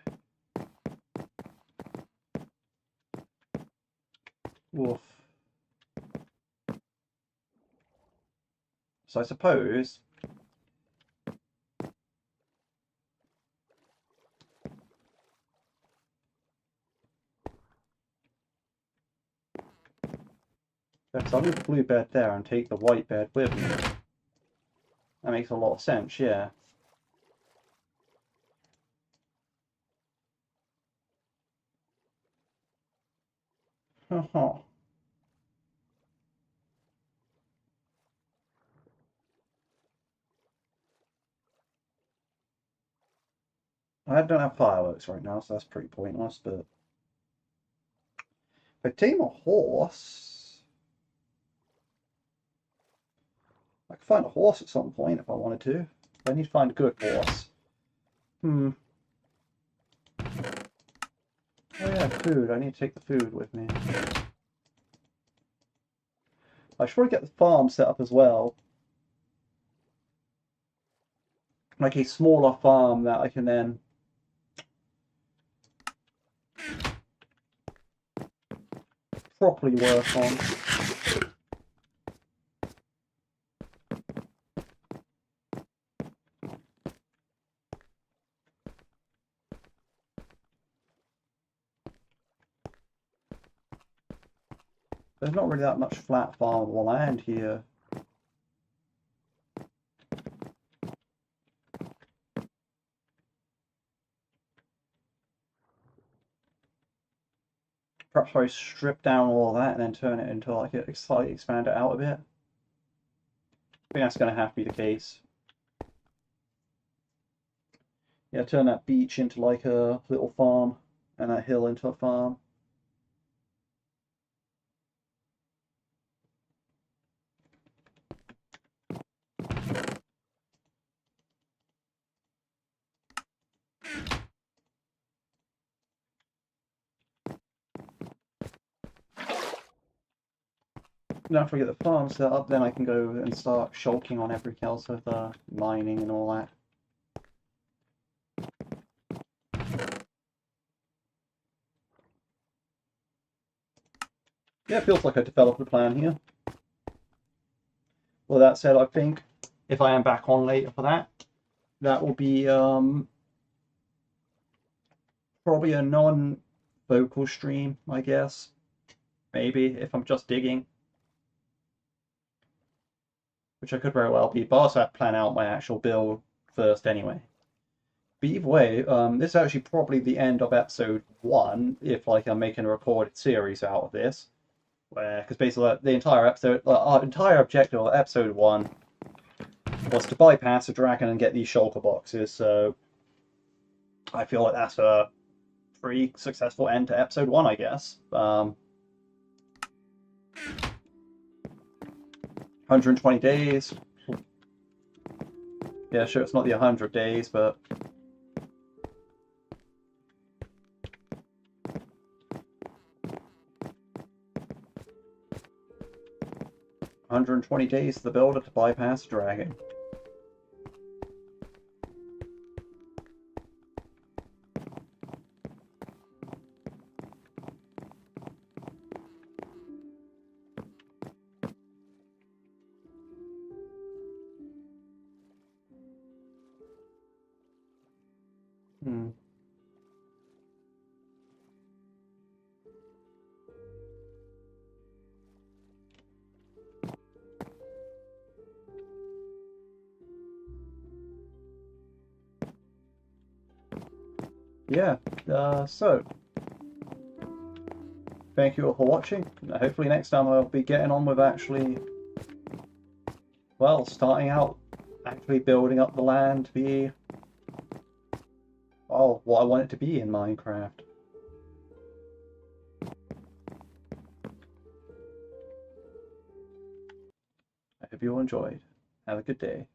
Woof. So I suppose I'll leave the blue bed there and take the white bed with me. That makes a lot of sense, yeah. Haha. I don't have fireworks right now, so that's pretty pointless, but if I tame a horse, I could find a horse at some point if I wanted to. I need to find a good horse. Oh yeah, food. I need to take the food with me. I should probably get the farm set up as well. Like a smaller farm that I can then properly work on. There's not really that much flat farmable land here. Perhaps I strip down all that and then turn it into like a slightly expand it out a bit. I think that's going to have to be the case. Yeah, turn that beach into like a little farm and that hill into a farm. Now after I get the farm set up, then I can go and start shulking on everything else with mining and all that. Yeah, it feels like I developed a plan here. Well, that said, I think if I am back on later for that, that will be probably a non-vocal stream, I guess. Maybe, if I'm just digging. Which I could very well be, but I also have to plan out my actual build first anyway. But either way, this is actually probably the end of episode 1, if like I'm making a recorded series out of this. Because basically the entire episode, our entire objective of episode 1 was to bypass the dragon and get these shulker boxes, so I feel like that's a pretty successful end to episode 1, I guess. 120 days. Yeah, sure, it's not the 100 days, but 120 days to the builder to bypass the dragon. Yeah, so thank you all for watching. Hopefully next time I'll be getting on with actually, well, starting out, actually building up the land to be, well, what I want it to be in Minecraft. I hope you all enjoyed. Have a good day.